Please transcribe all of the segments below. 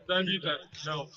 Zambia, no.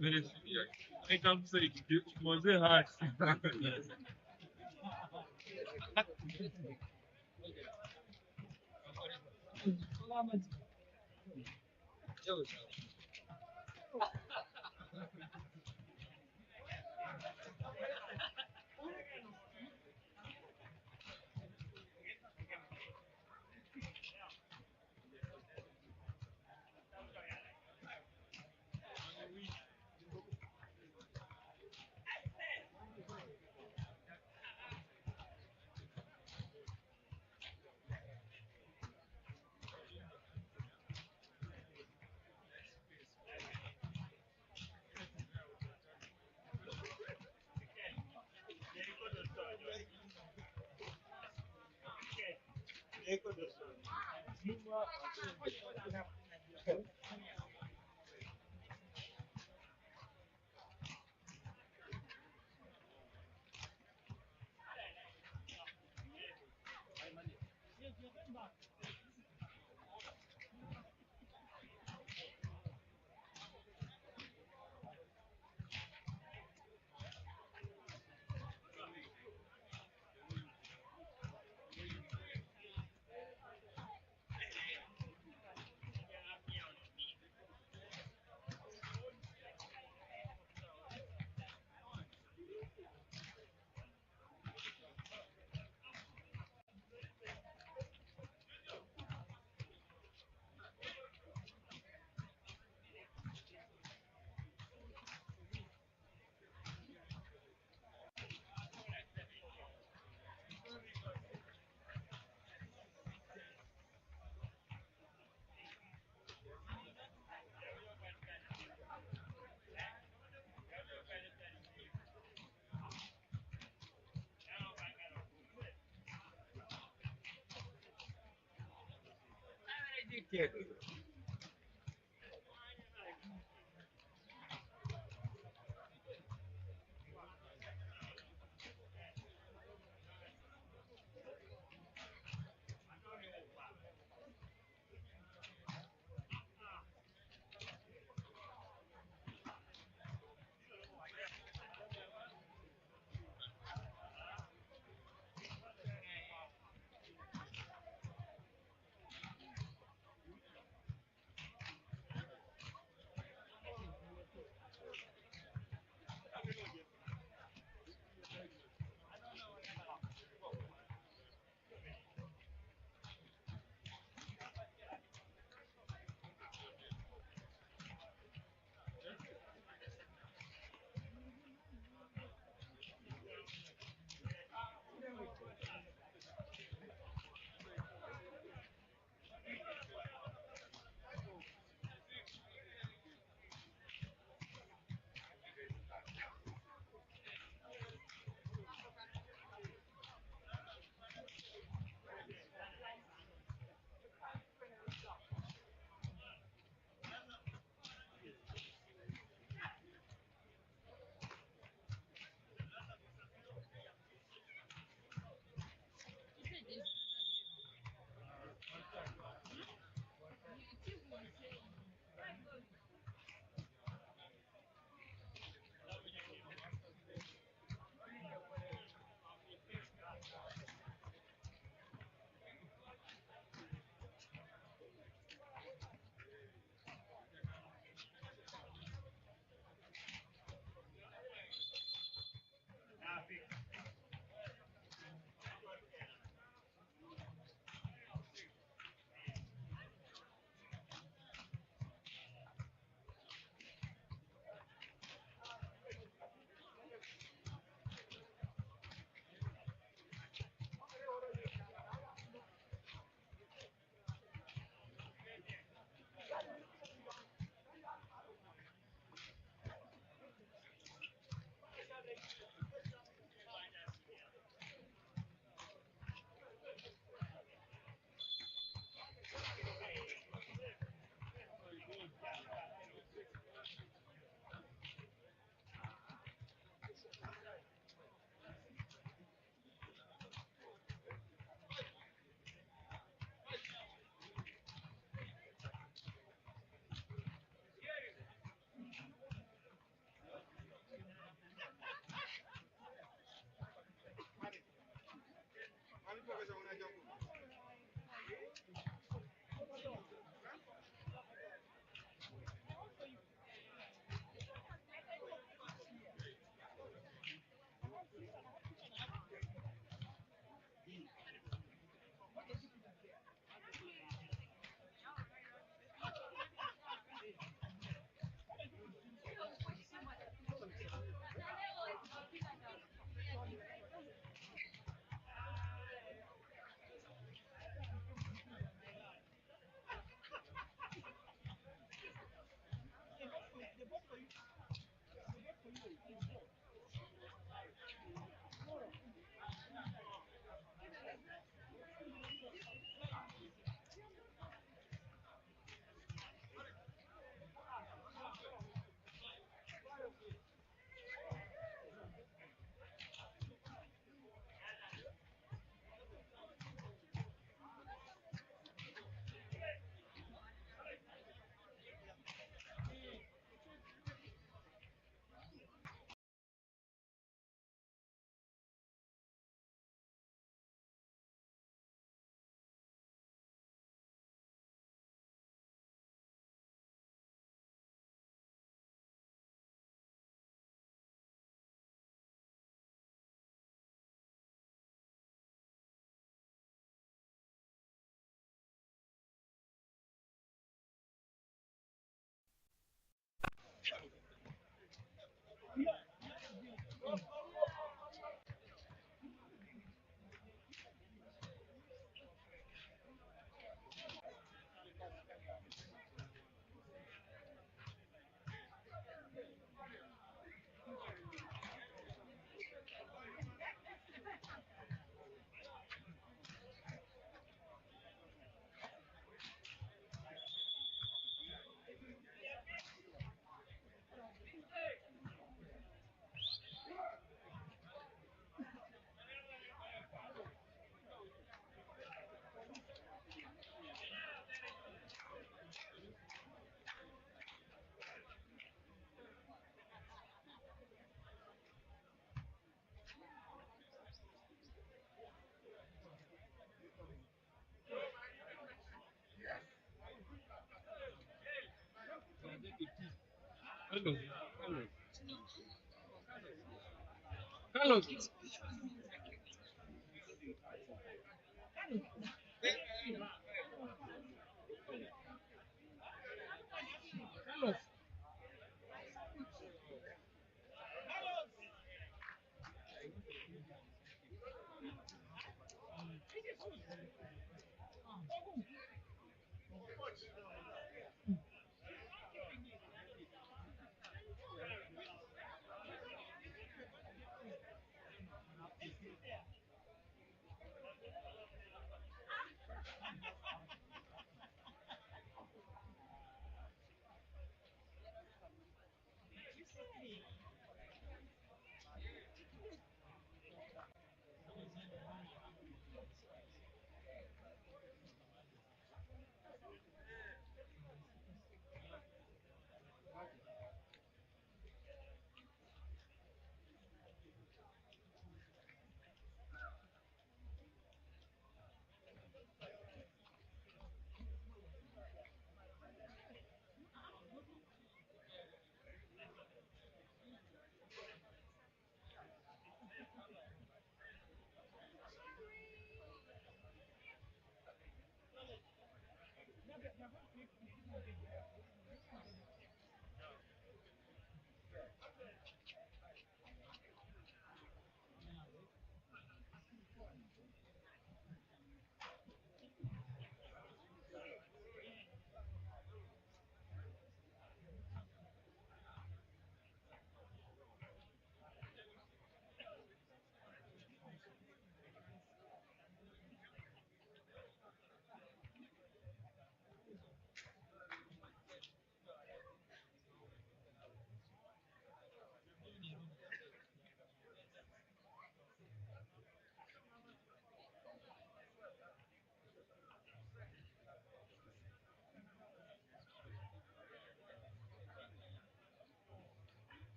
Venezuela. Aí dá pra sair, que você hard.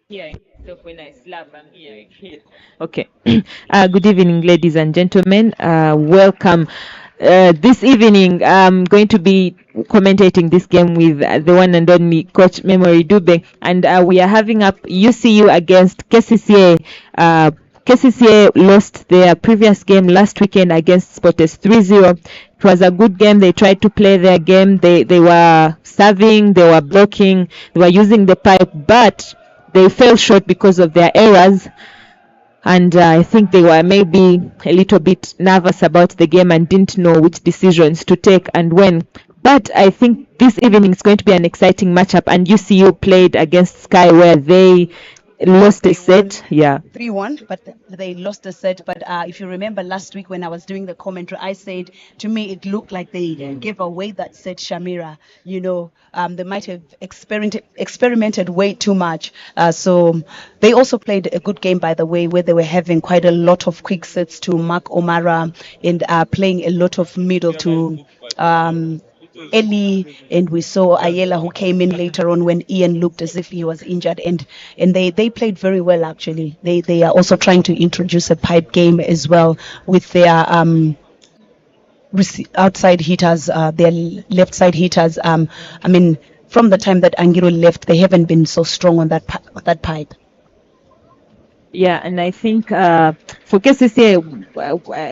Hearing myself when I slap, I'm hearing it. Okay. Good evening, ladies and gentlemen. Welcome. This evening, I'm going to be commentating this game with the one and only Coach Memory Dube, and we are having up UCU against Kcca. Kcca lost their previous game last weekend against Sportes 3-0. It was a good game. They tried to play their game. They were serving, they were blocking, they were using the pipe, but they fell short because of their errors, and I think they were maybe a little bit nervous about the game and didn't know which decisions to take and when. But I think this evening is going to be an exciting matchup, and UCU played against Sky where they lost a set. Yeah. 3-1, but they lost a set. But if you remember last week when I was doing the commentary, I said to me it looked like they gave away that set, Shamira. They might have experimented way too much. So they also played a good game, by the way, where they were having quite a lot of quick sets to Mark O'Mara and playing a lot of middle to. Ellie, and we saw Ayela who came in later on when Ian looked as if he was injured, and they played very well actually. They are also trying to introduce a pipe game as well with their outside hitters, their left side hitters. I mean, from the time that Angiro left, they haven't been so strong on that pipe. Yeah, and I think for Kcca,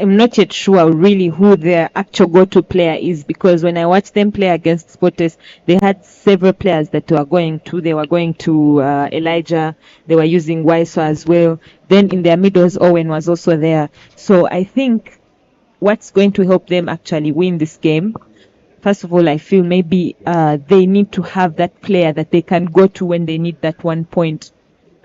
I'm not yet sure really who their actual go-to player is, because when I watched them play against Sportes, they had several players that were going to. They were going to Elijah. They were using Waiso as well. Then in their middles, Owen was also there. So I think what's going to help them actually win this game, first of all, I feel maybe they need to have that player that they can go to when they need that 1 point.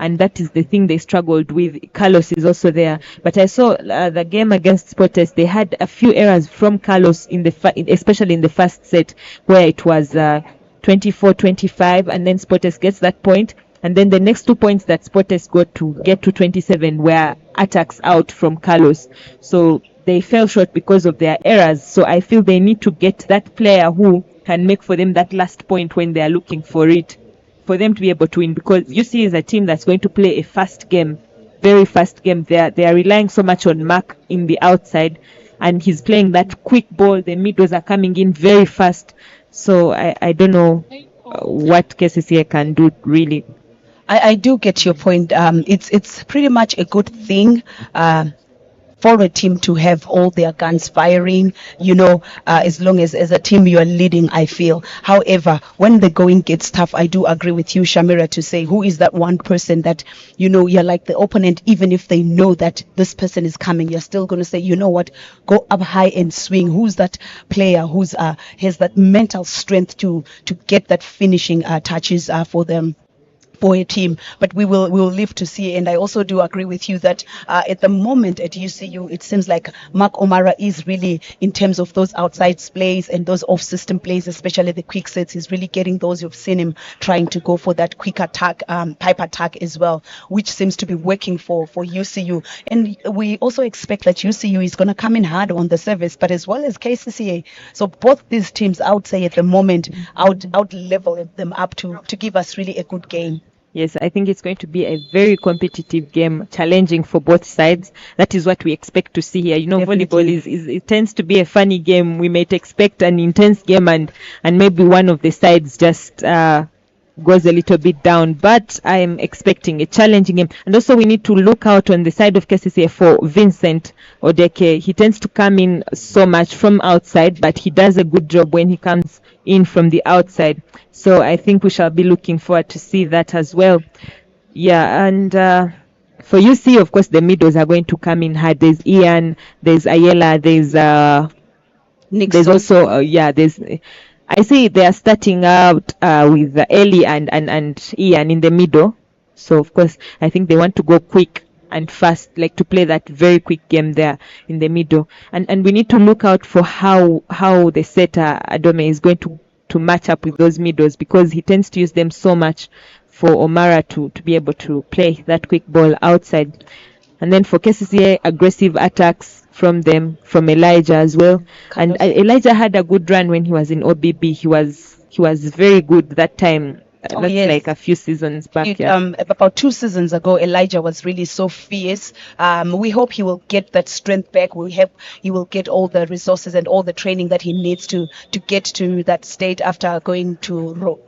And that is the thing they struggled with. Carlos is also there. But I saw the game against Sportes, they had a few errors from Carlos, especially in the first set, where it was 24-25, and then Sportes gets that point. And then the next 2 points that Sportes got to get to 27 were attacks out from Carlos. So they fell short because of their errors. So I feel they need to get that player who can make for them that last point when they are looking for it, for them to be able to win, because UC is a team that's going to play a fast game, very fast game. They are relying so much on Mark in the outside, and he's playing that quick ball. The middles are coming in very fast. So I don't know what Kcca can do really. I do get your point. It's pretty much a good thing. For a team to have all their guns firing, as long as a team you are leading, I feel. However, when the going gets tough, I do agree with you, Shamira, to say who is that one person that, you're like the opponent, even if they know that this person is coming, you're still going to say, you know what, go up high and swing. Who's that player who's has that mental strength to get that finishing touches for them? For a team, but we'll live to see. And I also do agree with you that at the moment at UCU, it seems like Mark O'Mara is really, in terms of those outside plays and those off-system plays, especially the quick sets, is really getting those. You've seen him trying to go for that quick attack, pipe attack as well, which seems to be working for UCU. And we also expect that UCU is going to come in hard on the service, but as well as KCCA. So both these teams, I would say at the moment, out level them up to give us really a good game. Yes, I think it's going to be a very competitive game, challenging for both sides. That is what we expect to see here. Definitely. Volleyball it tends to be a funny game. We might expect an intense game, and maybe one of the sides just goes a little bit down. But I'm expecting a challenging game. And also we need to look out on the side of KCCA for Vincent Odeke. He tends to come in so much from outside, but he does a good job when he comes in from the outside. So I think we shall be looking forward to see that as well. Yeah, and for UC, of course, the middles are going to come in hard. There's Ian, there's Ayela, there's also there's. I see they are starting out with Ellie and Ian in the middle. So of course, I think they want to go quick and fast, like to play that very quick game there in the middle. And we need to look out for how the setter Adome is going to match up with those middles, because he tends to use them so much for O'Mara to be able to play that quick ball outside. And then for KCCA, aggressive attacks from them, from Elijah as well. And Elijah had a good run when he was in OBB. He was very good that time. That's yes. Like a few seasons back. About 2 seasons ago, Elijah was really so fierce. We hope he will get that strength back. We hope he will get all the resources and all the training that he needs to get to that state after going to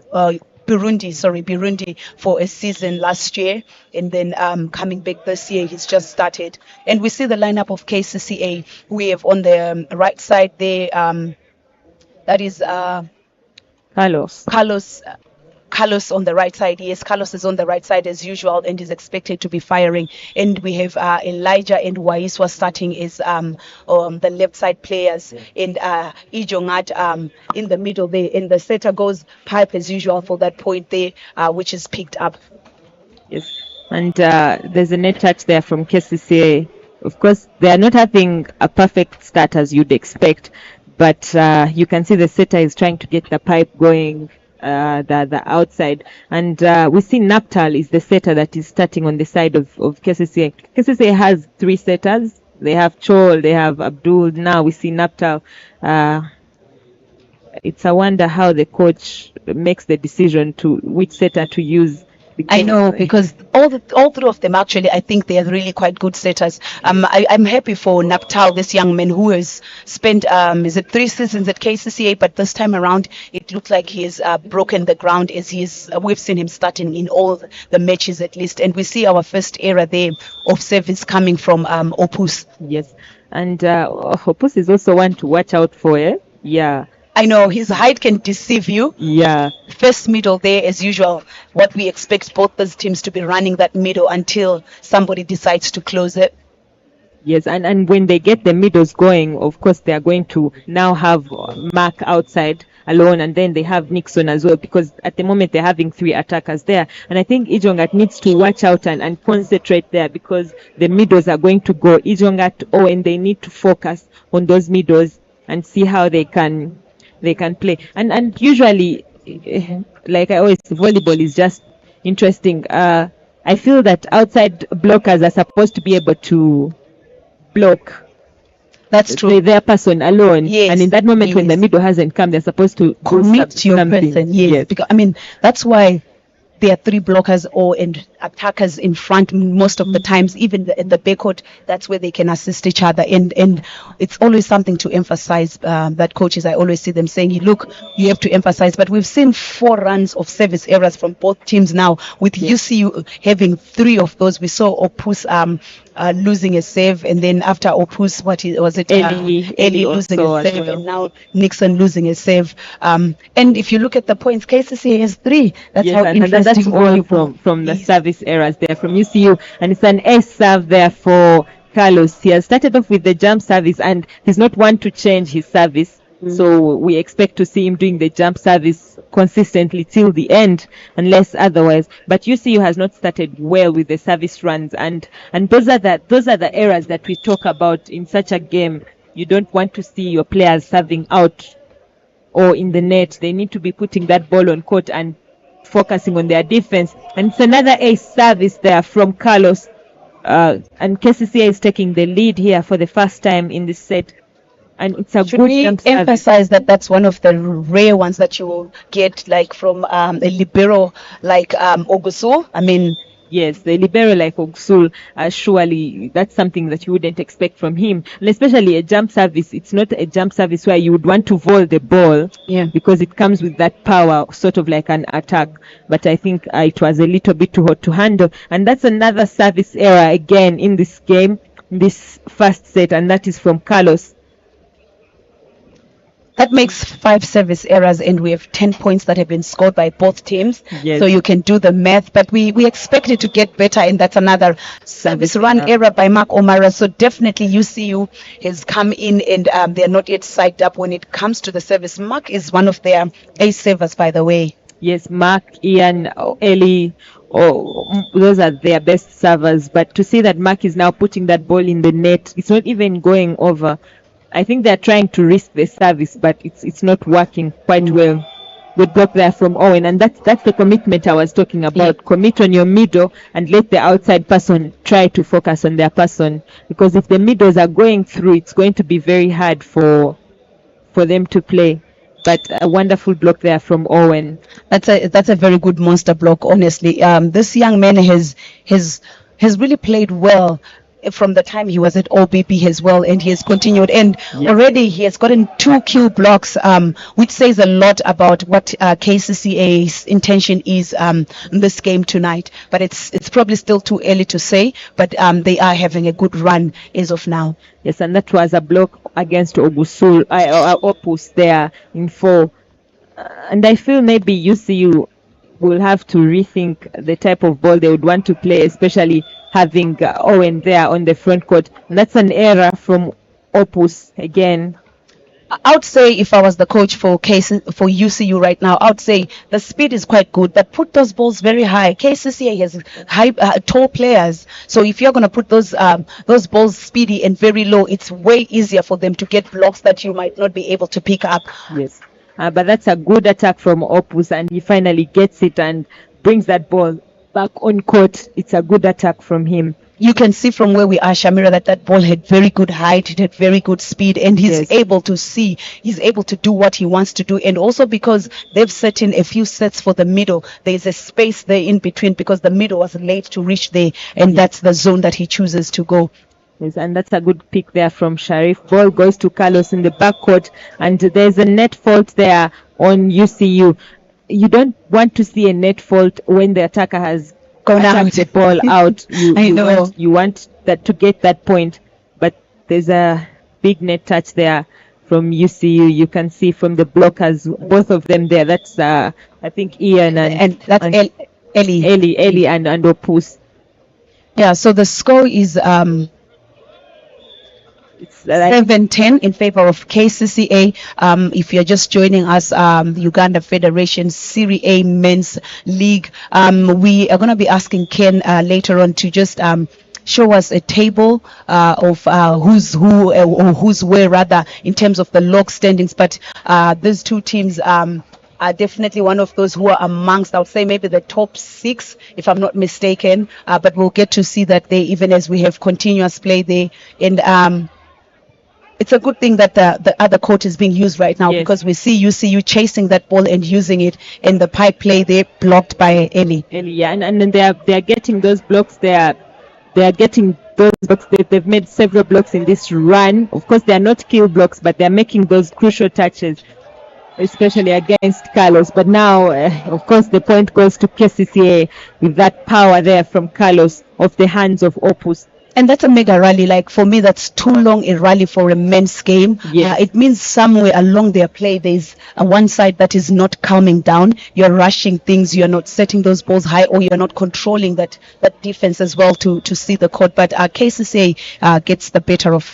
Burundi for a season last year, and then coming back this year. He's just started. And we see the lineup of KCCA. We have on the right side there, that is Carlos on the right side. Yes, Carlos is on the right side as usual and is expected to be firing. And we have Elijah and Waiswa starting as the left side players, and Ijongat in the middle there. And the setter goes pipe as usual for that point there, which is picked up. Yes. And there's a net touch there from Kcca. Of course, they are not having a perfect start as you'd expect, but you can see the setter is trying to get the pipe going, the outside. And we see Naptal is the setter that is starting on the side of Kcca. Kcca has 3 setters. They have Chol, they have Abdul. Now we see Naptal. It's a wonder how the coach makes the decision to which setter to use. I know, because all 3 of them actually, I think they are really quite good setters. I'm happy for Naptal, this young man who has spent is it 3 seasons at Kcca, but this time around it looks like he has broken the ground, as we've seen him starting in all the matches at least, and we see our first error there of service coming from Opus. Yes, and Opus is also one to watch out for. Yeah. I know his height can deceive you. Yeah. First middle there, as usual. What we expect both those teams to be running that middle until somebody decides to close it. Yes, and when they get the middles going, of course, they are going to now have Mark outside alone, and then they have Nixon as well, because at the moment they're having 3 attackers there. And I think Ijongat needs to watch out and concentrate there, because the middles are going to go. Ijongat, and they need to focus on those middles and see how they can play. And usually, like I always say, volleyball is just interesting. I feel that outside blockers are supposed to be able to block. That's true. Their person alone. Yes. And in that moment when the middle hasn't come, they're supposed to commit your person. Yes. Because that's why there are 3 blockers and attackers in front most of the times, even in the backcourt. That's where they can assist each other, and it's always something to emphasize. That coaches, I always see them saying, look, you have to emphasize. But we've seen 4 runs of service errors from both teams now, with UCU having 3 of those. We saw Opus losing a save, and then after Opus, Eli losing a save, and now Nixon losing a save. And if you look at the points, Kcca has 3. That's how interesting. That's all from the service errors there from UCU, and it's an ace serve there for Carlos. He has started off with the jump service, and he's not one to change his service. So we expect to see him doing the jump service consistently till the end, unless otherwise. But UCU has not started well with the service runs, and those are the errors that we talk about in such a game. You don't want to see your players serving out or in the net. They need to be putting that ball on court and focusing on their defense. And it's another ace service there from Carlos, and Kcca is taking the lead here for the first time in this set. And it's a Should good we emphasize that that's one of the rare ones that you will get, like from a libero like Ogusul? Yes, the libero like Ogsul, surely that's something that you wouldn't expect from him. And especially a jump service, it's not a jump service where you would want to volley the ball, because it comes with that power, sort of like an attack. But I think it was a little bit too hot to handle. And that's another service error again in this game, this first set, and that is from Carlos. That makes 5 service errors, and we have 10 points that have been scored by both teams. Yes. So you can do the math, but we expect it to get better, and that's another service run error by Mark Omara. So definitely UCU has come in, and they're not yet psyched up when it comes to the service. Mark is one of their ace savers, by the way. Yes, Mark, Ian, Eli, those are their best servers. But to see that Mark is now putting that ball in the net, it's not even going over. I think they're trying to risk the service, but it's not working quite well. Good block there from Owen, and that's the commitment I was talking about. Yeah. Commit on your middle and let the outside person try to focus on their person, because if the middles are going through, it's going to be very hard for them to play. But a wonderful block there from Owen. That's a very good monster block, honestly. This young man has really played well from the time he was at OBB as well, and he has continued, and already he has gotten 2 kill blocks, which says a lot about what Kcca's intention is in this game tonight. But it's probably still too early to say, but they are having a good run as of now. Yes, and that was a block against Ogusul, Opus there in 4. And I feel maybe UCU will have to rethink the type of ball they would want to play, especially having Owen there on the front court. And that's an error from Opus again. I would say if I was the coach for for UCU right now, I would say the speed is quite good. But put those balls very high. Kcca has high, tall players, so if you're going to put those balls speedy and very low, it's way easier for them to get blocks that you might not be able to pick up. Yes. But that's a good attack from Opus, and he finally gets it and brings that ball back on court. It's a good attack from him. You can see from where we are, Shamira, that ball had very good height, it had very good speed, and he's Yes. able to see, he's able to do what he wants to do. And also because they've set in a few sets for the middle, there's a space there in between because the middle was late to reach there, and that's the zone that he chooses to go. Yes, and that's a good pick there from Sharif. Ball goes to Carlos in the backcourt, and there's a net fault there on UCU. You don't want to see a net fault when the attacker has Gone attacked out. the ball out. I know. You want that to get that point, but there's a big net touch there from UCU. You can see from the blockers, both of them there. That's I think Ian And that's Ellie. Ellie and Opus. Yeah, so the score is It's like 7-10 in favor of Kcca. If you're just joining us, the Uganda Federation Serie A Men's League, we are going to be asking Ken later on to just show us a table of who's who or who's where rather in terms of the log standings. But these two teams are definitely one of those who are amongst, I would say, maybe the top 6, if I'm not mistaken. But we'll get to see that there, even as we have continuous play there. And it's a good thing that the other court is being used right now, Yes. because we see UCU chasing that ball and using it, and the pipe play there blocked by Ellie. Yeah, and then they are getting those blocks. They are getting those blocks. They've made several blocks in this run. Of course, they are not kill blocks, but they are making those crucial touches, especially against Carlos. But now, of course, the point goes to Kcca with that power there from Carlos off the hands of Opus. And that's a mega rally. Like, for me, that's too long a rally for a men's game. Yes. It means somewhere along their play, there's one side that is not calming down. You're rushing things. You're not setting those balls high, or you're not controlling that defense as well to see the court. But Kcca gets the better of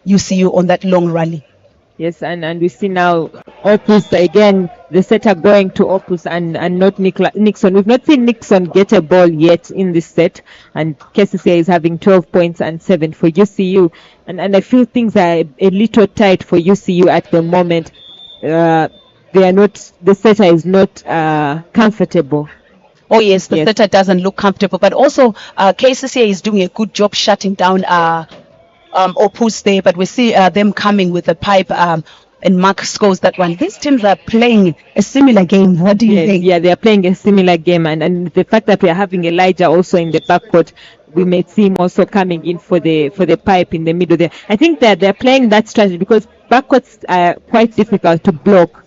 UCU on that long rally. Yes, and we see now Opus again, the setter going to Opus and not Nixon. We've not seen Nixon get a ball yet in this set, and Kcca is having 12 points and 7 for UCU. And I feel things are a little tight for UCU at the moment. They are not, the setter is not comfortable. Oh yes, the Yes. setter doesn't look comfortable, but also Kcca is doing a good job shutting down Opus there. But we see them coming with the pipe, and Mark scores that one. These teams are playing a similar game. What do you Yes, think? yeah, they are playing a similar game, and the fact that we are having Elijah also in the backcourt, we may see him also coming in for the pipe in the middle there. I think that they're playing that strategy because backcourts are quite difficult to block.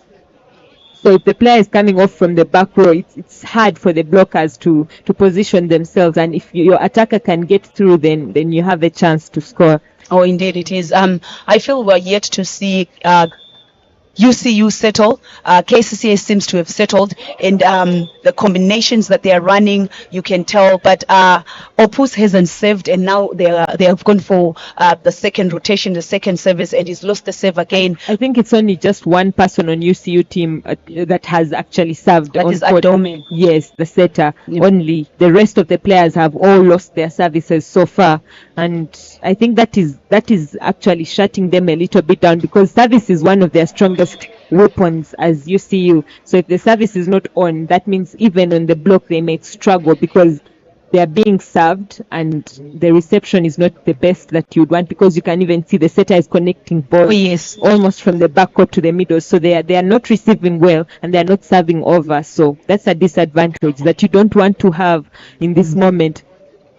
So if the player is coming off from the back row, it's hard for the blockers to position themselves, and if your attacker can get through, then you have a chance to score. Oh, indeed it is. I feel we're yet to see UCU settle. Kcca seems to have settled, and the combinations that they are running, you can tell. But Opus hasn't served, and now they have gone for the second rotation, the second service, and he's lost the serve again. I think it's only just one person on UCU team that has actually served. That on is court. Adome. Yes, the setter. Yeah. Only the rest of the players have all lost their services so far, and I think that is actually shutting them a little bit down, because service is one of their strongest weapons as UCU. So if the service is not on, that means even on the block they may struggle, because they are being served and the reception is not the best that you'd want, because you can even see the setter is connecting balls Oh, yes. almost from the backcourt to the middle. So they are not receiving well, and they are not serving over. So that's a disadvantage that you don't want to have in this moment.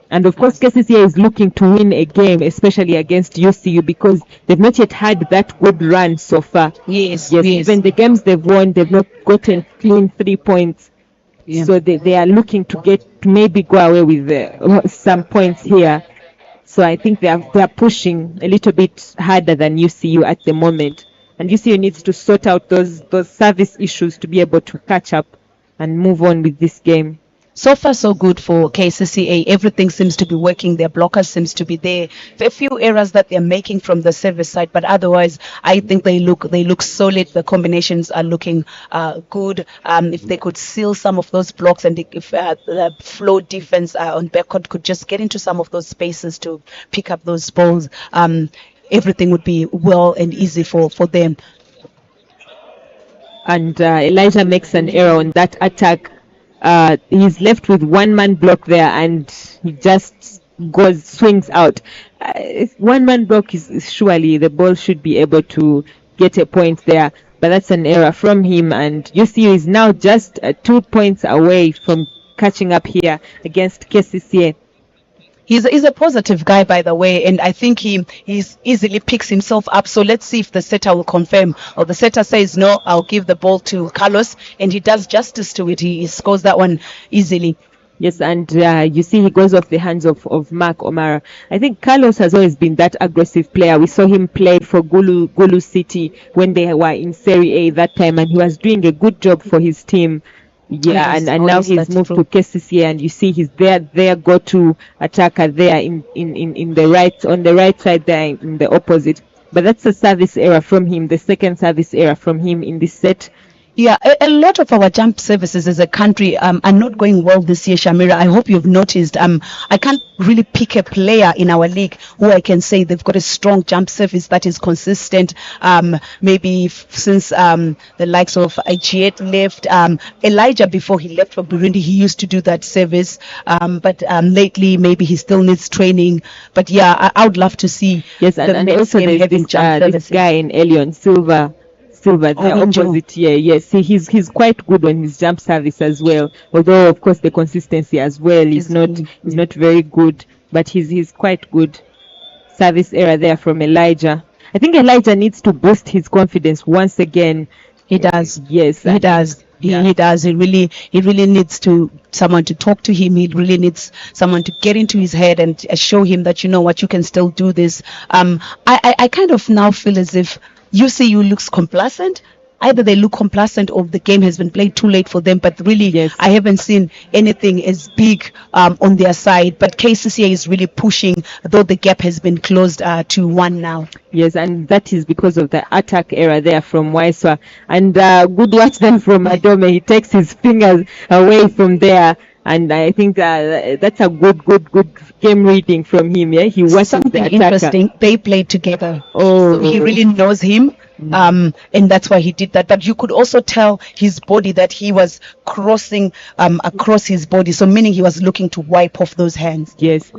And of course, Kcca is looking to win a game, especially against UCU, because they've not yet had that good run so far. Yes. Even the games they've won, they've not gotten clean 3 points. Yeah. So they are looking to maybe go away with some points here. So I think they are pushing a little bit harder than UCU at the moment. And UCU needs to sort out those service issues to be able to catch up and move on with this game. So far, so good for Kcca. Everything seems to be working. Their blockers seems to be there. A few errors that they're making from the service side, but otherwise, I think they look solid. The combinations are looking good. If they could seal some of those blocks, and if the flow defense on backcourt could just get into some of those spaces to pick up those balls, everything would be well and easy for them. And Elijah makes an error on that attack. He's left with one-man block there, and he just swings out. One-man block is surely the ball should be able to get a point there, but that's an error from him, and you see he's now just 2 points away from catching up here against Kcca. He's a positive guy, by the way, and I think he's easily picks himself up. So let's see if the setter will confirm, or the setter says no, I'll give the ball to Carlos, and he does justice to it. He scores that one easily. Yes, and you see he goes off the hands of Mark O'Mara. I think Carlos has always been that aggressive player. We saw him play for Gulu City when they were in Serie A that time, and he was doing a good job for his team. Yeah, Yes, and now he's moved to Kcca, and you see he's their go-to attacker there in the right, on the right side there in the opposite. But that's a service error from him, the second service error from him in this set. Yeah, a lot of our jump services as a country are not going well this year, Shamira. I hope you've noticed. I can't really pick a player in our league who I can say they've got a strong jump service that is consistent. Maybe since the likes of Achiet left, Elijah before he left for Burundi, he used to do that service. But lately, maybe he still needs training. But yeah, I would love to see. Yes, and also there's this guy in Elion Silva the opposite here. Yes, he's quite good on his jump service as well. Although of course the consistency as well is not very good, but he's quite good. Service error there from Elijah. I think Elijah needs to boost his confidence once again. He does. Yes, he does. Yeah. He does. He really needs someone to talk to him. He really needs someone to get into his head and show him that, you know what, you can still do this. I kind of now feel as if UCU looks complacent. Either they look complacent or the game has been played too late for them. But really, yes, I haven't seen anything as big on their side. But Kcca is really pushing, though the gap has been closed to 1 now. Yes, and that is because of the attack error there from Waiswa. And good watch then from Adome. He takes his fingers away from there. And I think that's a good game reading from him. Yeah, he watches something the attacker. Interesting. They played together. Oh, so he really knows him. And that's why he did that. But you could also tell his body that he was crossing across his body. So meaning he was looking to wipe off those hands. Yes.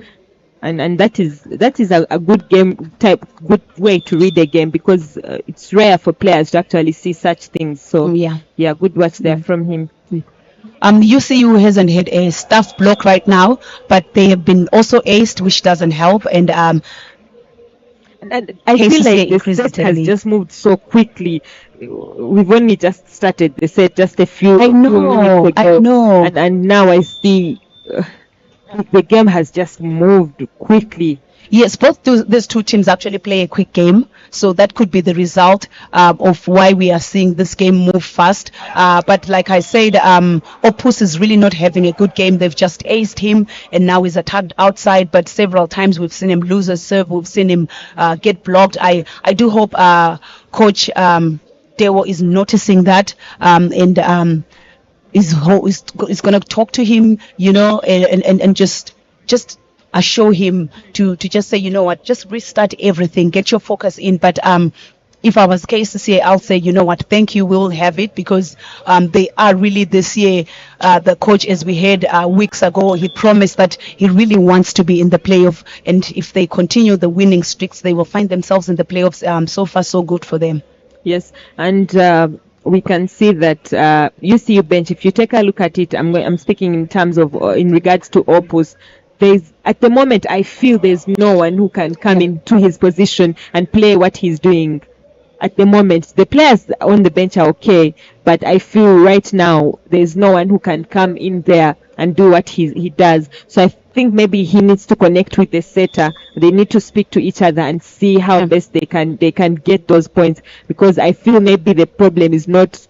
And that is a good good way to read a game, because it's rare for players to actually see such things. So yeah, good watch there from him. UCU hasn't had a staff block right now, but they have been also aced, which doesn't help. And I feel like the set has just moved so quickly. We've only just started the set just a few minutes ago. I know. And now I see the game has just moved quickly. Yes, these two teams actually play a quick game, so that could be the result of why we are seeing this game move fast. But like I said, Opus is really not having a good game. They've just aced him, and now he's attacked outside. But several times we've seen him lose a serve. We've seen him get blocked. I do hope Coach Dewo is noticing that and is going to talk to him, you know, and just show him to just say, you know what, just restart everything, get your focus in. But if I was Kcca, I'll say, you know what, thank you, we'll have it, because they are really this year, the coach, as we heard weeks ago, he promised that he really wants to be in the playoff, and if they continue the winning streaks, they will find themselves in the playoffs. So far, so good for them. Yes, and we can see that UCU bench, if you take a look at it, I'm speaking in terms of, in regards to Opus, at the moment, I feel there's no one who can come into his position and play what he's doing. At the moment, the players on the bench are okay, but I feel right now there's no one who can come in there and do what he does. So I think maybe he needs to connect with the setter. They need to speak to each other and see how best they can get those points, because I feel maybe the problem is not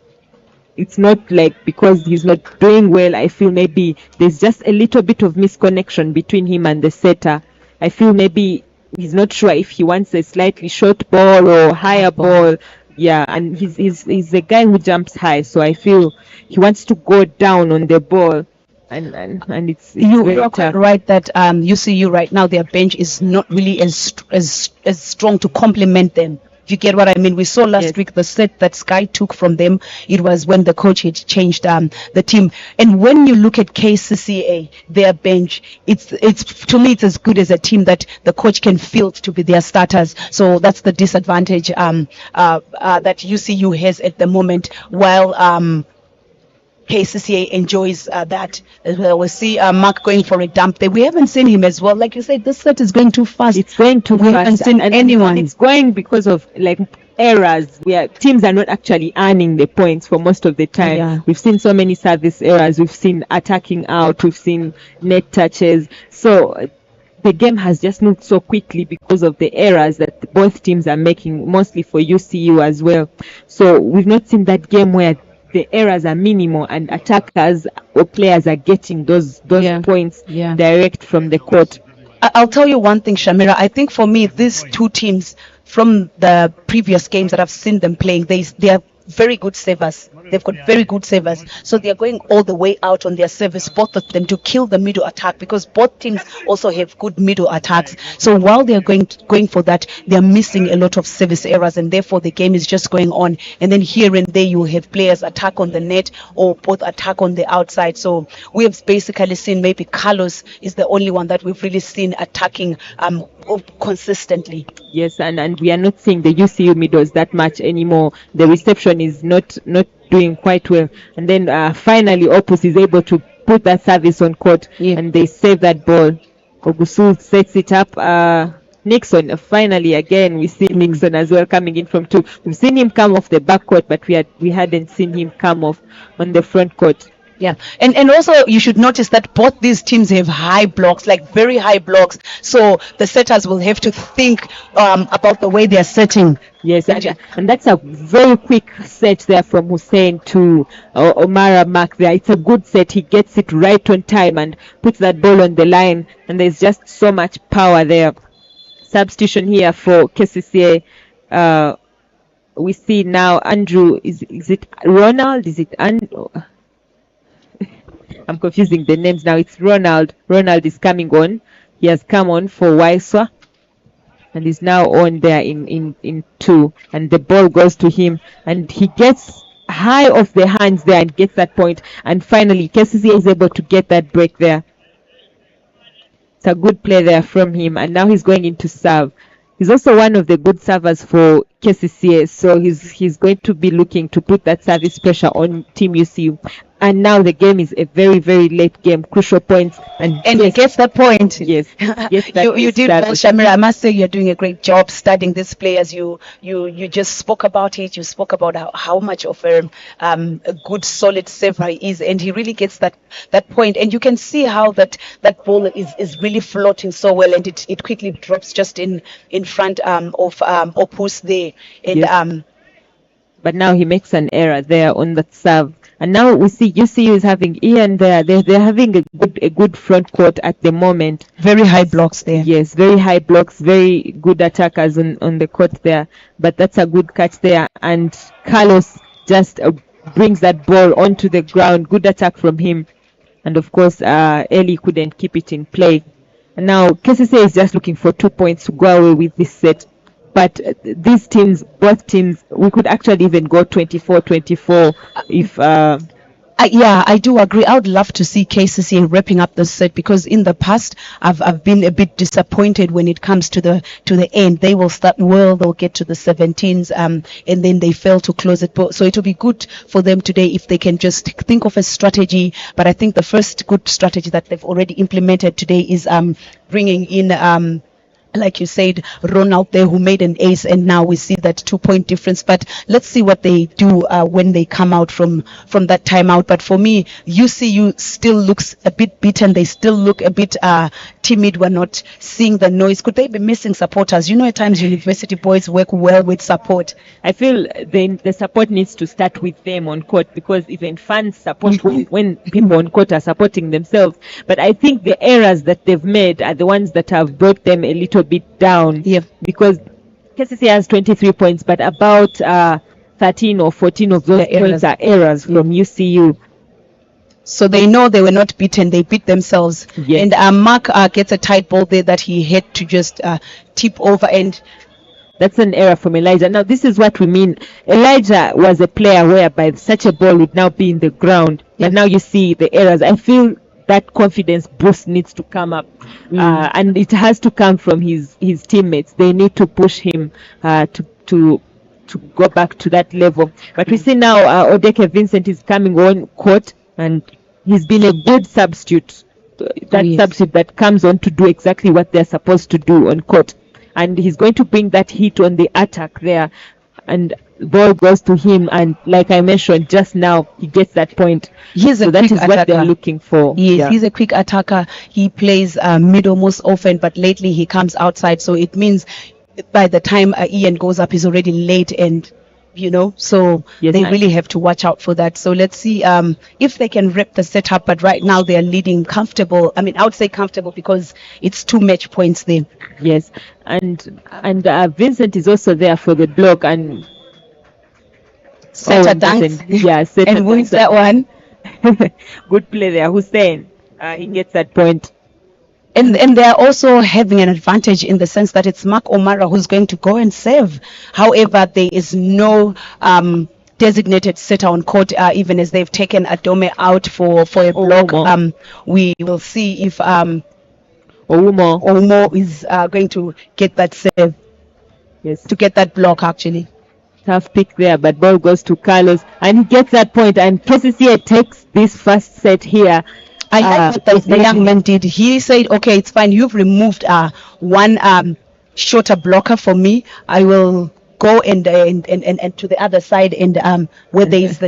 it's not like because he's not doing well. I feel maybe there's just a little bit of misconnection between him and the setter. I feel maybe he's not sure if he wants a slightly short ball or higher ball. Yeah, and he's a guy who jumps high, so I feel he wants to go down on the ball, and it's You very are quite tough. right that UCU right now, their bench is not really as strong to complement them. You get what I mean? We saw last Yes. week the set that Sky took from them. It was when the coach had changed the team. And when you look at Kcca, their bench, it's to me it's as good as a team that the coach can field to be their starters. So that's the disadvantage that UCU has at the moment. While Kcca enjoys that as well. We see Mark going for a dump there. We haven't seen him as well. Like you said, this set is going too fast. It's going too We fast. haven't seen and anyone. it's going because of like errors where teams are not actually earning the points for most of the time. Yeah. We've seen so many service errors. We've seen attacking out. We've seen net touches. So the game has just moved so quickly because of the errors that both teams are making, mostly for UCU as well. So we've not seen that game where the errors are minimal and attackers or players are getting those Yeah. points Yeah. direct from the court. I'll tell you one thing, Shamira. I think for me, these two teams from the previous games that I've seen them playing, they are very good savers. They've got very good savers. So they're going all the way out on their service, both of them, to kill the middle attack, because both teams also have good middle attacks. So while they're going for that, they're missing a lot of service errors, and therefore the game is just going on. And then here and there you have players attack on the net or both attack on the outside. So we have basically seen maybe Carlos is the only one that we've really seen attacking consistently. Yes, and we are not seeing the UCU middles that much anymore. The reception is not doing quite well. And then finally Opus is able to put that service on court, Yeah. and they save that ball. Ogusu sets it up. Nixon, finally again we see Nixon as well coming in from two. We've seen him come off the back court, but we hadn't seen him come off on the front court. Yeah, and also you should notice that both these teams have high blocks, like very high blocks. So the setters will have to think about the way they are setting. Yes, and that's a very quick set there from Hussein to Omara Mark there. It's a good set. He gets it right on time and puts that ball on the line, and there's just so much power there. Substitution here for Kcca. We see now Andrew, is it Ronald? Is it Andrew? I'm confusing the names now. It's Ronald. Ronald is coming on. He has come on for Waiswa and is now on there in two. And the ball goes to him and he gets high off the hands there and gets that point. And finally, Kcca is able to get that break there. It's a good play there from him. And now he's going into serve. He's also one of the good servers for Kcca, so he's going to be looking to put that service pressure on Team UCU. And now the game is a very, very late game, crucial points. And he gets that point. Yes. You did well, Shamira. I must say you're doing a great job studying these players. You just spoke about it. You spoke about how much of a good, solid saver he is, and he really gets that point. And you can see how that ball is really floating so well, and it quickly drops just in front of Opus there. And yes. But now he makes an error there on that serve. And now we see UCU is having Ian there. They're having a good front court at the moment. Very high blocks there. Yes, very high blocks, very good attackers on the court there. But that's a good catch there. And Carlos just brings that ball onto the ground. Good attack from him. And of course, Eli couldn't keep it in play. And now Kcca is just looking for 2 points to go away with this set. But these teams, both teams, we could actually even go 24-24 if... Yeah, I do agree. I would love to see Kcca wrapping up the set, because in the past I've been a bit disappointed when it comes to the end. They will start well, they'll get to the 17s, and then they fail to close it. So it will be good for them today if they can just think of a strategy. But I think the first good strategy that they've already implemented today is bringing in like you said, Ron out there who made an ace, and now we see that 2-point difference. But let's see what they do when they come out from that timeout. But for me, UCU still looks a bit beaten. They still look a bit timid. We're not seeing the noise. Could they be missing supporters? You know, at times university boys work well with support. I feel the support needs to start with them on court, because even fans support when people on court are supporting themselves. But I think the errors that they've made are the ones that have brought them a little bit down. Yeah. Because Kcca has 23 points, but about 13 or 14 of those points are errors from UCU. So they know they were not beaten. They beat themselves. Yes. And Mark gets a tight ball there that he had to just tip over, and that's an error from Elijah. Now, this is what we mean. Elijah was a player whereby such a ball would now be in the ground. But now you see the errors. I feel that confidence boost needs to come up. And it has to come from his teammates. They need to push him to go back to that level. But we see now Odeke Vincent is coming on court, and he's been a good substitute. Substitute that comes on to do exactly what they're supposed to do on court. And he's going to bring that heat on the attack there. And ball goes to him, and like I mentioned just now, he gets that point. So that is what they're looking for. Yes, he's a quick attacker. He plays middle most often, but lately he comes outside. So it means by the time Ian goes up, he's already late, and so they really have to watch out for that. So let's see if they can rep the setup. But right now they're leading comfortable. I mean, I would say comfortable because it's 2 match points there. Yes, and Vincent is also there for the block and set a dance. Yeah, and wins that one. Good play there, Hussein. He gets that point. And they're also having an advantage in the sense that it's Mark O'Mara who's going to go and serve. However, there is no designated setter on court, even as they've taken Adome out for a block. We will see if Oumo is going to get that serve. Yes. To get that block, actually. Tough pick there, but ball goes to Carlos, and he gets that point, and Kcca takes this first set here. I like what the young man did. He said, okay, it's fine. You've removed one shorter blocker for me. I will go and to the other side, and where there is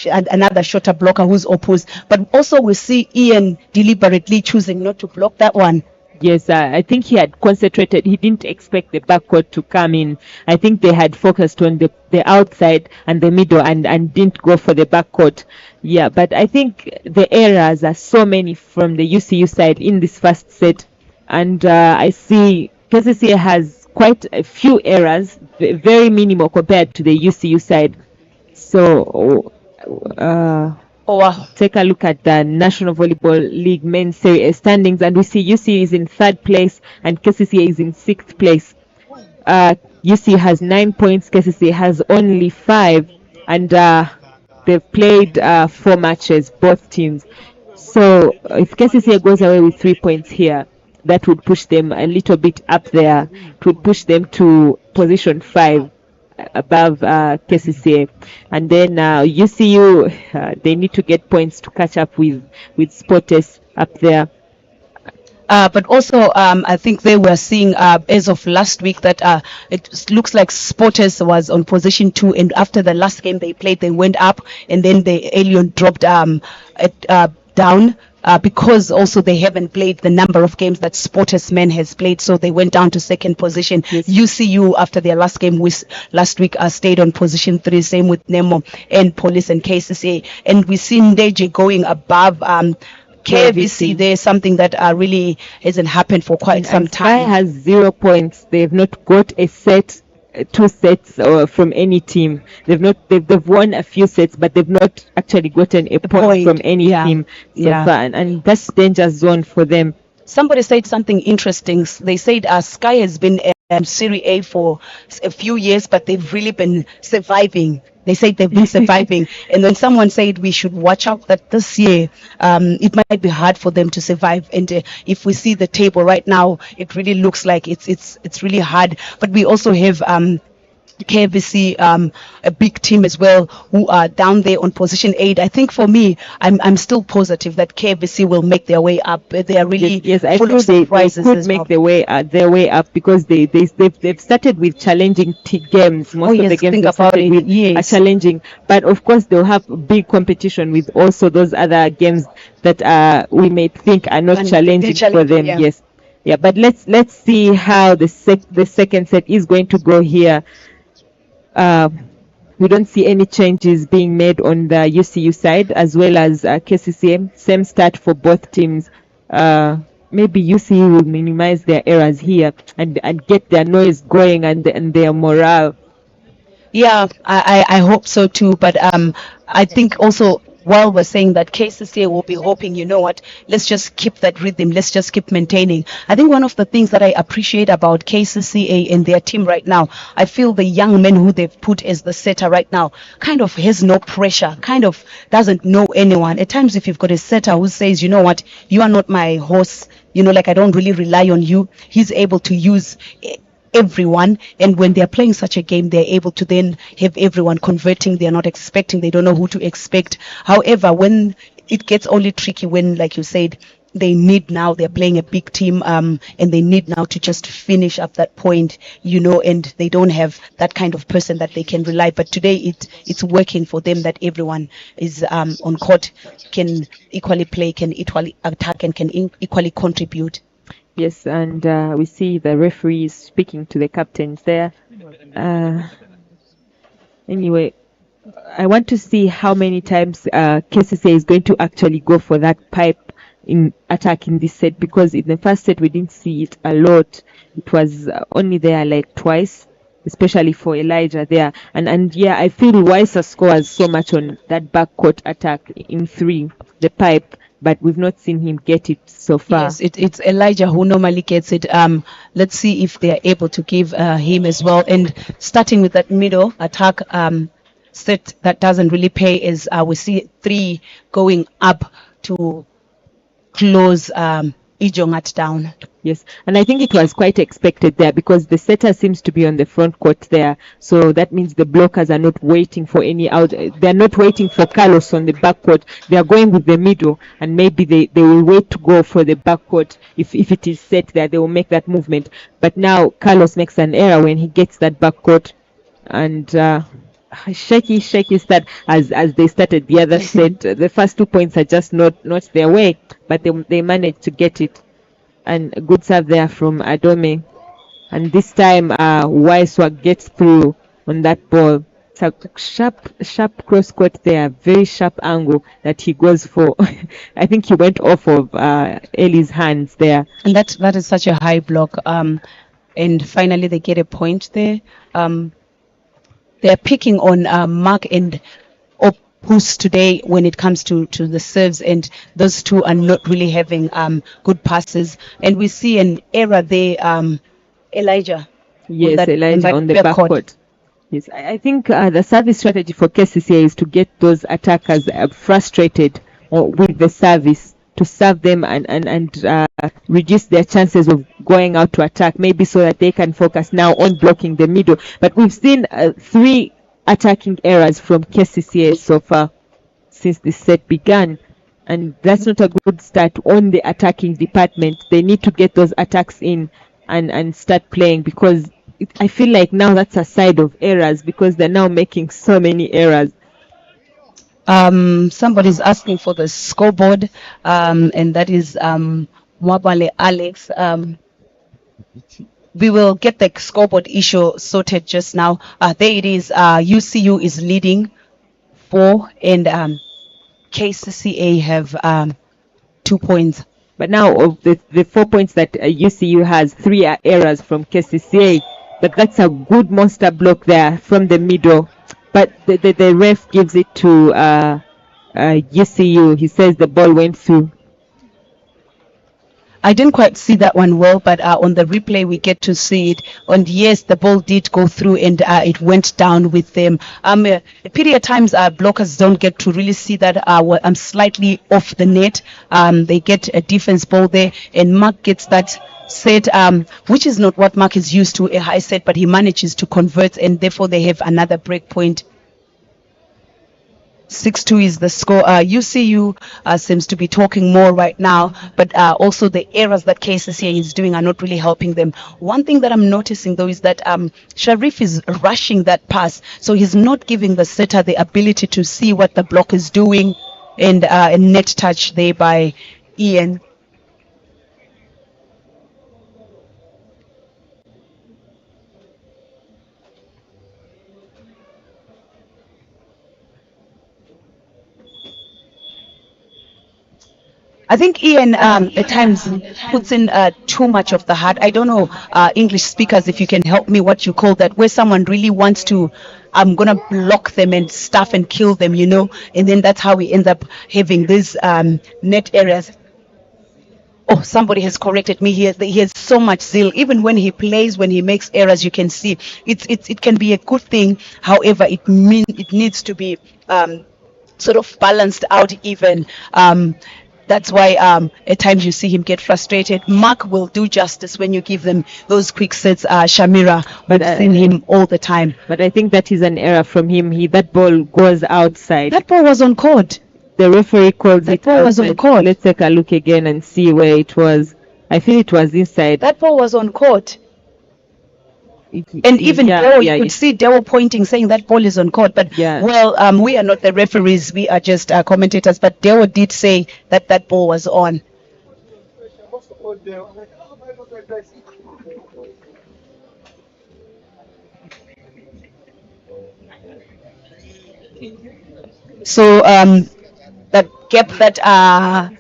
another shorter blocker who's opposed. But also we see Ian deliberately choosing not to block that one. Yes, I think he had concentrated. He didn't expect the backcourt to come in. I think they had focused on the outside and the middle, and didn't go for the backcourt. Yeah, but I think the errors are so many from the UCU side in this first set. And I see Kcca has quite a few errors, very minimal compared to the UCU side. So take a look at the National Volleyball League Men's Serie standings, and we see UCU is in 3rd place and Kcca is in 6th place. UCU has 9 points, Kcca has only 5, and they've played 4 matches, both teams. So if Kcca goes away with 3 points here, that would push them a little bit up there. It would push them to position 5 above Kcca. And then UCU, they need to get points to catch up with Sportes up there. But also, I think they were seeing as of last week that it looks like Sportes was on position 2, and after the last game they played, they went up, and then the Alien dropped down. Because also they haven't played the number of games that Sportes Men has played, so they went down to 2nd position. Yes. UCU, after their last game last week, stayed on position 3, same with Nemo and Police and Kcca. And we see Ndeje going above KVC. There's something that really hasn't happened for quite some time. Sky has 0 points. They've not got a set. 2 sets from any team. They've won a few sets, but they've not actually gotten a point from any team so far, and that's danger zone for them. Somebody said something interesting. They said Sky has been Serie A for a few years, but they've really been surviving. They said they've been surviving. And then someone said we should watch out that this year it might be hard for them to survive. And if we see the table right now, it really looks like it's really hard. But we also have KBC, a big team as well, who are down there on position 8. I think for me, I'm still positive that KBC will make their way up. They are really Yes, I full feel of they surprises could as make well. their way up because they've started with challenging games. Oh Most of the yes, games think they've about started it. with are Yes, challenging, but of course they'll have big competition with also those other games that we may think are not and they're challenging for challenging. them. Yeah. Yes, yeah, but let's see how the second set is going to go here. Uh, we don't see any changes being made on the UCU side as well as KCCA. Same start for both teams. Maybe UCU will minimize their errors here and get their noise going and their morale. Yeah, I hope so too. But I think also while we're saying that KCCA will be hoping, you know what, let's just keep that rhythm. Let's just keep maintaining. I think one of the things that I appreciate about KCCA and their team right now, I feel the young man who they've put as the setter right now kind of has no pressure, kind of doesn't know anyone. At times, if you've got a setter who says, you know what, you are not my horse, you know, like I don't really rely on you, he's able to use everyone, and when they're playing such a game, they're able to then have everyone converting. They're not expecting, they don't know who to expect. However, when it gets only tricky, when, like you said, they need now, they're playing a big team, and they need now to just finish up that point, you know, and they don't have that kind of person that they can rely. But today it's working for them that everyone is on court, can equally play, can equally attack, and can equally contribute. Yes, and we see the referees speaking to the captains there. Uh, anyway, I want to see how many times KCCA is going to actually go for that pipe in attack in this set, because in the first set we didn't see it a lot. It was only there like twice, especially for Elijah there. And yeah, I feel Weiser scores so much on that backcourt attack in 3, the pipe, but we've not seen him get it so far. Yes, it's Elijah who normally gets it. Let's see if they are able to give him as well. And starting with that middle attack set that doesn't really pay is we see 3 going up to close Ijongat down. Yes, and I think it was quite expected there because the setter seems to be on the front court there. So that means the blockers are not waiting for any out. They're not waiting for Carlos on the back court. They are going with the middle, and maybe they will wait to go for the back court. If it is set there, they will make that movement. But now Carlos makes an error when he gets that back court, and shaky start as they started the other set. The first 2 points are just not their way, but they managed to get it. And a good serve there from Adome. And this time, Waiswa gets through on that ball. It's a sharp cross court there, very sharp angle that he goes for. I think he went off of Ellie's hands there. And that is such a high block. And finally, they get a point there. They're picking on Mark and Opus today when it comes to the serves, and those two are not really having good passes. And we see an error there, Elijah. Yes, Elijah on the backcourt. Yes, I think the service strategy for KCCA is to get those attackers frustrated with the service, to serve them and reduce their chances of going out to attack, maybe so that they can focus now on blocking the middle. But we've seen 3 attacking errors from KCCA so far since the set began, and that's not a good start on the attacking department. They need to get those attacks in and start playing, because I feel like now that's a side of errors, because they're now making so many errors. Somebody's asking for the scoreboard, and that is Mwabale Alex. We will get the scoreboard issue sorted just now. There it is. UCU is leading 4, and KCCA have 2 points. But now of the 4 points that UCU has, 3 are errors from KCCA. But that's a good monster block there from the middle. But the ref gives it to UCU. He says the ball went through. I didn't quite see that one well, but on the replay we get to see it. And yes, the ball did go through, and it went down with them. Pity at times blockers don't get to really see that I'm slightly off the net. They get a defense ball there, and Mark gets that set, which is not what Mark is used to, a high set, but he manages to convert, and therefore they have another break point. 6-2 is the score. UCU seems to be talking more right now, but also the errors that Kcca is doing are not really helping them. One thing that I'm noticing though is that Sharif is rushing that pass, so he's not giving the setter the ability to see what the block is doing, and a net touch there by Ian. I think Ian at times puts in too much of the heart. I don't know, English speakers, if you can help me, what you call that, where someone really wants to, I'm going to block them and stuff and kill them, you know, and then that's how we end up having these net areas. Oh, somebody has corrected me here. He has so much zeal. Even when he plays, when he makes errors, you can see it can be a good thing. However, it needs to be sort of balanced out even. That's why at times you see him get frustrated. Mark will do justice when you give them those quick sets. Shamira, but I've seen him all the time. But I think that is an error from him. That ball goes outside. That ball was on court. The referee called That it ball was on outside. court. Let's take a look again and see where it was. I feel it was inside. That ball was on court. And even Deo, you could see Deo pointing, saying that ball is on court. But well, we are not the referees; we are just commentators. But Deo did say that that ball was on. So that gap that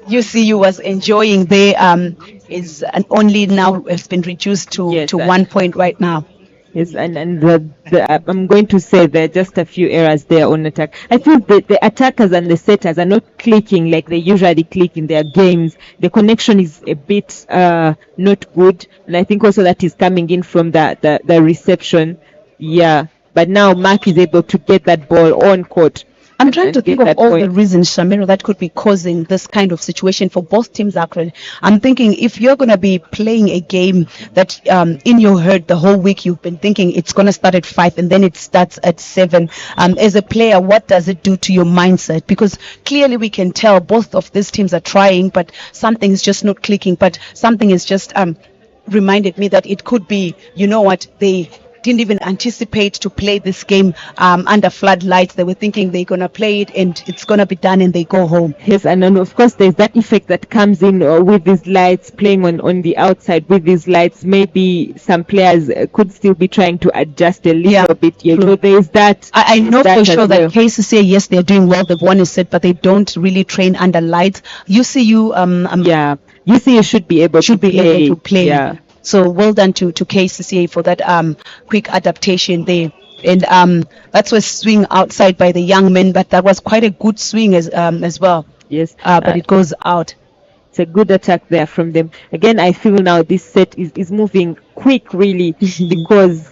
UCU was enjoying there is only now has been reduced to 1 point right now. Yes, and I'm going to say there are just a few errors there on attack. I feel the attackers and the setters are not clicking like they usually click in their games. The connection is a bit not good, and I think also that is coming in from the reception. Yeah, but now Mark is able to get that ball on court. I'm trying to think of all the reasons, Shamira, that could be causing this kind of situation for both teams. Actually, I'm thinking if you're going to be playing a game that in your head the whole week you've been thinking it's going to start at 5 and then it starts at 7. As a player, what does it do to your mindset? Because clearly we can tell both of these teams are trying, but something's just not clicking. But something is just reminded me that it could be, you know what, they didn't even anticipate to play this game under floodlights. They were thinking they're going to play it and it's going to be done and they go home. Yes, and then of course there's that effect that comes in with these lights, playing on the outside with these lights. Maybe some players could still be trying to adjust a little bit. So there's that. I know for sure that Kcca, yes, they're doing well. They've won a set, but they don't really train under lights. UCU, UCU should be able to play. Yeah. So well done to Kcca for that quick adaptation there. And that's a swing outside by the young men, but that was quite a good swing as well. Yes. But it goes out. It's a good attack there from them. Again, I feel now this set is moving quick, really, because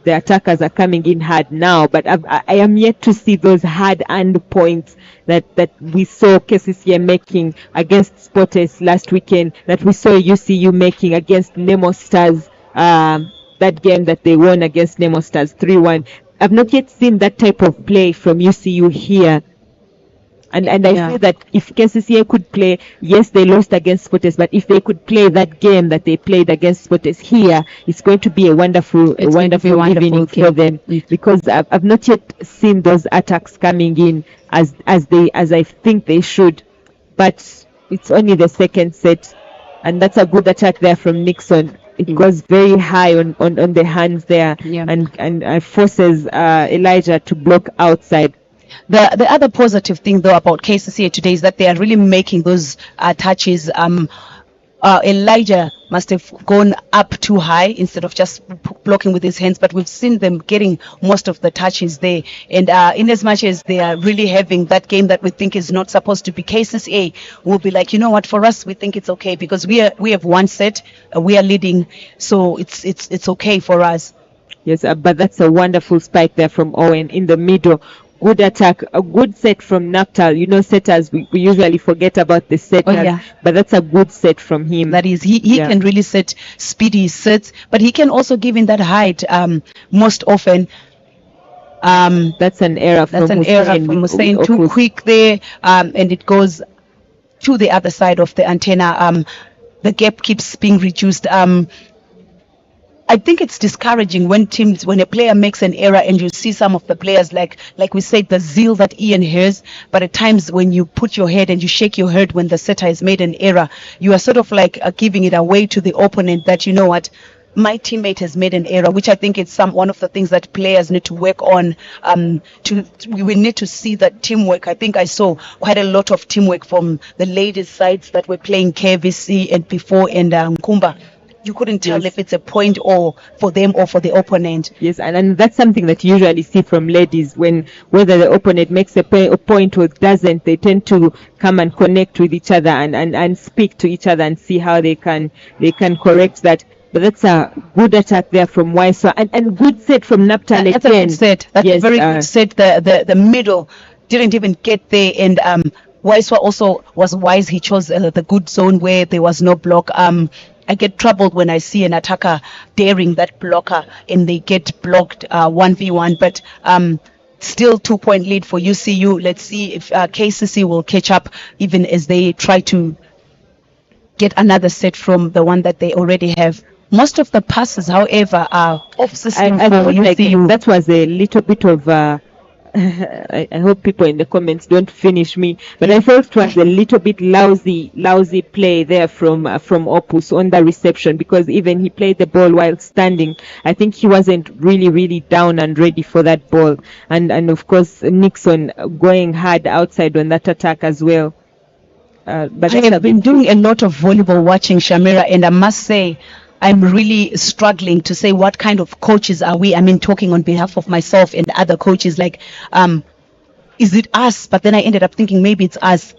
the attackers are coming in hard now. But I am yet to see those hard-earned points that we saw Kcca making against Sportes last weekend, that we saw UCU making against Nemo Stars, that game that they won against Nemo Stars 3-1. I've not yet seen that type of play from UCU here. And I feel that if Kcca could play, yes, they lost against Sportes, but if they could play that game that they played against Sportes here, it's going to be a wonderful evening for them, because I've not yet seen those attacks coming in as I think they should. But it's only the second set, and that's a good attack there from Nixon. It goes very high on the hands there, and forces Elijah to block outside. The other positive thing though about Kcca today is that they are really making those touches Elijah must have gone up too high instead of just blocking with his hands, but we've seen them getting most of the touches there. And in as much as they are really having that game that we think is not supposed to be, Kcca will be like, you know what, for us we think it's okay because we have one set, we are leading, so it's okay for us. Yes, but that's a wonderful spike there from Owen in the middle. Good attack, a good set from Naptal. You know, setters, we usually forget about the setters, yeah. but that's a good set from him. That is, he Yeah. can really set speedy sets, but he can also give in that height most often. That's an error from That's an error from Hussein, too quick there, and it goes to the other side of the antenna. The gap keeps being reduced. I think it's discouraging when a player makes an error and you see some of the players, like we said, the zeal that Ian has, but at times when you put your head and you shake your head when the setter has made an error, you are sort of like giving it away to the opponent that, you know what, my teammate has made an error, which I think it's one of the things that players need to work on. We need to see that teamwork. I think I saw quite a lot of teamwork from the ladies' sides that were playing KVC and before and Nkumba. You couldn't tell Yes. if it's a point or for them or for the opponent. Yes, and that's something that you usually see from ladies when whether the opponent makes a point or doesn't, they tend to come and connect with each other and speak to each other and see how they can correct that. But that's a good attack there from Waiswa and good set from Naptal That's a again. good set. That's Yes, a very good set. The middle didn't even get there, and Waiswa also was wise. He chose the good zone where there was no block. I get troubled when I see an attacker daring that blocker and they get blocked 1v1, but still 2-point lead for UCU. Let's see if Kcca will catch up even as they try to get another set from the one that they already have. Most of the passes, however, are off system I for felt like UCU. that was a little bit of I hope people in the comments don't finish me, but I felt it was a little bit lousy play there from Opus on the reception, because even he played the ball while standing. I think he wasn't really down and ready for that ball, and of course Nixon going hard outside on that attack as well. But I have been doing a lot of volleyball watching, Shamira, and I must say I'm really struggling to say what kind of coaches are we. I mean, talking on behalf of myself and other coaches, like, is it us? But then I ended up thinking maybe it's us.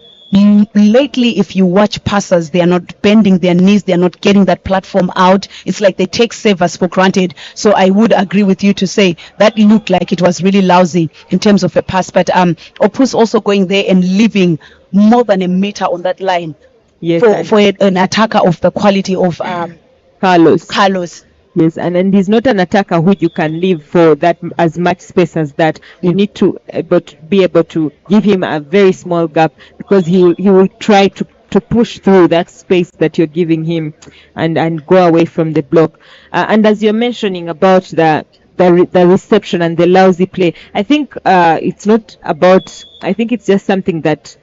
Lately, if you watch passers, they are not bending their knees, they are not getting that platform out. It's like they take savers for granted. So I would agree with you to say that looked like it was really lousy in terms of a pass. But Opus also going there and leaving more than a meter on that line. yes, For an attacker of the quality of Carlos. Yes, and he's not an attacker who you can leave for that as much space as that. You need to be able to give him a very small gap, because he will try to push through that space that you're giving him and go away from the block. And as you're mentioning about the reception and the lousy play, I think it's not about. I think it's just something that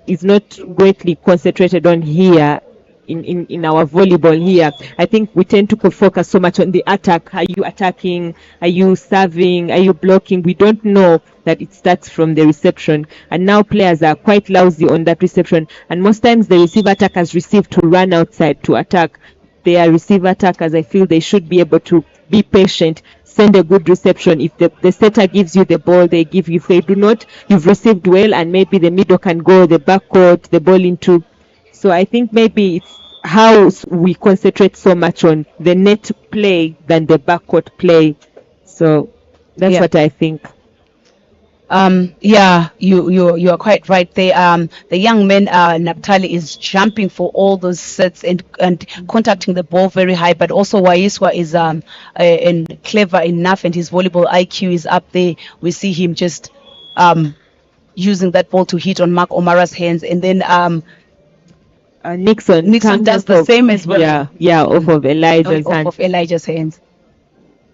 is not greatly concentrated on here. In our volleyball here, I think we tend to focus so much on the attack. Are you attacking? Are you serving? Are you blocking? We don't know that it starts from the reception. And now players are quite lousy on that reception. And most times the receive attackers receive to run outside to attack. They are receive attackers. I feel they should be able to be patient, send a good reception. If the setter gives you the ball, they give you. If they do not, you've received well, and maybe the middle can go, the backcourt, the ball into. So I think maybe it's how we concentrate so much on the net play than the backcourt play. So that's what I think. Yeah, you are quite right there. The young man Naphtali is jumping for all those sets and contacting the ball very high, but also Waiswa is and clever enough, and his volleyball IQ is up there. We see him just using that ball to hit on Mark O'Mara's hands, and then Nixon does the same as well. Off of Elijah's hands.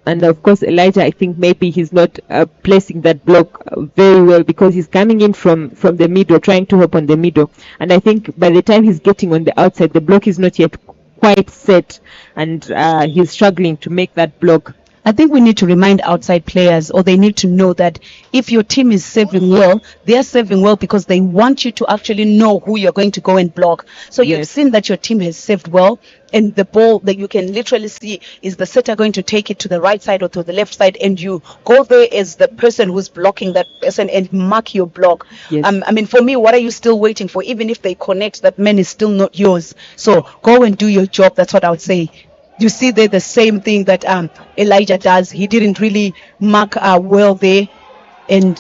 And of course, Elijah, I think maybe he's not placing that block very well, because he's coming in from the middle, trying to hop on the middle. And I think by the time he's getting on the outside, the block is not yet quite set, and he's struggling to make that block. I think we need to remind outside players, or they need to know that if your team is serving well, they are serving well because they want you to actually know who you're going to go and block. So you've Yes. seen that your team has served well, and the ball that you can literally see is the setter going to take it to the right side or to the left side, and you go there as the person who's blocking that person and mark your block. Yes. I mean, for me, what are you still waiting for? Even if they connect, that man is still not yours. So go and do your job. That's what I would say. You see there the same thing that Elijah does. He didn't really mark well there, and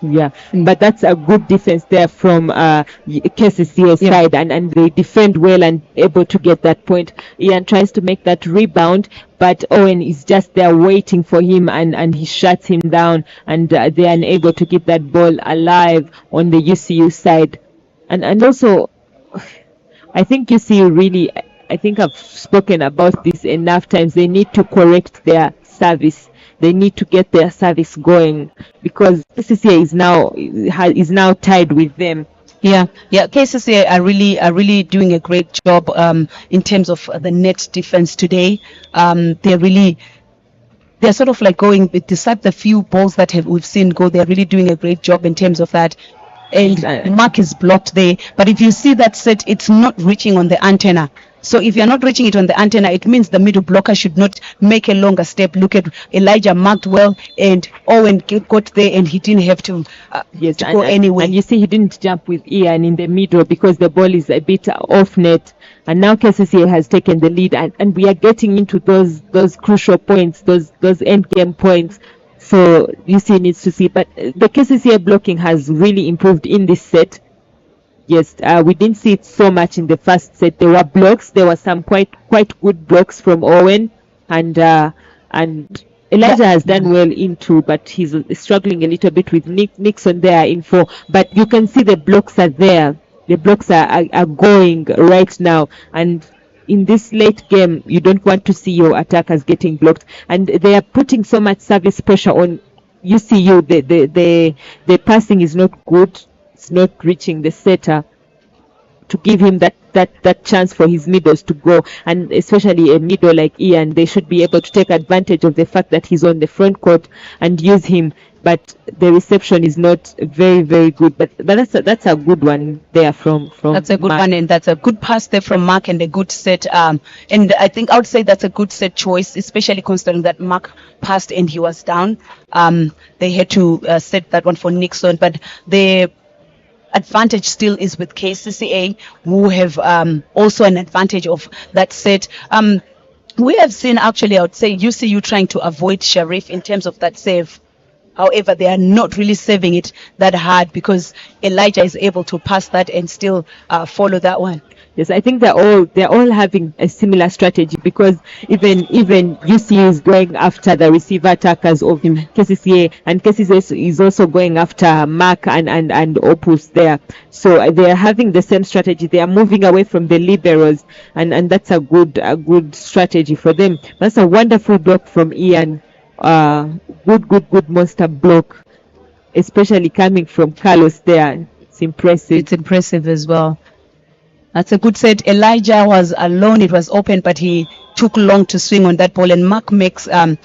Yeah, but that's a good defense there from Kcca's Yeah. side, and they defend well and able to get that point. Ian tries to make that rebound, but Owen is just there waiting for him, and he shuts him down, and they are unable to keep that ball alive on the UCU side. And also, I think UCU really, I think I've spoken about this enough times. They need to correct their service. They need to get their service going because Kcca is now tied with them. yeah, Kcca are really doing a great job in terms of the net defense today. They're sort of like going, despite the few balls that we've seen go, they're really doing a great job in terms of that. And Mark is blocked there. But if you see that set, it's not reaching on the antenna. So if you're not reaching it on the antenna, it means the middle blocker should not make a longer step. Look at Elijah marked well, and Owen got there, and he didn't have to, go anywhere. And you see, he didn't jump with Ian in the middle because the ball is a bit off net. And now Kcca has taken the lead, and we are getting into those crucial points, those end game points. So UC needs to see, but the Kcca blocking has really improved in this set. Yes, we didn't see it so much in the first set. There were blocks. There were some quite good blocks from Owen, and Elijah has done well in two, but he's struggling a little bit with Nixon there in four. But you can see the blocks are there. The blocks are going right now, and in this late game, you don't want to see your attackers getting blocked, and they are putting so much service pressure on UCU. The passing is not good. It's not reaching the setter to give him that chance for his middles to go, and especially a middle like Ian, they should be able to take advantage of the fact that he's on the front court and use him. But the reception is not very good. But that's a good one there from. That's a good Mark. one, and that's a good pass there from Mark, and a good set. And I think I would say that's a good set choice, especially considering that Mark passed and he was down. They had to set that one for Nixon, but the advantage still is with Kcca, who have also an advantage of that set. We have seen, actually, I would say UCU trying to avoid Sharif in terms of that save. However, they are not really saving it that hard because Elijah is able to pass that and still follow that one. Yes, I think they're all having a similar strategy because even UCU is going after the receiver attackers of Kcca, and Kcca is also going after Mark and Opus there. So they are having the same strategy. They are moving away from the liberos, and that's a good strategy for them. That's a wonderful block from Ian. Good monster block, especially coming from Carlos there. It's impressive. It's impressive as well. That's a good set. Elijah was alone. It was open, but he took long to swing on that ball. And Mark makes a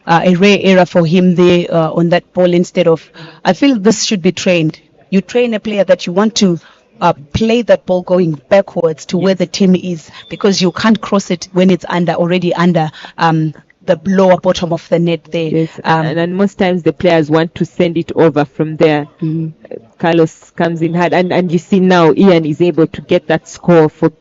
rare error for him there on that ball instead of... I feel this should be trained. You train a player that you want to play that ball going backwards to where the team is, because you can't cross it when it's already under the lower bottom of the net there. Yes, and most times the players want to send it over from there. Carlos comes in hard, and you see now Ian is able to get that score for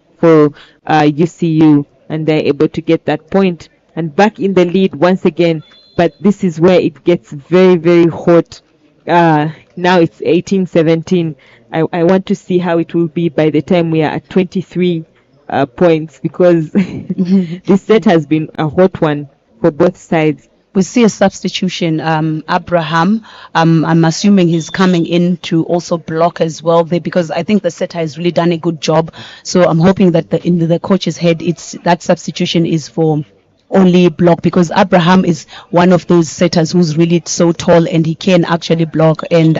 UCU, and they're able to get that point and back in the lead once again. But this is where it gets very hot. Now it's 18-17. I want to see how it will be by the time we are at 23 points, because this set has been a hot one for both sides. We see a substitution, Abraham. I'm assuming he's coming in to also block as well there, because I think the setter has really done a good job. So I'm hoping that in the coach's head, that substitution is for only block, because Abraham is one of those setters who's really so tall and he can actually block. And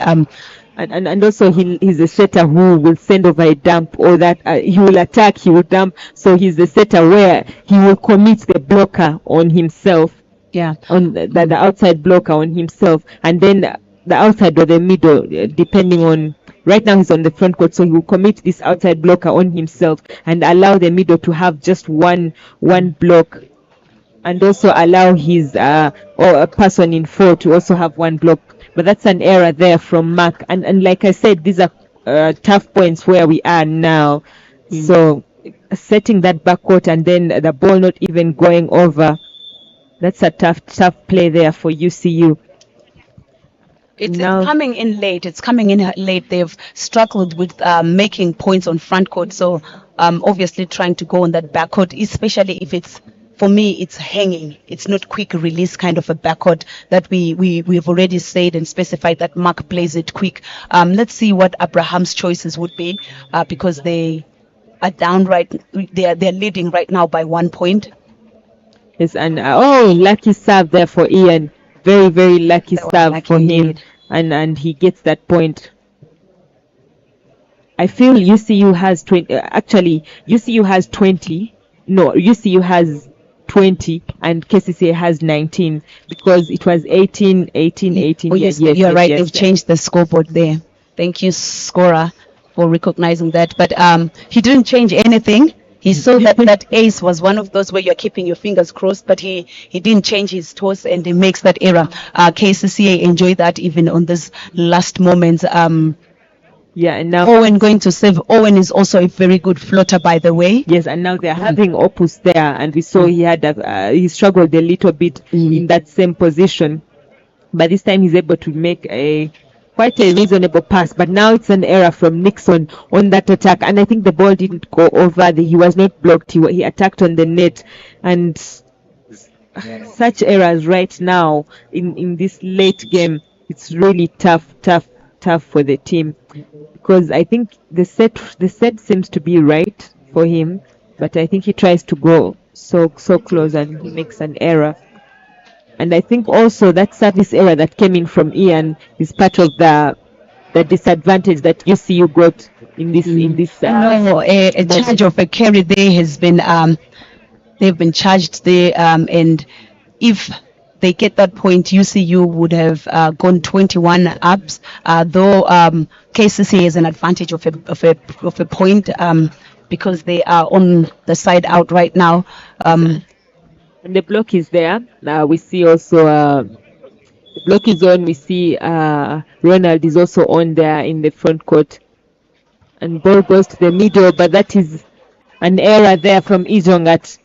also he's a setter who will send over a dump, or that he will attack, he will dump. So he's a setter where he will commit the blocker on himself. Yeah. on the outside blocker on himself, and then the outside or the middle, depending on. Right now he's on the front court, so he will commit this outside blocker on himself and allow the middle to have just one block, and also allow his or a person in 4 to also have one block. But that's an error there from Mark, and like I said, these are tough points where we are now. So setting that backcourt and then the ball not even going over, that's a tough play there for UCU. It's coming in late. It's coming in late. They've struggled with making points on front court. So obviously trying to go on that backcourt, especially if it's, for me, it's hanging. It's not quick release kind of a backcourt that we've already said and specified that Mark plays it quick. Let's see what Abraham's choices would be because they are down they're leading right now by 1 point. Yes, and lucky serve there for Ian. Very, very lucky serve for him. And he gets that point. I feel UCU has 20. Actually, UCU has 20. No, UCU has 20 and Kcca has 19 because it was 18. Oh, yes, you're right. They've changed the scoreboard there. Thank you, scorer, for recognizing that. But he didn't change anything. He saw that ace was one of those where you're keeping your fingers crossed, but he didn't change his toss and he makes that error. Kcca enjoy that even on this last moment. Yeah, and now Owen going to save. Owen is also a very good floater, by the way. Yes, and now they're having Opus there, and we saw he struggled a little bit in that same position, but this time he's able to make quite a reasonable pass. But now it's an error from Nixon on that attack, and I think the ball didn't go over. He was not blocked. He attacked on the net, and such errors right now in this late game, it's really tough for the team, because I think the set seems to be right for him, but I think he tries to go so close and he makes an error. And I think also that service error that came in from Ian is part of the disadvantage that UCU got in this. A charge of a carry there has been they've been charged there, and if they get that point, UCU would have gone 21 ups, though Kcca has an advantage of a point because they are on the side out right now. And the block is there. We see also the block is on. We see Ronald is also on there in the front court, and ball goes to the middle, but that is an error there from Ijongat,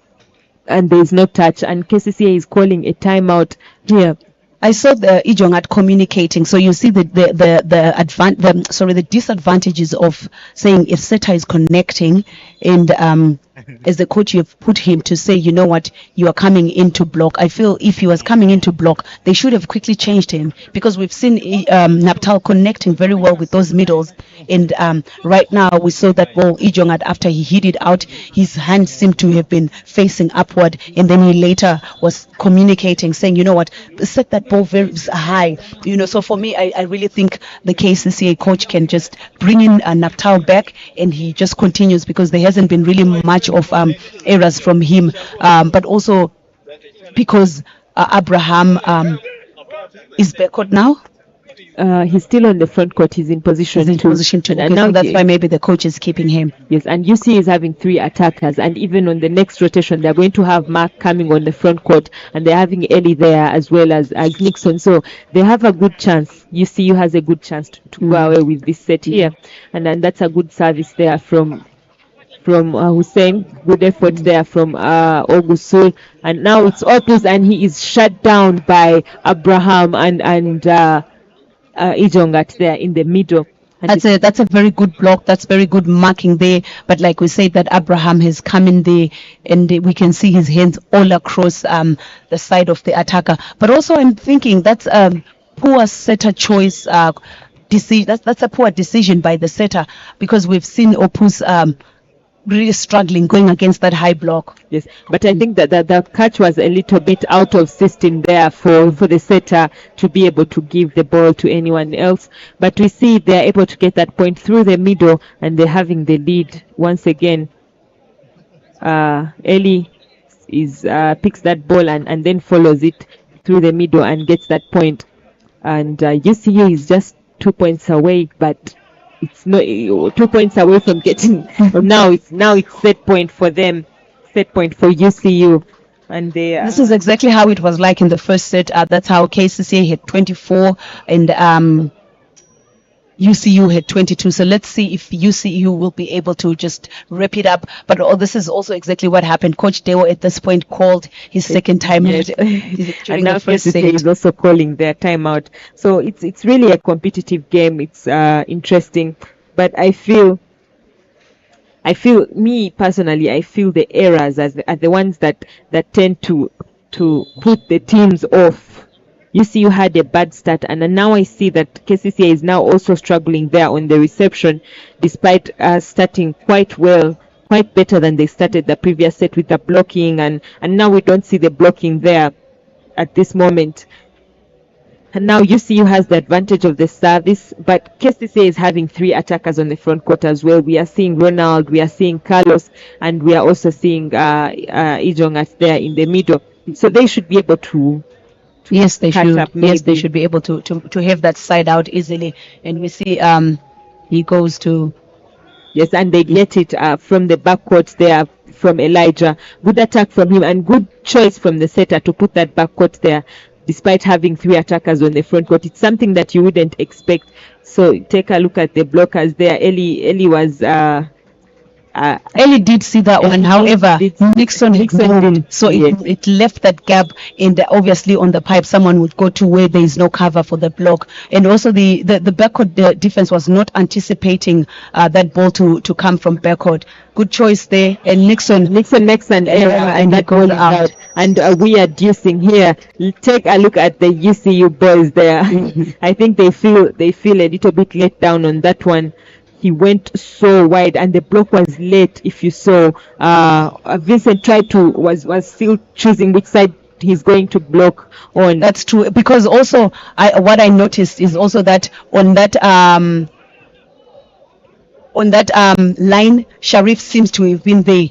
and there is no touch, and Kcca is calling a timeout here. I saw the Ijongat communicating, so you see the disadvantages of saying if Seta is connecting, and as the coach, you've put him to say, you know what, you are coming into block. I feel if he was coming into block, they should have quickly changed him, because we've seen Naptal connecting very well with those middles, and right now we saw that ball, Ijongat, after he hit it out, his hands seemed to have been facing upward, and then he later was communicating, saying, you know what, set that ball very high, so for me, I really think the Kcca coach can just bring in Naptal back, and he just continues, because there hasn't been really much of errors from him, but also because Abraham is backcourt now. He's still on the front court. He's in position to. And now that's why maybe the coach is keeping him. Yes, and UC is having 3 attackers, and even on the next rotation, they're going to have Mark coming on the front court, and they're having Ellie there as well as Nixon. So they have a good chance. UCU has a good chance to go away with this set here, and then that's a good service there from Hussein. Good effort there from Ogusul, and now it's Opus, and he is shut down by Abraham and Ijongat there in the middle. And that's a very good block. That's very good marking there. But like we said, that Abraham has come in there, and we can see his hands all across the side of the attacker. But also, I'm thinking that's poor setter choice. That's a poor decision by the setter, because we've seen Opus really struggling going against that high block. Yes, but I think that the catch was a little bit out of system there for the setter to be able to give the ball to anyone else. But we see they're able to get that point through the middle, and they're having the lead once again. Ellie picks that ball and then follows it through the middle and gets that point. And UCU is just 2 points away, but it's not 2 points away from getting. now it's set point for them, set point for UCU. And this is exactly how it was like in the first set. That's how Kcca hit 24 and UCU had 22. So let's see if UCU will be able to just wrap it up. But this is also exactly what happened. Coach Deo at this point called his second timeout. And now Kcca is also calling their timeout. So it's really a competitive game. It's interesting. But I feel me personally, I feel the errors are the ones that tend to put the teams off. UCU had a bad start, and now I see that Kcca is now also struggling there on the reception, despite starting quite well, quite better than they started the previous set with the blocking, and now we don't see the blocking there at this moment. And now UCU has the advantage of the service, but Kcca is having 3 attackers on the front court as well. We are seeing Ronald, we are seeing Carlos, and we are also seeing Ijongas there in the middle. So they should be able to. Yes, they should. Yes, they should be able to have that side out easily. And we see he goes to. Yes, and they get it from the backcourt there from Elijah. Good attack from him and good choice from the setter to put that backcourt there, despite having 3 attackers on the front court. It's something that you wouldn't expect. So take a look at the blockers there. Ellie was. Ellie did see that one, however, Nixon didn't. So it left that gap, and obviously on the pipe, someone would go to where there is no cover for the block. And also the backcourt defense was not anticipating that ball to come from backcourt. Good choice there, and Nixon makes an error, and that goes out. And we are deucing here. Take a look at the UCU boys there. I think they feel a little bit let down on that one. He went so wide, and the block was late. If you saw, Vincent was still choosing which side he's going to block on. That's true, because also what I noticed is also that on that line, Sharif seems to have been there.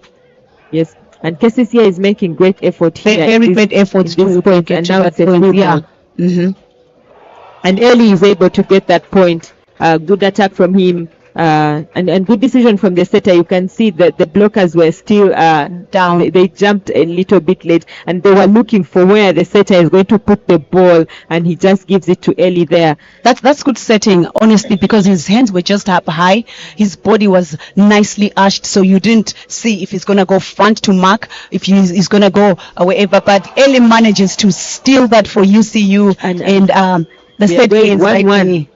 Yes, and Kcca is making great effort here. Very great efforts to point, and now it's a point. Yeah. Mm-hmm. And Ellie is able to get that point. Good attack from him. And good decision from the setter. You can see that the blockers were still down. They jumped a little bit late, and they were looking for where the setter is going to put the ball, and he just gives it to Ellie there. That's good setting, honestly, because his hands were just up high. His body was nicely arched, so you didn't see if he's going to go front to mark, if he's going to go wherever. But Ellie manages to steal that for UCU, and the set ends 1-1.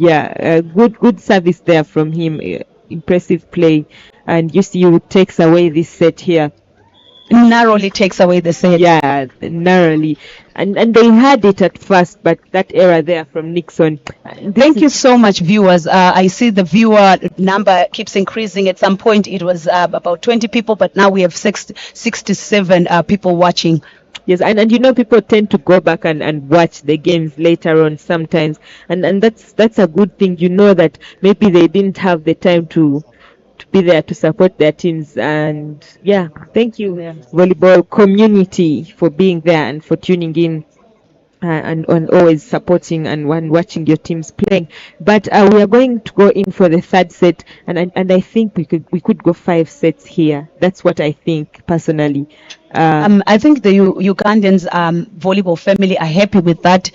Yeah, good service there from him. Impressive play, and UCU takes away this set here. Narrowly takes away the set. Yeah, narrowly, and they had it at first, but that error there from Nixon. Thank you so much, viewers. I see the viewer number keeps increasing. At some point, it was about 20 people, but now we have 67 people watching. Yes, and you know, people tend to go back and watch the games later on sometimes, and that's a good thing. You know that maybe they didn't have the time to be there to support their teams. And yeah, thank you, volleyball community, for being there and for tuning in and always supporting and watching your teams playing. But we are going to go in for the third set, and I think we could go 5 sets here. That's what I think personally. I think the Ugandans volleyball family are happy with that.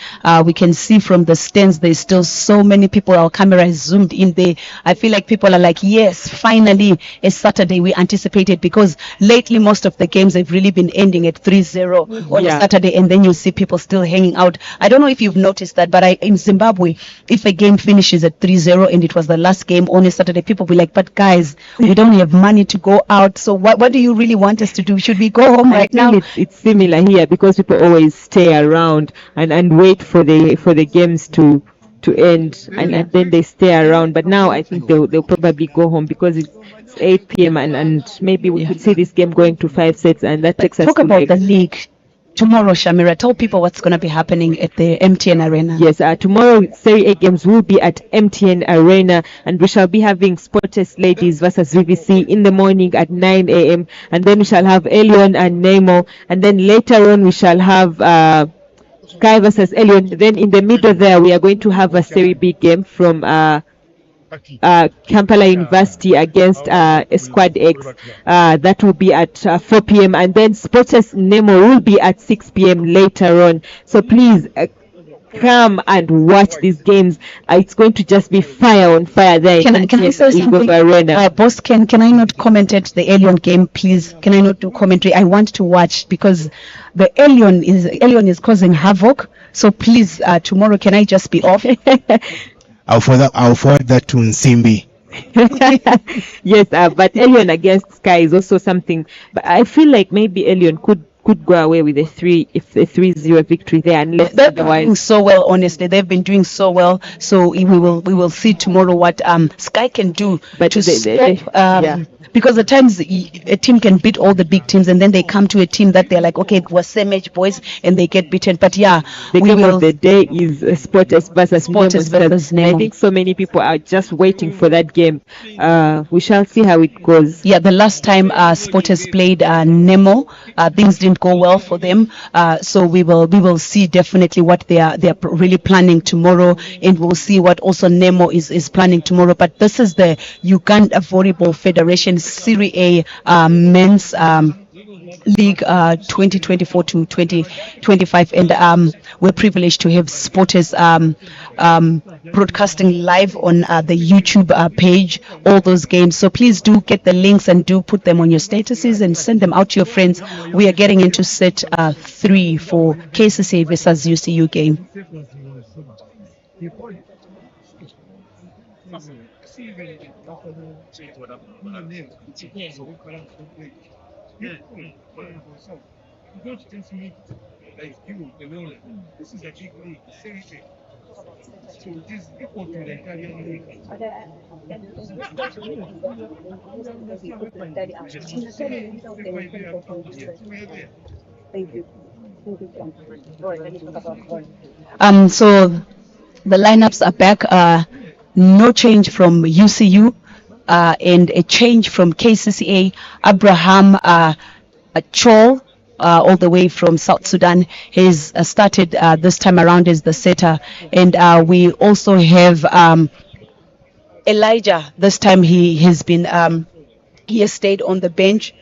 We can see from the stands there's still so many people. Our camera is zoomed in there. I feel like people are like, yes, finally a Saturday we anticipated, because lately most of the games have really been ending at 3-0 on a Saturday, and then you see people still hanging out. I don't know if you've noticed that, but in Zimbabwe, if a game finishes at 3-0 and it was the last game on a Saturday, people will be like, but guys, we don't have money to go out. So what do you really want us to do? Should we go home right now? It's similar here, because people always stay around and wait for the games to end, and then they stay around. But now I think they'll probably go home, because it's 8 p.m. and maybe we could see this game going to 5 sets, and that takes us talk about the league. tomorrow, Shamira, tell people what's going to be happening at the MTN Arena. Yes, tomorrow Serie games will be at MTN Arena, and we shall be having Sportest Ladies versus VVC in the morning at 9 a.m. And then we shall have Elion and Nemo, and then later on we shall have Sky versus Elion. Then in the middle there we are going to have a Serie B game from Kampala University against Squad X. That will be at 4 p.m. And then Sportest Nemo will be at 6 p.m. later on. So please come and watch these games. It's going to just be fire on fire there. Can I say something? Arena. Boss, can I not comment at the Elion game, please? Can I not do commentary? I want to watch because the Elion is causing havoc. So please, tomorrow, can I just be off? I'll forward that to NSAMBYA. Yes, but Elion against Sky is also something. But I feel like maybe Elion could go away with a 3-0 victory there, unless they're otherwise. doing so well. honestly, they've been doing so well. So we will see tomorrow what Sky can do. But yeah. Because at times a team can beat all the big teams, and then they come to a team that they're like, okay, it was same age boys, and they get beaten. But yeah, the game of the day is Sportest versus Nemo. I think so many people are just waiting for that game. We shall see how it goes. Yeah, the last time Sportest played Nemo, things didn't go well for them. So we will see definitely what they are really planning tomorrow, and we'll see what also Nemo is planning tomorrow. But this is the Uganda Volleyball Federation Serie A men's league 2024 to 2025, and we're privileged to have Sportest broadcasting live on the YouTube page all those games. So please do get the links and do put them on your statuses and send them out to your friends. We are getting into set 3 for Kcca versus UCU game. So the lineups are back. No change from UCU, and a change from Kcca. Abraham Chol, all the way from South Sudan, has started this time around as the setter. And we also have Elijah. This time he has stayed on the bench.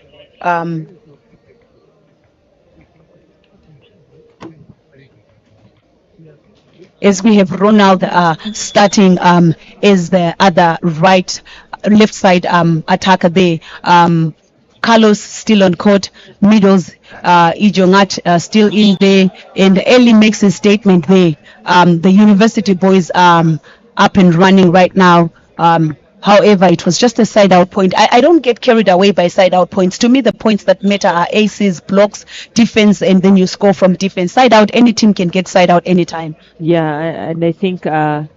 As we have Ronald starting as the other left side attacker there. Carlos still on court, middles, Ijongat still in there, and Ellie makes a statement there. The university boys up and running right now. However, it was just a side-out point. I don't get carried away by side-out points. To me, the points that matter are aces, blocks, defense, and then you score from defense. Side-out, any team can get side-out anytime. Yeah, and I think good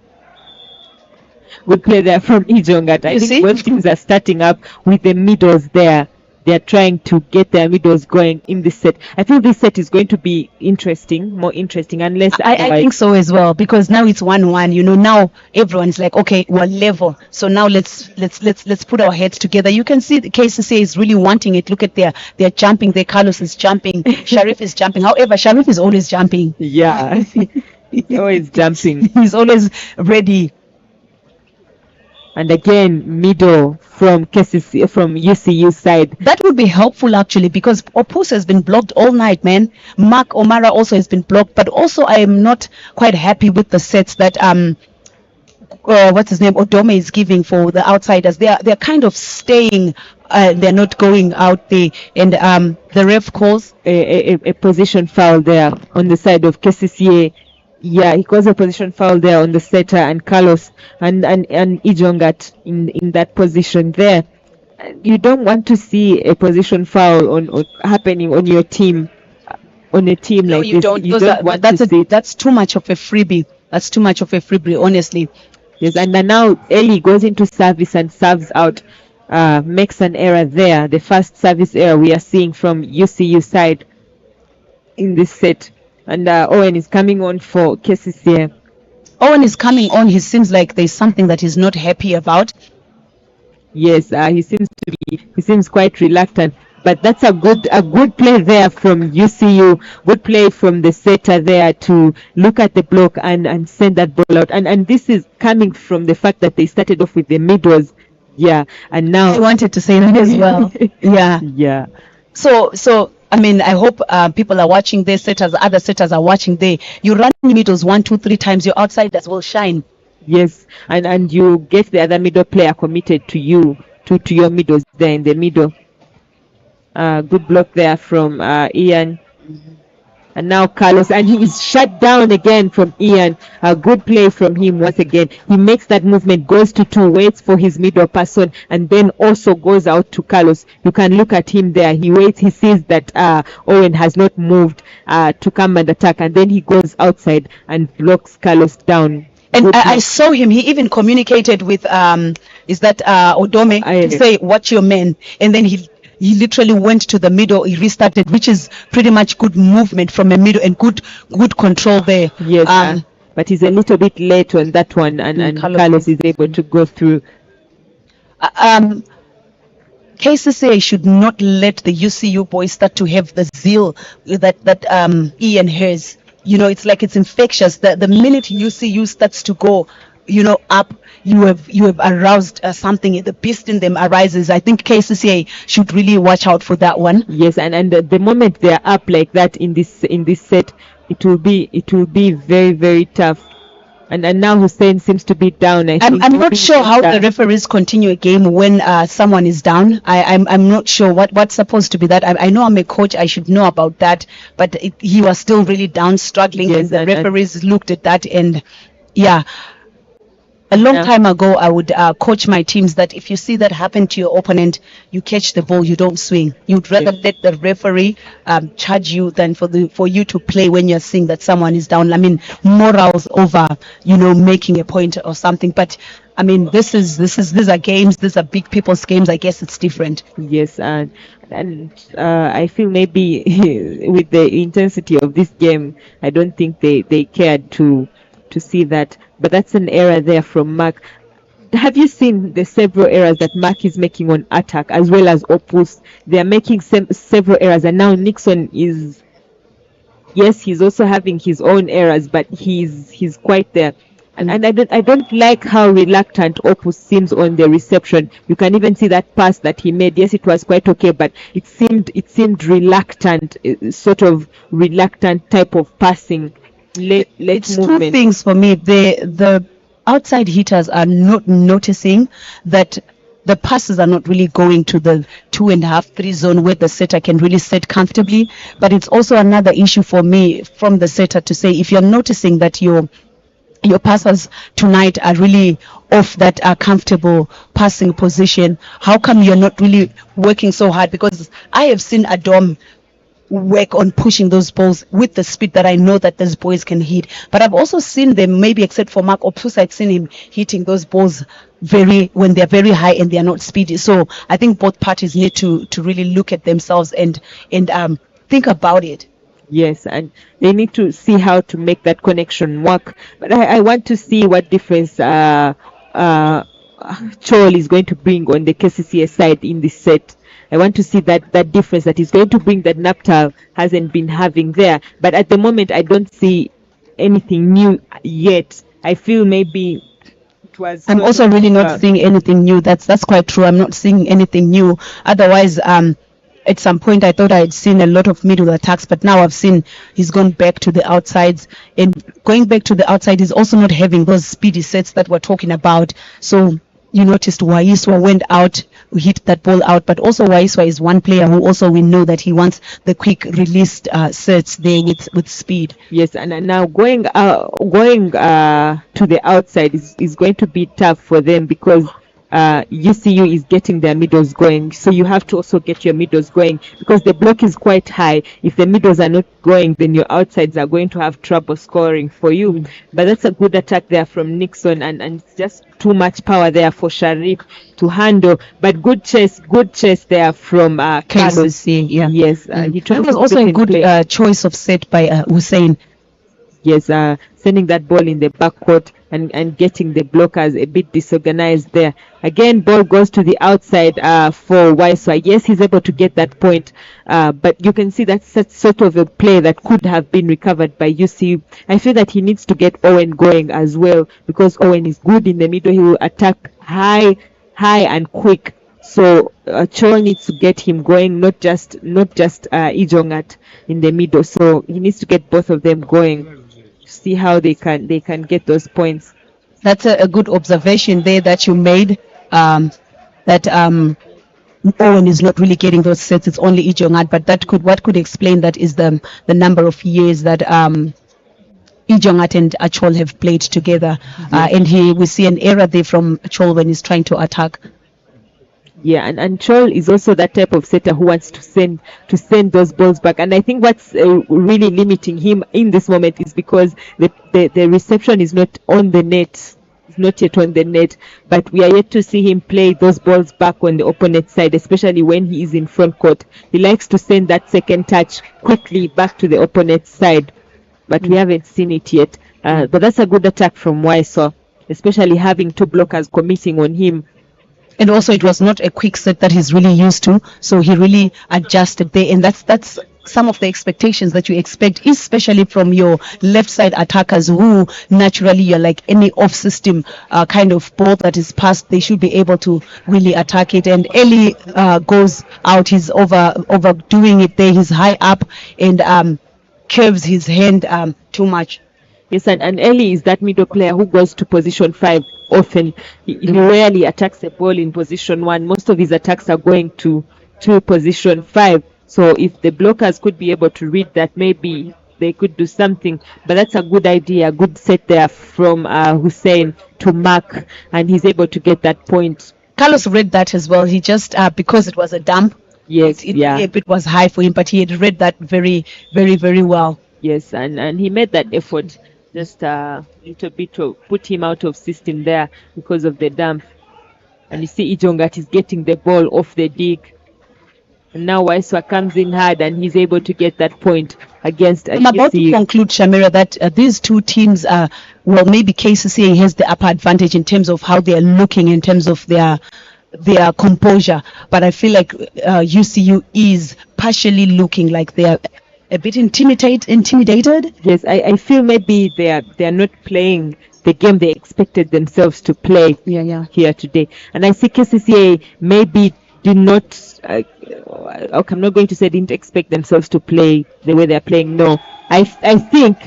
play there from Ijongat. I think both teams are starting up with the middles there. They're trying to get their middles going in this set. I think this set is going to be more interesting, unless I think so as well, because now it's 1-1. Now everyone's like, okay, we're level. So now let's put our heads together. You can see the Kcca is really wanting it. Look at they're jumping. Carlos is jumping. Sharif is jumping. However, Sharif is always jumping. Yeah, he's always jumping. He's always ready. And again, middle from Kcca, from UCU side. That would be helpful actually, because Opus has been blocked all night, man. Mark Omara also has been blocked, but also I am not quite happy with the sets that what's his name, Odome is giving for the outsiders. They're kind of staying. They're not going out there, and the ref calls a position foul there on the side of Kcca. Yeah, he calls a position foul there on the setter, and Carlos and Ijongat in that position there. You don't want to see a position foul on happening on your team, on a team like you this. You don't want to see it. That's too much of a freebie. That's too much of a freebie, honestly. Yes, and then now Ellie goes into service and serves out, makes an error there. The first service error we are seeing from UCU side. in this set. And Owen is coming on for Kcca. Owen is coming on. He seems like there's something that he's not happy about. Yes, he seems quite reluctant. But that's a good play there from UCU. Good play from the setter there to look at the block and send that ball out. And this is coming from the fact that they started off with the middles. Yeah, and now I wanted to say that as well. Yeah. yeah. So I mean, I hope people are watching their setters, other setters are watching there. You run middles 1, 2, 3 times, your outsiders will shine. Yes, and you get the other middle player committed to you, to your middles there in the middle. Good block there from Ian. And now Carlos, and he is shut down again from Ian. A good play from him once again. He makes that movement, goes to 2, waits for his middle person, and then also goes out to Carlos. You can look at him there. He waits. He sees that Owen has not moved to come and attack, and then he goes outside and blocks Carlos down. And I saw him. He even communicated with is that Odome to say, "Watch your man," and then he literally went to the middle. He restarted, which is pretty much good movement from a middle and good control there. Yes, but he's a little bit late on that one, and Carlos is able to go through. Kcca should not let the UCU boys start to have the zeal that Ian has. You know, it's like it's infectious. The minute UCU starts to go, up, you have aroused something. The beast in them arises. I think Kcca should really watch out for that one. Yes, and the moment they are up like that in this set, it will be very, very tough. And now Hussein seems to be down. I'm not sure how the referees continue a game when someone is down. I'm not sure what's supposed to be that. I know I'm a coach. I should know about that. But he was still really down, struggling. Yes, and the referees looked at that and, yeah. A long time ago, I would coach my teams that if you see that happen to your opponent, you catch the ball, you don't swing. You'd rather let the referee charge you than for you to play when you're seeing that someone is down. I mean, morals over, making a point or something. But I mean, these are games. These are big people's games. I guess it's different. Yes, and I feel maybe with the intensity of this game, I don't think they cared to see that. But that's an error there from Mark. Have you seen the several errors that Mark is making on attack as well as Opus? They are making several errors, and now Nixon is, yes, he's also having his own errors, but he's quite there. And I don't like how reluctant Opus seems on the reception. You can even see that pass that he made. Yes, it was quite okay, but it seemed reluctant, sort of reluctant type of passing. It's movement. Two things for me. The outside hitters are not noticing that the passes are not really going to the 2.5, 3 zone where the setter can really set comfortably. But it's also another issue for me from the setter to say, if you're noticing that your passers tonight are really off that comfortable passing position, how come you're not really working so hard? Because I have seen Adom work on pushing those balls with the speed that I know that those boys can hit. But I've also seen them, maybe except for Mark Opus, I've seen him hitting those balls when they're very high and they're not speedy. So I think both parties need to really look at themselves and think about it. Yes, and they need to see how to make that connection work. But I want to see what difference Chol is going to bring on the Kcca side in this set. I want to see that difference that he's going to bring that Naptal hasn't been having there. But at the moment, I don't see anything new yet. I feel maybe it was... I'm also really not seeing anything new. That's quite true. I'm not seeing anything new. Otherwise, at some point, I thought I had seen a lot of middle attacks, but now I've seen he's gone back to the outsides. And going back to the outside, he's also not having those speedy sets that we're talking about. So you noticed Waiswa went out, hit that ball out, but also Waiswa is one player who also we know that he wants the quick released sets there with speed. Yes, and now going to the outside is going to be tough for them because UCU is getting their middles going. So you have to also get your middles going because the block is quite high. If the middles are not going, then your outsides are going to have trouble scoring for you. But that's a good attack there from Nixon, and it's just too much power there for Sharif to handle. But good chase there from Carlos. Kcca, yeah. Yes, he tried. It was also a good choice of set by Hussein. Yes, sending that ball in the backcourt and getting the blockers a bit disorganized there. Again, ball goes to the outside for Waiswa. Yes, he's able to get that point, but you can see that's sort of a play that could have been recovered by UCU. I feel that he needs to get Owen going as well because Owen is good in the middle. He will attack high and quick. So Chol needs to get him going, not just Ijongat in the middle. So he needs to get both of them going. See how they can get those points. That's a good observation there that you made. That Owen is not really getting those sets. It's only Ijongat, but what could explain that is the number of years that Ijongat and Achol have played together, and we see an error there from Achol when he's trying to attack. Yeah, and Chol is also that type of setter who wants to send those balls back. And I think what's really limiting him in this moment is because the reception is not on the net. It's not yet on the net, but we are yet to see him play those balls back on the opponent's side, especially when he is in front court. He likes to send that second touch quickly back to the opponent's side, but we haven't seen it yet. But that's a good attack from Waiso, especially having two blockers committing on him. And also, it was not a quick set that he's really used to, so he really adjusted there, and that's some of the expectations that you expect, especially from your left side attackers, who naturally, you're like any off-system kind of ball that is passed, they should be able to really attack it. And Eli goes out, he's overdoing it there, he's high up and curves his hand too much. Yes, and Eli is that middle player who goes to position 5 often. He rarely attacks the ball in position 1. Most of his attacks are going to position 5. So if the blockers could be able to read that, maybe they could do something. But that's a good idea, a good set there from Hussein to mark, and he's able to get that point. Carlos read that as well. He just, because it was a dump, yes, it was high for him, but he had read that very, very, very well. Yes, and he made that effort. Just a little bit to put him out of system there because of the dump. And you see Ijongat is getting the ball off the dig. And now Waiswa comes in hard and he's able to get that point against I'm about to conclude, Shamira, that these two teams, well, maybe Kcca has the upper advantage in terms of how they are looking, in terms of their composure. But I feel like UCU is partially looking like they are a bit intimidated. Yes, I feel maybe they are not playing the game they expected themselves to play here today. And I see Kcca maybe did not, I'm not going to say didn't expect themselves to play the way they're playing. No, I think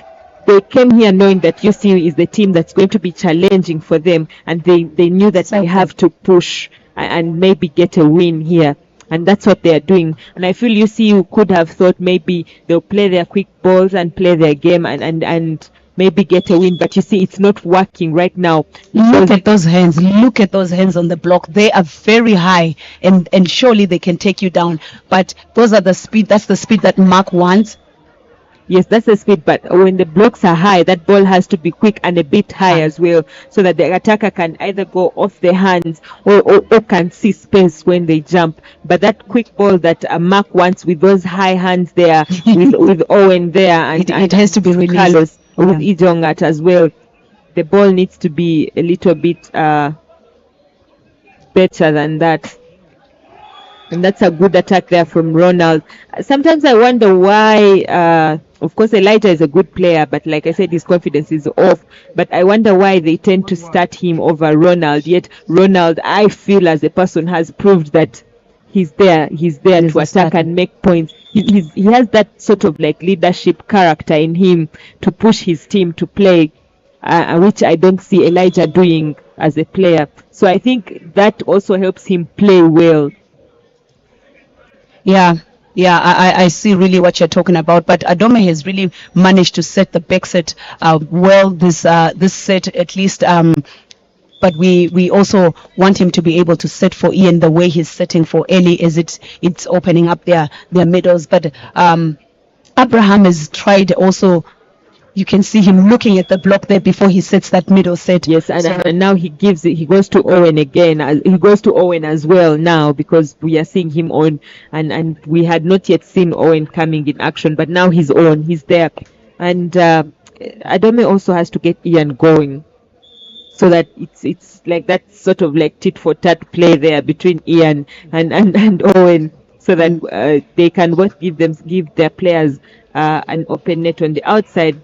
they came here knowing that UCU is the team that's going to be challenging for them, and they knew that they have to push and maybe get a win here. And that's what they are doing. And I feel UCU could have thought maybe they'll play their quick balls and play their game and maybe get a win. But you see, it's not working right now. Look at those hands. Look at those hands on the block. They are very high, and surely they can take you down. But those are the speed. That's the speed that Mark wants. Yes, that's the speed, but when the blocks are high, that ball has to be quick and a bit high as well, so that the attacker can either go off the hands or can see space when they jump. But that quick ball that Mark wants with those high hands there, with Owen there, and it has to be released. Carlos, with Ijongat as well, the ball needs to be a little bit better than that. And that's a good attack there from Ronald. Sometimes I wonder why, of course Elijah is a good player, but like I said, his confidence is off. But I wonder why they tend to start him over Ronald. Yet Ronald, I feel as a person, has proved that he's there to attack and make points. He has that sort of like leadership character in him to push his team to play, which I don't see Elijah doing as a player. So I think that also helps him play well. Yeah, I see really what you're talking about. But Adome has really managed to set the back set well. This set, at least but we also want him to be able to set for Ian the way he's setting for Ellie, as it's opening up their middles. But Abraham has tried also. You can see him looking at the block there before he sets that middle set. Yes, and now he gives it. He goes to Owen again. He goes to Owen as well now, because we are seeing him on, and we had not yet seen Owen coming in action, but now he's on. He's there, and Adome also has to get Ian going, so that it's like that sort of like tit for tat play there between Ian and Owen, so that they can both give their players an open net on the outside.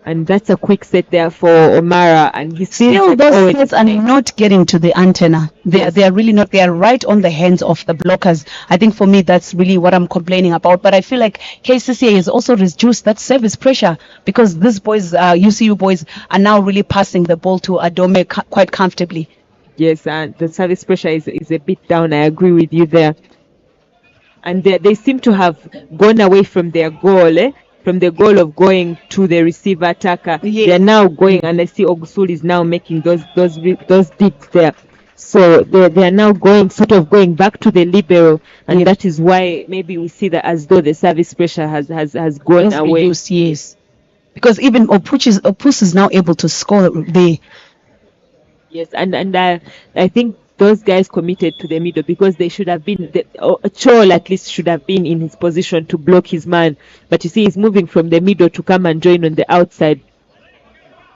And that's a quick set there for Omara, and he still those sets are not getting to the antenna. They are really not. They are right on the hands of the blockers. I think for me that's really what I'm complaining about. But I feel like Kcca has also reduced that service pressure, because these boys, UCU boys, are now really passing the ball to Adome quite comfortably. Yes, and the service pressure is a bit down. I agree with you there. And they seem to have gone away from their goal, from the goal of going to the receiver attacker. Yes. They are now going, and I see Ogusul is now making those digs there. So they are now sort of going back to the libero, and that is why maybe we see that as though the service pressure has gone away. Reduced, yes, because even Opus is now able to score the. Yes, and I think those guys committed to the middle, because they should have been, Chol at least should have been in his position to block his man. But you see, he's moving from the middle to come and join on the outside.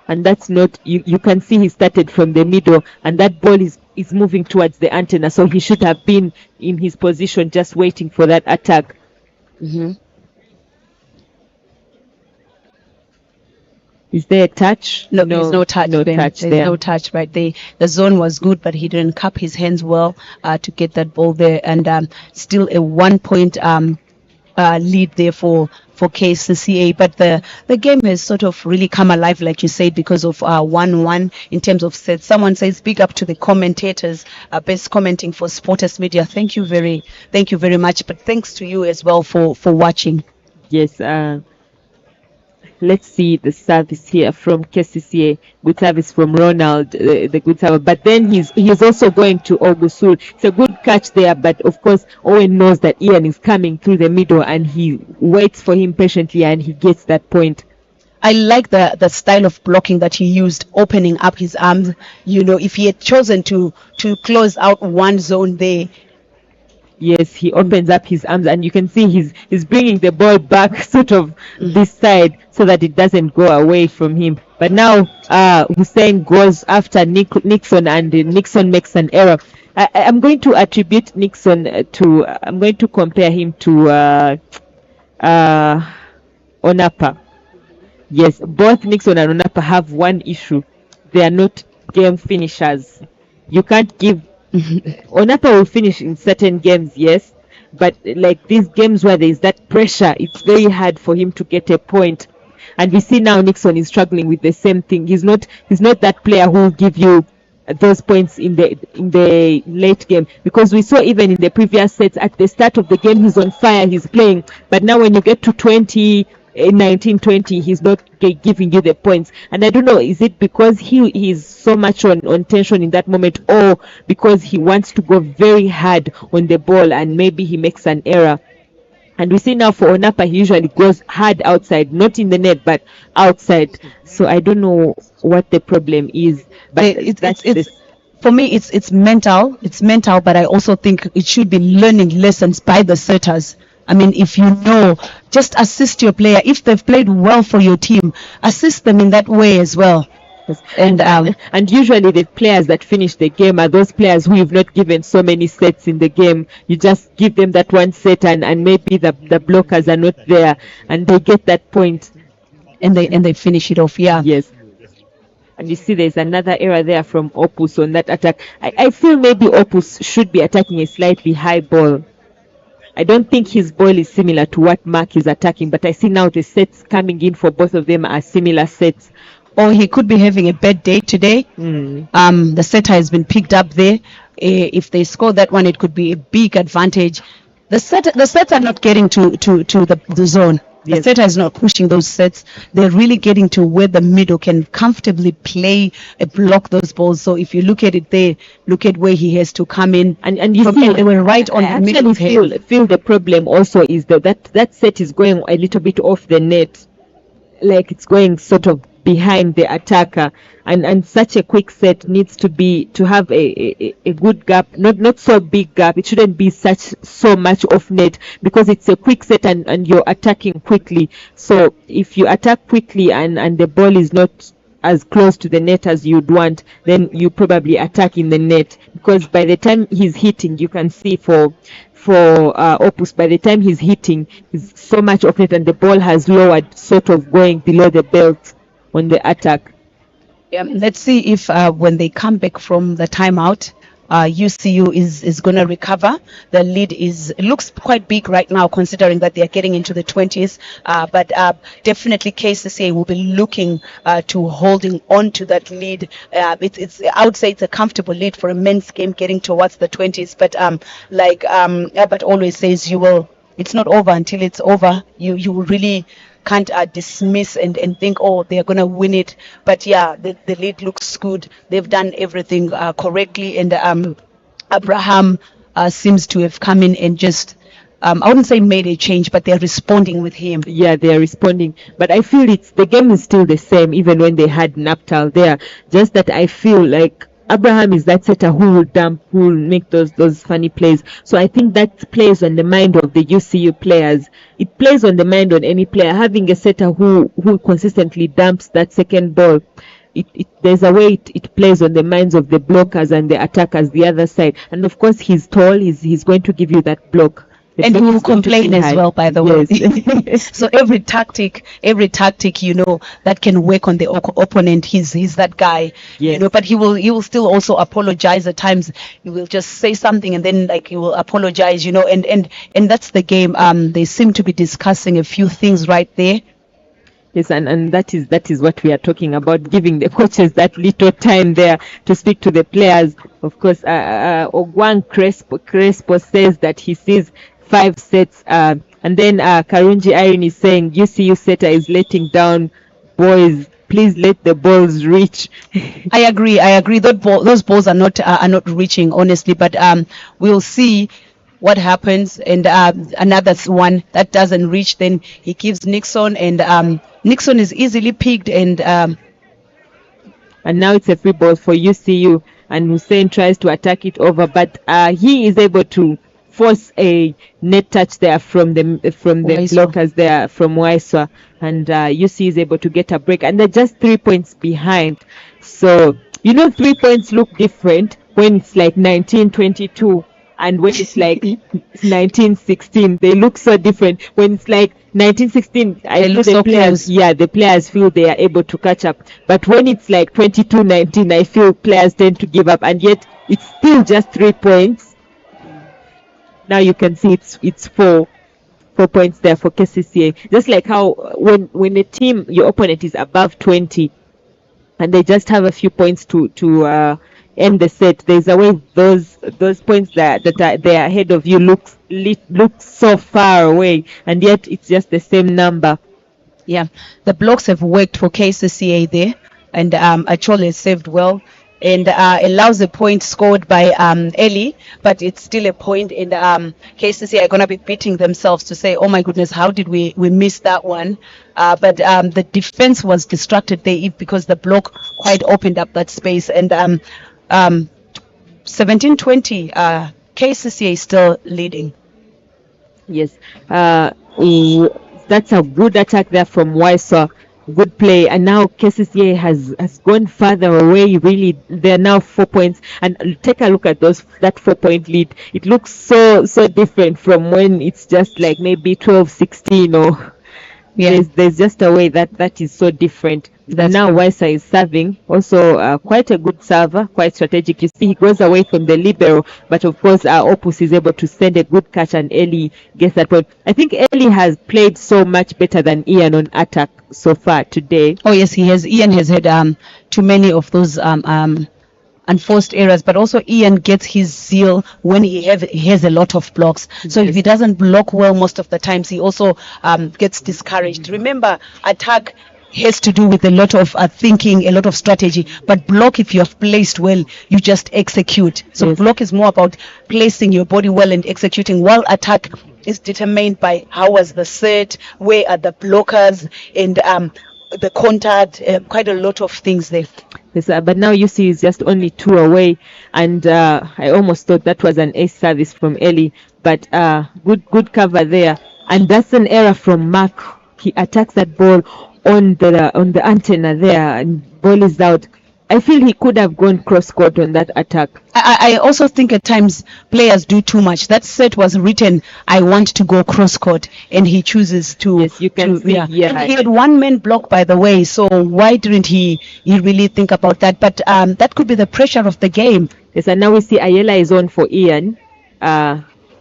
And that's not, you can see he started from the middle, and that ball is moving towards the antenna. So he should have been in his position just waiting for that attack. Mm-hmm. Is there a touch? No, there's no touch. There's no touch right there. The zone was good, but he didn't cup his hands well to get that ball there. And still a 1 point lead there for Kcca. But the game has sort of really come alive, like you said, because of 1-1 in terms of sets. Someone says big up to the commentators, best commenting for Sporters Media. Thank you very much. But thanks to you as well for watching. Yes. Let's see the service here from Kcca. Good service from Ronald, the good server. But then he's also going to Ogusul. It's a good catch there, but of course Owen knows that Ian is coming through the middle, and he waits for him patiently, and he gets that point. I like the style of blocking that he used, opening up his arms. You know, if he had chosen to close out one zone there. Yes, he opens up his arms, and you can see he's bringing the ball back sort of this side, so that it doesn't go away from him. But now Hussein goes after Nixon, and Nixon makes an error. I'm going to attribute Nixon I'm going to compare him to Onapa. Yes, both Nixon and Onapa have one issue. They are not game finishers. You can't give Onapa will finish in certain games, yes, but like these games where there is that pressure, it's very hard for him to get a point. And we see now Nixon is struggling with the same thing. He's not that player who will give you those points in the late game, because we saw even in the previous sets at the start of the game he's on fire, he's playing, but now when you get to 19-20, he's not giving you the points. And I don't know, is it because he's so much on tension in that moment, or because he wants to go very hard on the ball and maybe he makes an error? And we see now for Onapa, he usually goes hard outside, not in the net, but outside. So I don't know what the problem is. But for me, it's mental. It's mental, but I also think it should be learning lessons by the setters. I mean, if you know, just assist your player. If they've played well for your team, assist them in that way as well. Yes. And usually the players that finish the game are those players who you've not given so many sets in the game. You just give them that one set, and maybe the blockers are not there, and they get that point, and they finish it off. Yeah. Yes. And you see there's another error there from Opus on that attack. I feel maybe Opus should be attacking a slightly high ball. I don't think his ball is similar to what Mark is attacking, but I see now the sets coming in for both of them are similar sets. Or he could be having a bad day today. The setter has been picked up there. If they score that one, it could be a big advantage. The sets are not getting to the zone. The Yes. setter is not pushing those sets. They're really getting to where the middle can comfortably play, block those balls. So if you look at it there, look at where he has to come in. And you From- see, and they were right on I the middle actually of him. feel the problem also is that set is going a little bit off the net, like it's going sort of behind the attacker, and such a quick set needs to have a good gap, not so big gap. It shouldn't be so much off net, because it's a quick set and you're attacking quickly. So if you attack quickly and the ball is not as close to the net as you'd want, then you probably attack in the net, because by the time he's hitting, you can see for Opus, by the time he's hitting, he's so much off net and the ball has lowered, sort of going below the belt on the attack. Let's see if when they come back from the timeout, UCU is going to recover. The lead looks quite big right now, considering that they are getting into the 20s. But definitely Kcca will be looking to holding on to that lead. I would say it's a comfortable lead for a men's game getting towards the 20s. But like Albert always says, it's not over until it's over. You really can't dismiss and think, oh, they're going to win it. But yeah, the lead looks good. They've done everything correctly. And Abraham seems to have come in and just, I wouldn't say made a change, but they're responding with him. Yeah, they are responding. But I feel the game is still the same, even when they had Naptal there. Just that I feel like Abraham is that setter who will dump, who will make those funny plays. So I think that plays on the mind of the UCU players. It plays on the mind on any player. Having a setter who consistently dumps that second ball, there's a way it plays on the minds of the blockers and the attackers the other side. And of course, he's tall. He's going to give you that block. And he will complain as well, by the way. Yes. So every tactic, that can work on the opponent, he's that guy. Yes. But he will still also apologize at times. He will just say something and then he will apologize, and that's the game. They seem to be discussing a few things right there. Yes, and that is what we are talking about, giving the coaches that little time there to speak to the players. Of course, Ogwang Crespo says that he sees 5 sets, and then Karunji Irene is saying UCU setter is letting down boys. Please let the balls reach. I agree. Those balls are not reaching, honestly. But we'll see what happens. And another one that doesn't reach, then he gives Nixon, and Nixon is easily picked, and now it's a free ball for UCU, and Hussein tries to attack it over, but he is able to force a net touch there from the blockers there from Waiswa, and UC is able to get a break, and they're just 3 points behind. So 3 points look different when it's like 19-22, and when it's like 19-16, they look so different. When it's like 19-16, the players feel they are able to catch up. But when it's like 22-19, I feel players tend to give up, and yet it's still just 3 points. Now you can see it's 4 points there for Kcca. Just like how when a team, your opponent is above 20, and they just have a few points to end the set, there's a way those points that they are ahead of you look so far away, and yet it's just the same number. Yeah, the blocks have worked for Kcca there, and Achole saved well, and allows a point scored by Ellie, but it's still a point, and Kcca are going to be beating themselves to say, oh my goodness, how did we miss that one? But the defense was distracted there because the block quite opened up that space, and 17-20, Kcca is still leading. Yes, that's a good attack there from Waiswa. Good play, and now Kcca has gone further away. Really, they're now 4 points, and take a look at that 4-point lead. It looks so different from when it's just like maybe 12-16, or there's just a way that is so different. Now Waiswa is serving, also quite a good server, quite strategic. You see, he goes away from the libero, but of course Opus is able to send a good catch, and Ellie gets that point. I think Ellie has played so much better than Ian on attack so far today. Oh yes, he has. Ian has had too many of those unforced errors, but also Ian gets his zeal when he has a lot of blocks. So if he doesn't block well most of the times, he also gets discouraged. Remember, attack has to do with a lot of thinking, a lot of strategy, but block, if you have placed well, you just execute. So block is more about placing your body well and executing, while attack is determined by how was the set, where are the blockers, and the contact, quite a lot of things there. Yes, but now you see it's just only 2 away, and I almost thought that was an ace service from Ellie, but good cover there, and that's an error from Mark. He attacks that ball on the antenna there, and ball is out. I feel he could have gone cross court on that attack. I also think at times players do too much. That set was written, I want to go cross court, and he chooses to. Yes, you can see. Yeah. And he had one man block, by the way, so why didn't he really think about that? But that could be the pressure of the game. Yes, and now we see Ayala is on for Ian.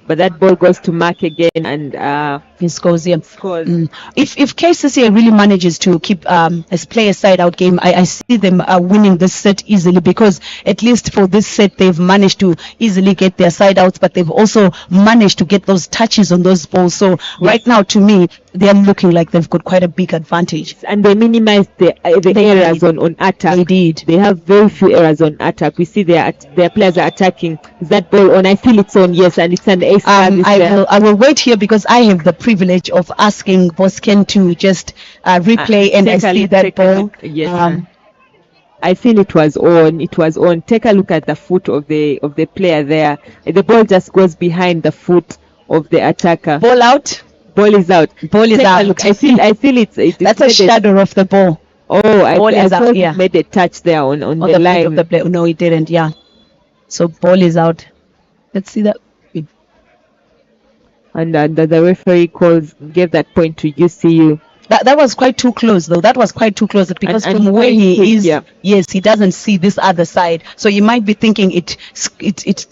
But that ball goes to Mark again, and he scores him. Scores. If Kcca really manages to keep play a side out game, I see them winning this set easily, because at least for this set they've managed to easily get their side outs, but they've also managed to get those touches on those balls. So right now, to me, they're looking like they've got quite a big advantage. And they minimized the errors on attack. They did. They have very few errors on attack. We see their players are attacking. Is that ball on? I feel it's on, yes, and it's an ace. I will wait here, because I have the privilege of asking Bosken to just replay, and I see that ball. Yes. I feel it was on. It was on. Take a look at the foot of the player there. The ball just goes behind the foot of the attacker. Ball out. Ball is out. Ball is out. Look, I feel it's that's a shadow of the ball. Oh, I thought it made a touch there on the line of the play. No, it didn't. Yeah. So ball is out. Let's see that. And the referee gave that point to UCU. That was quite too close, though. That was quite too close, because and from where he is, yeah. Yes, he doesn't see this other side. So you might be thinking it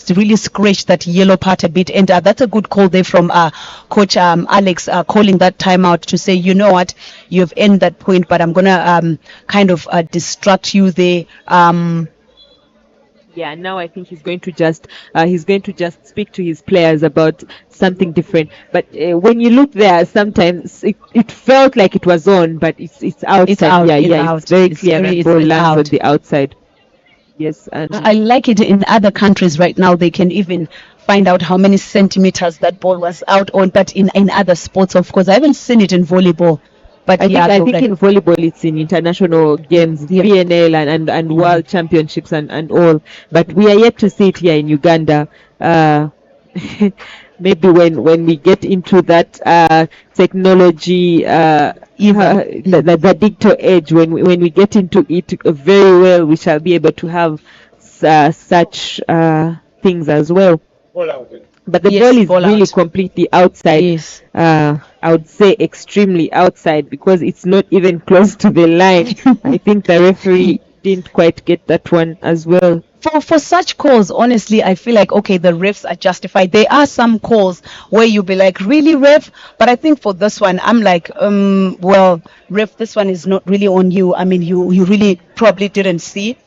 really scratched that yellow part a bit. And that's a good call there from Coach Alex, calling that timeout to say, you know what, you have earned that point, but I'm gonna kind of distract you there. Yeah, now I think he's going to just speak to his players about something different. But when you look there, sometimes it felt like it was on, but it's outside. It's out. It's very clear that ball lands on the outside. Yes, and I like it in other countries right now. They can even find out how many centimeters that ball was out on. But in other sports, of course, I haven't seen it in volleyball. But I think in volleyball it's in international games, VNL and world championships and all. But we are yet to see it here in Uganda. Maybe when we get into that technology, the digital age, when we get into it very well, we shall be able to have such things as well. But the ball is really completely outside. Yes. I would say extremely outside, because it's not even close to the line. I think the referee didn't quite get that one as well. For such calls, honestly, I feel like, okay, the refs are justified. There are some calls where you'll be like, really, ref? But I think for this one, I'm like, well, ref, this one is not really on you. I mean, you really probably didn't see.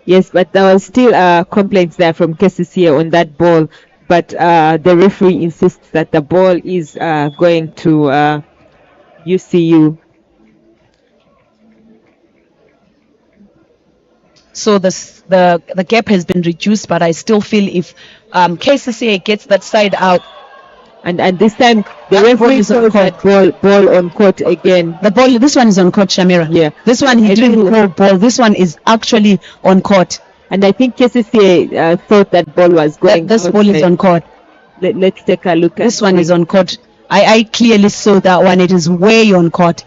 Yes, but there was still complaints there from Kcca on that ball. But the referee insists that the ball is going to UCU. So the gap has been reduced, but I still feel if Kcca gets that side out, and this time the referee saw that ball on court again. The ball, this one is on court, Shamira. Yeah. This one he didn't call ball. This one is actually on court. And I think Kcca thought that ball was going. This ball is on court. Let's take a look. This one is on court. I clearly saw that one. It is way on court.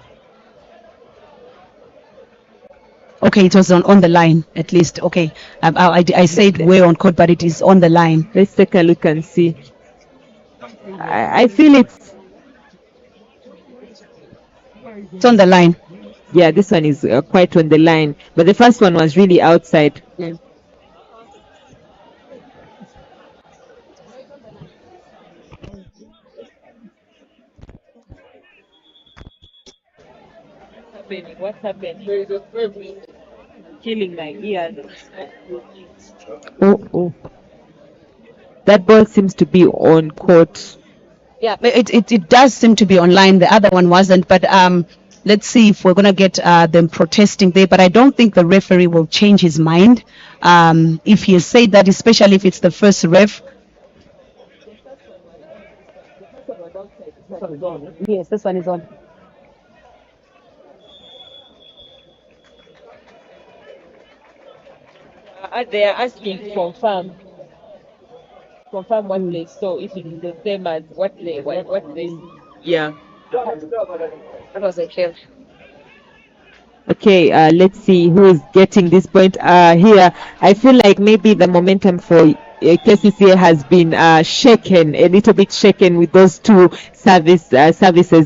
Okay, it was on the line at least. Okay, I said way on court, but it is on the line. Let's take a look and see. I feel it's on the line. Yeah, this one is quite on the line, but the first one was really outside. Yeah. What's happening? killing my ears. Oh. That ball seems to be on court. Yeah, but it does seem to be online. The other one wasn't, but let's see if we're gonna get them protesting there. But I don't think the referee will change his mind if he has said that, especially if it's the first ref. Yes, this one is on. They are asking to confirm what they saw, if it is the same as what they yeah. That was a fail. Okay, let's see who is getting this point here. I feel like maybe the momentum for Kcca has been shaken, a little bit shaken with those two services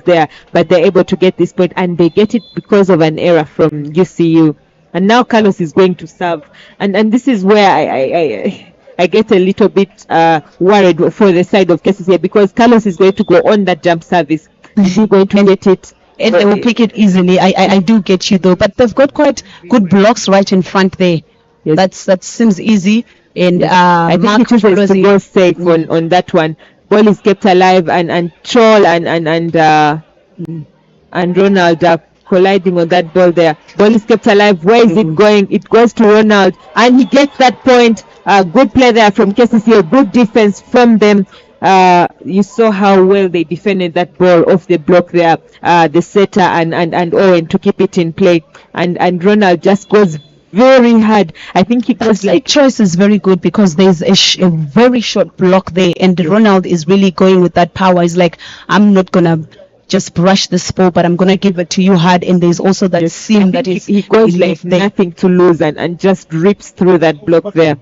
there, but they're able to get this point, and they get it because of an error from UCU. And now Carlos is going to serve, and this is where I get a little bit worried for the side of Kcca, because Carlos is going to go on that jump service. Is he going to get it? And they will pick it easily. I do get you though, but they've got quite good blocks right in front there. Yes. That seems easy. And yes. I think Mark it is to go safe on that one. Ball is kept alive, and Troll and Ronald are colliding on that ball there. Ball is kept alive. Where is it going? It goes to Ronald, and he gets that point. Good play there from Kcca. Good defense from them. You saw how well they defended that ball off the block there. The setter and Owen to keep it in play, and Ronald just goes very hard. I think he goes like choice is very good, because there's a very short block there, and Ronald is really going with that power. He's like, I'm not gonna just brush this ball, but I'm gonna give it to you hard. And there's also that seam that is he goes like nothing to lose and just rips through that block there.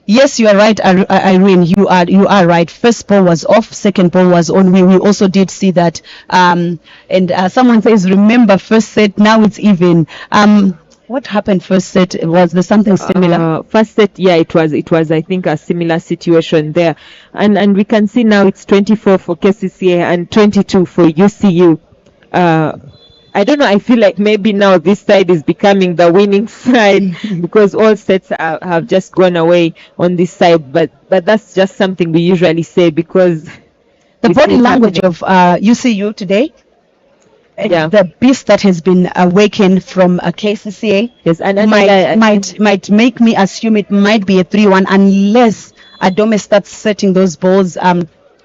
Yes, you are right, Irene. You are right. First ball was off, second ball was on. We also did see that. And someone says, remember first set, now it's even. What happened first set? Was there something similar? First set, yeah, it was I think a similar situation there. And we can see now it's 24 for Kcca and 22 for UCU. I don't know, I feel like maybe now this side is becoming the winning side, because all sets have just gone away on this side, but that's just something we usually say, because the body language of UCU today, yeah, the beast that has been awakened from Kcca, yes, and might make me assume it might be a 3-1, unless Adome starts setting those balls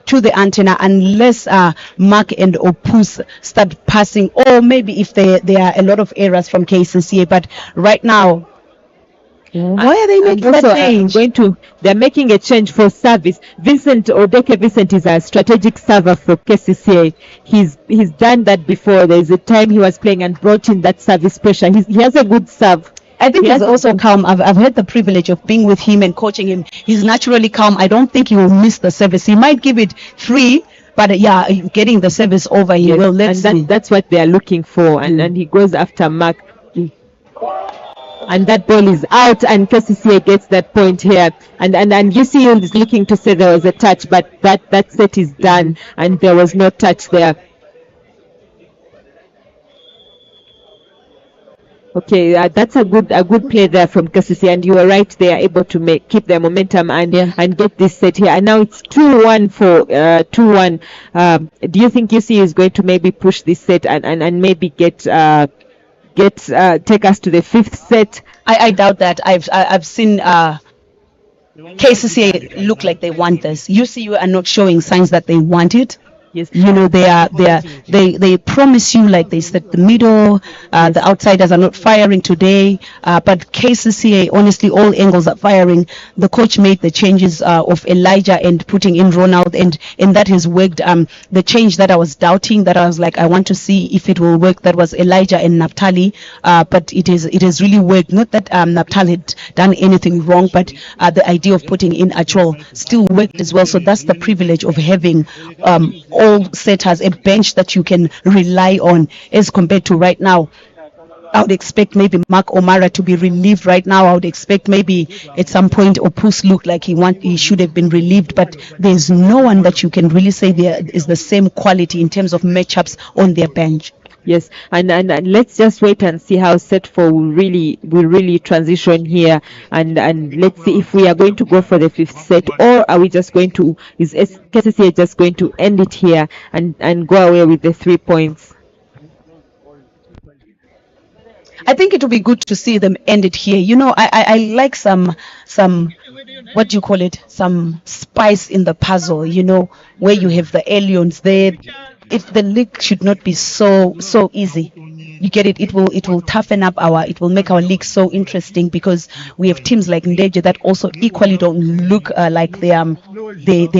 to the antenna, unless Mark and Opus start passing, or maybe if there are a lot of errors from Kcca. But right now, why are they making that change? They're making a change for service. Odeke Vincent is a strategic server for Kcca. He's done that before. There's a time he was playing and brought in that service pressure. He has a good serve. I think he's also calm. I've had the privilege of being with him and coaching him. He's naturally calm. I don't think he will miss the service. He might give it free, but yeah, getting the service over, he will. That's what they are looking for. And he goes after Mark. And that ball is out, and Kcca gets that point here. And UCU is looking to say there was a touch, but that set is done, and there was no touch there. Okay, that's a good play there from Kcca, and you are right, they are able to keep their momentum and get this set here. And now it's 2-1 for 2-1. Do you think UCU is going to maybe push this set and maybe take us to the fifth set? I doubt that. I've seen Kcca look like they want this. UCU are not showing signs that they want it. Yes. You know, they promise you, like they said, the middle, the outsiders are not firing today, but Kcca, honestly, all angles are firing. The coach made the changes of Elijah and putting in Ronald, and that has worked. The change that I was doubting, that I was like, I want to see if it will work, that was Elijah and Naphtali, but it has really worked. Not that Naphtali had done anything wrong, but the idea of putting in Achol still worked as well. So that's the privilege of having all setters, a bench that you can rely on, as compared to right now. I would expect maybe Mark O'Mara to be relieved right now. I would expect maybe at some point Opus looked like he should have been relieved, but there's no one that you can really say there is the same quality in terms of matchups on their bench. Yes, and let's just wait and see how set four will really transition here, and let's see if we are going to go for the fifth set, or are we just going to, is KCCA just going to end it here and go away with the 3 points? I think it will be good to see them end it here. You know, I like some what do you call it? Some spice in the puzzle. You know, where you have the aliens there. If the league should not be so easy. You get it? It will toughen up it will make our league so interesting because we have teams like Ndeje that also equally don't look like they are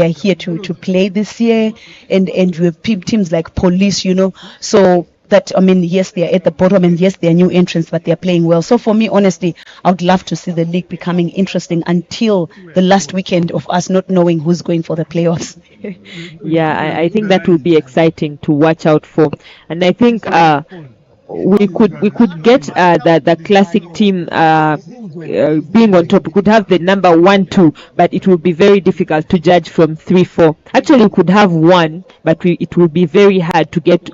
here to play this year, and you have teams like Police, you know, so that, I mean, yes, they are at the bottom, and yes, they are new entrants, but they are playing well. So for me, honestly, I would love to see the league becoming interesting until the last weekend of us not knowing who's going for the playoffs. Yeah, I think that will be exciting to watch out for, and I think we could get the classic team being on top. We could have the number 1 2, but it will be very difficult to judge from 3 4. Actually, we could have one, but it will be very hard to get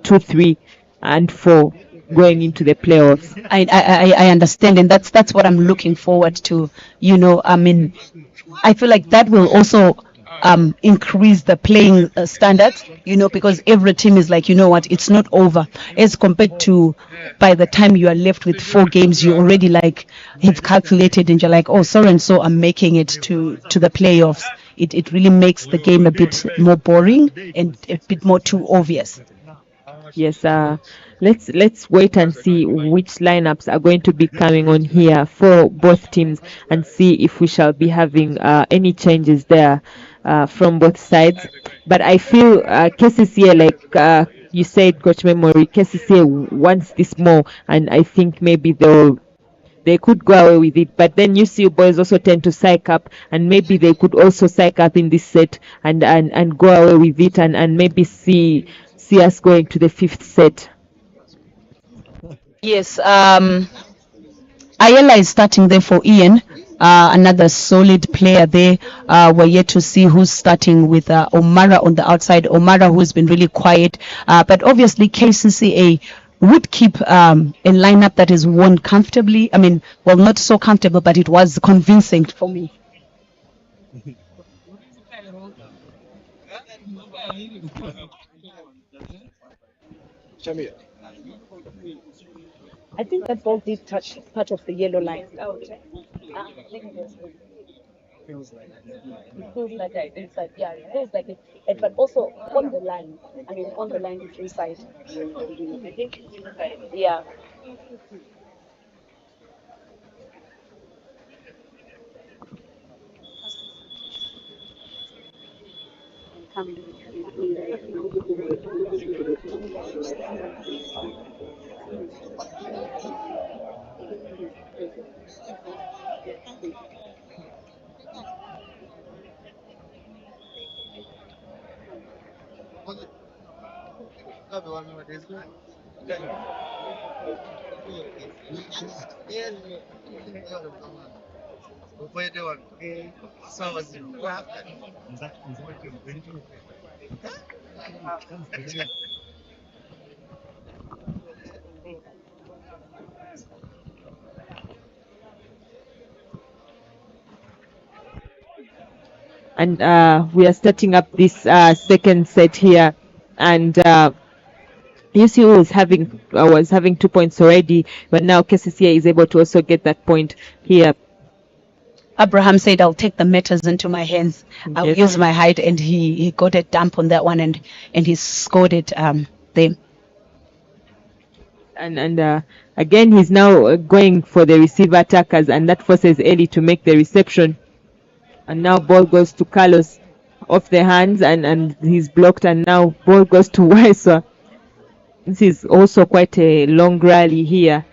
2 3 and 4 going into the playoffs. I understand, and that's what I'm looking forward to. You know, I mean, I feel like that will also increase the playing standards, you know, because every team is like, you know what, it's not over, as compared to by the time you are left with 4 games, you already like have calculated and you're like, oh, so and so I'm making it to the playoffs. It really makes the game a bit more boring and a bit more too obvious. Yes, let's wait and see which lineups are going to be coming on here for both teams, and see if we shall be having any changes there from both sides. But I feel KCCA, like you said, Coach Memory, KCCA wants this more, and I think maybe they could go away with it. But then you see boys also tend to psych up, and maybe they could also psych up in this set and go away with it, and maybe see us going to the fifth set. Yes, Ayala is starting there for Ian. Another solid player there. We're yet to see who's starting with Omara on the outside. Omara, who's been really quiet. But obviously, KCCA would keep a lineup that is won comfortably. I mean, well, not so comfortable, but it was convincing for me. I think that ball did touch part of the yellow line. It feels like it's inside. Yeah, it feels like it, but also on the line. I mean, on the line it's inside. I think it's inside. Yeah. And we are starting up this second set here, and UCU was having 2 points already, but now KCCA is able to also get that point here. Abraham said, I'll take the matters into my hands. I'll Yes. use my height, and he got a dump on that one, and he scored it there. And again, he's now going for the receiver attackers, and that forces Eli to make the reception. And now ball goes to Carlos off the hands, and he's blocked, and now ball goes to Waiswa. This is also quite a long rally here,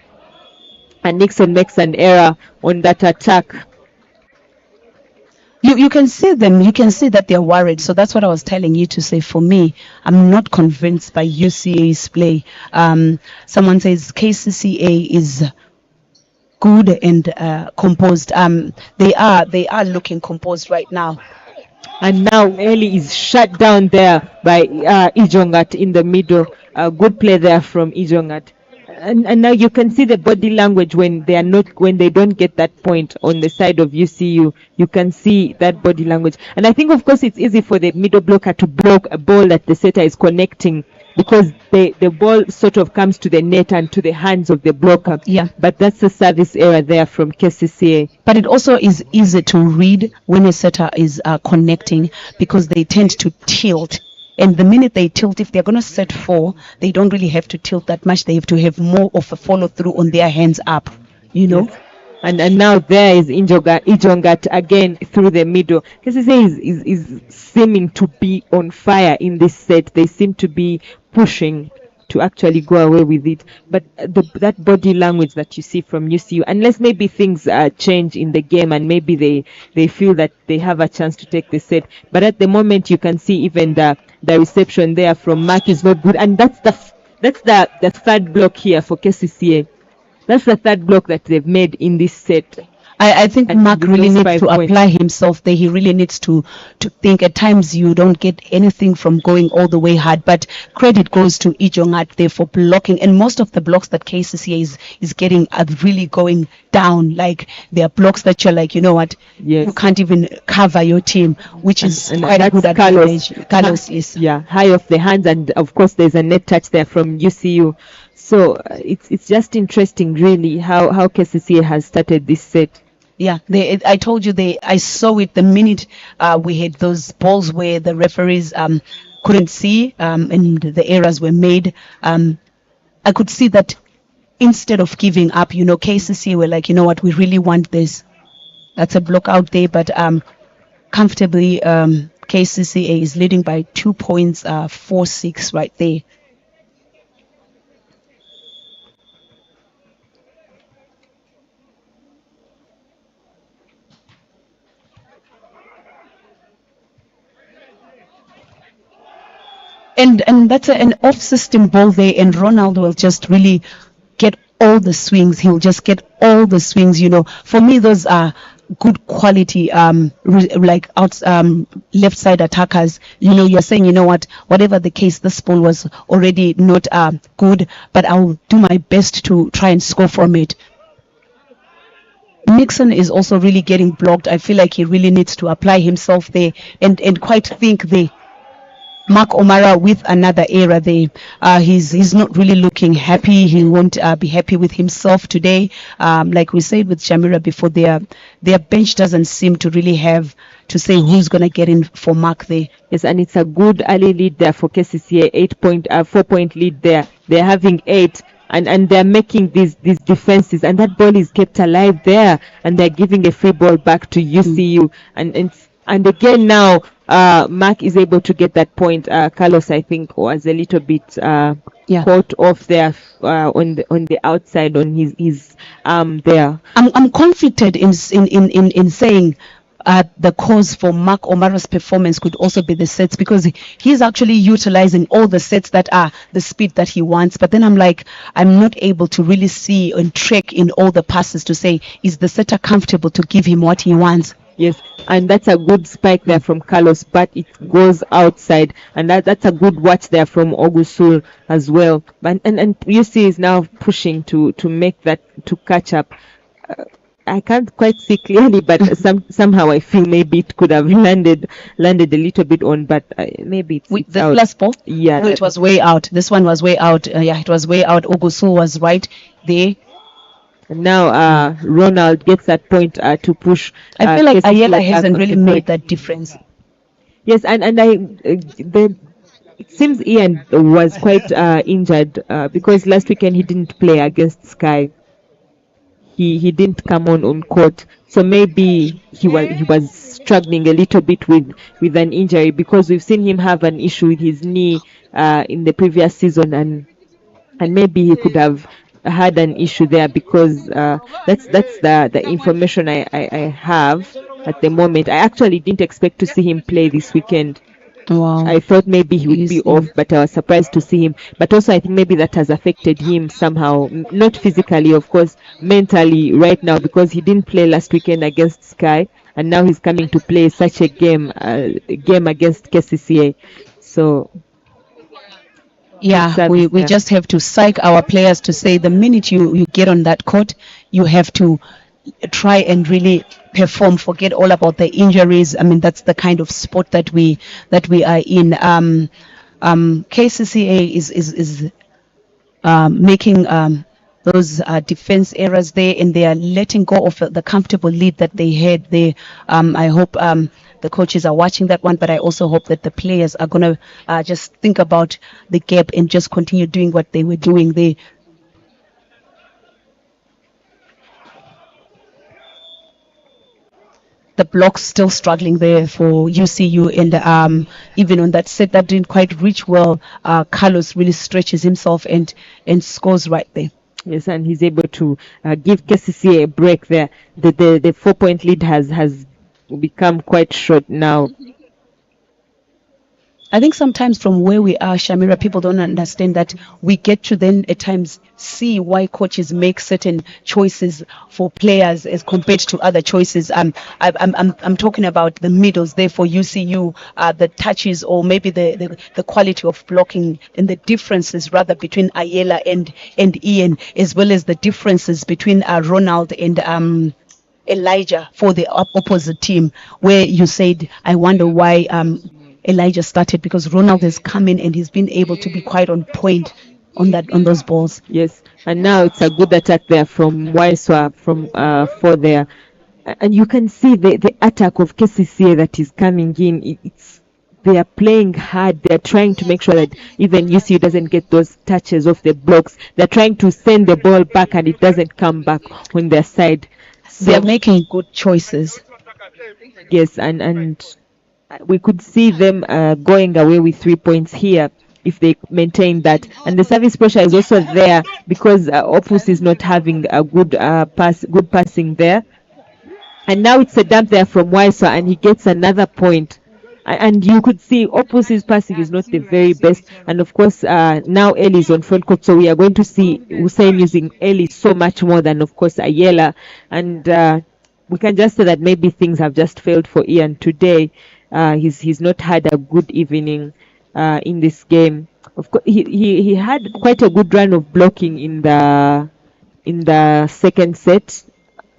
and Nixon makes an error on that attack. You can see them. You can see that they're worried. So that's what I was telling you to say. For me, I'm not convinced by UCA's play. Someone says KCCA is good and composed. They are looking composed right now. And now Eli is shut down there by Ijongat in the middle. Good play there from Ijongat. And now you can see the body language when they don't get that point on the side of UCU. You can see that body language. And I think, of course, it's easy for the middle blocker to block a ball that the setter is connecting, because the ball sort of comes to the net and to the hands of the blocker. Yeah. But that's a service error there from Kcca. But it also is easy to read when a setter is connecting, because they tend to tilt. And the minute they tilt, if they're going to set 4, they don't really have to tilt that much. They have to have more of a follow through on their hands up, you know. Yes. And now there is Ijongat again through the middle. Kcca is seeming to be on fire in this set. They seem to be pushing to actually go away with it. But that body language that you see from UCU, unless maybe things change in the game and maybe they feel that they have a chance to take the set. But at the moment, you can see even the reception there from Mark is not good. And that's the third block here for Kcca. That's the third block that they've made in this set. I think And Mark with really those needs 5 to points. apply himself there. He really needs to think. At times you don't get anything from going all the way hard, but credit goes to Ijongat there for blocking. And most of the blocks that Kcca is getting are really going down. Like, there are blocks that you're like, you know what, Yes. you can't even cover your team, which is And quite a that's good advantage. Carlos is. Yeah, high off the hands, and of course there's a net touch there from UCU. So it's just interesting, really, how Kcca has started this set. Yeah, I told you I saw it the minute we had those balls where the referees couldn't see and the errors were made. I could see that instead of giving up, Kcca were like, you know what, we really want this. That's a block out there, but comfortably, Kcca is leading by 2 points, 4-6 right there. And that's an off-system ball there, and Ronaldo will just really get all the swings. He'll just get all the swings. For me, those are good quality like left side attackers. You're saying, you know what, whatever the case, this ball was already not good, but I'll do my best to try and score from it. Nixon is also really getting blocked. I feel like he really needs to apply himself there and quite think there. Mark O'Mara with another error there. He's not really looking happy. He won't be happy with himself today. Like we said with Shamira before, their bench doesn't seem to really have to say who's going to get in for Mark there. Yes, and it's a good early lead there for Kcca, 4-point lead there. They're having 8. And they're making these defenses, and that ball is kept alive there, and they're giving a free ball back to UCU. And again now, Mark is able to get that point. Carlos, I think, was a little bit caught off there on the outside on his arm there. I'm confident in saying the cause for Mark O'Mara's performance could also be the sets, because he's actually utilizing all the sets that are the speed that he wants. But then I'm not able to really see and track in all the passes to say, is the setter comfortable to give him what he wants? Yes, and that's a good spike there from Carlos, but it goes outside, and that's a good watch there from Ogusul as well. And UC is now pushing to make that, to catch up. I can't quite see clearly, but somehow I feel maybe it could have landed a little bit on, but maybe it's with the out. plus ball. Yeah, no, it was way out. This one was way out. Yeah, it was way out. Ogusul was right there. And now Ronald gets that point to push. I feel like Ayala hasn't really made that difference. Yes, and it seems Ian was quite injured because last weekend he didn't play against Sky. He didn't come on court, so maybe he was struggling a little bit with an injury, because we've seen him have an issue with his knee in the previous season, and maybe he could have had an issue there, because that's the information I have at the moment. I actually didn't expect to see him play this weekend. Wow. I thought maybe he would be off, but I was surprised to see him. But also I think maybe that has affected him somehow, not physically, of course, mentally right now, because he didn't play last weekend against Sky, and now he's coming to play such a game against Kcca. So Yeah, service we there. just have to psych our players to say the minute you get on that court, you have to try and really perform, forget all about the injuries. I mean, that's the kind of sport that we are in. Kcca is making those defense errors there, and they are letting go of the comfortable lead that they had there. I hope the coaches are watching that one, but I also hope that the players are going to just think about the gap and just continue doing what they were doing there. The blocks still struggling there for UCU, and even on that set that didn't quite reach well, Carlos really stretches himself and scores right there. Yes, and he's able to give Kcca a break there. The 4-point lead has become quite short now. I think sometimes from where we are, Shamira, people don't understand that we get to then at times see why coaches make certain choices for players as compared to other choices. I'm talking about the middles there for UCU, the touches, or maybe the quality of blocking and the differences rather between Ayela and Ian, as well as the differences between Ronald and Elijah for the opposite team, where you said, I wonder why Elijah started, because Ronald has come in and he's been able to be quite on point on those balls. Yes, and now it's a good attack there from Waiswa from for there, and you can see the attack of Kcca that is coming in. They are playing hard. They're trying to make sure that even UCU doesn't get those touches off the blocks. They're trying to send the ball back and it doesn't come back on their side. So, they're making good choices. Yes, and we could see them going away with 3 points here if they maintain that. And the service pressure is also there because Opus is not having a good passing there. And now it's a dump there from Waiswa, and he gets another point. And you could see Opus's passing is not the very best. And of course, now Eli is on front court, so we are going to see Hussein using Eli so much more than, of course, Ayela. And we can just say that maybe things have just failed for Ian today. He's not had a good evening in this game. Of course, he had quite a good run of blocking in the second set,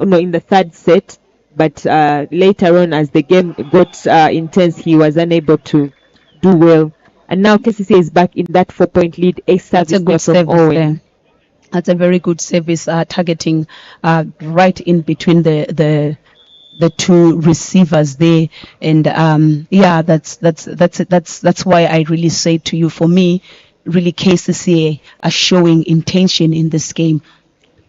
in the third set. But later on, as the game got intense, he was unable to do well. And now Kcca is back in that 4-point lead. A service there from Owen. That's a very good service, targeting right in between the two receivers there. And yeah, that's why I really say to you, for me, really Kcca are showing intention in this game.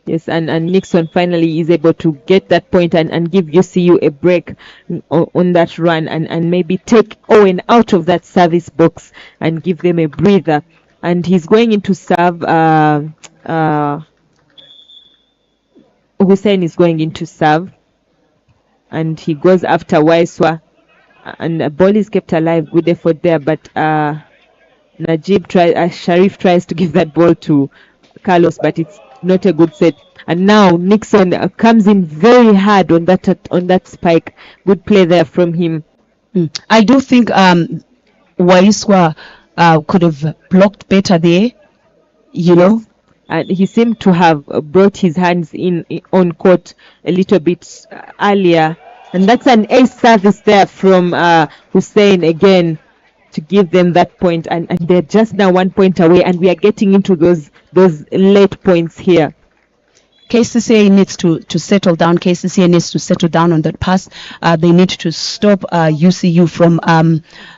Yes, and Nixon finally is able to get that point and give UCU a break on that run and maybe take Owen out of that service box and give them a breather. And he's going into serve. Hussein is going into serve, and he goes after Waiswa, and the ball is kept alive. Good effort there, but Sharif tries to give that ball to Carlos, but it's not a good set. And now Nixon comes in very hard on that spike. Good play there from him. I do think Waiswa could have blocked better there, you know. And he seemed to have brought his hands in on court a little bit earlier. And that's an ace service there from Hussein again to give them that point. And they're just now 1 point away, and we are getting into those late points here. Kcca needs to settle down. Kcca needs to settle down on that pass. They need to stop UCU from,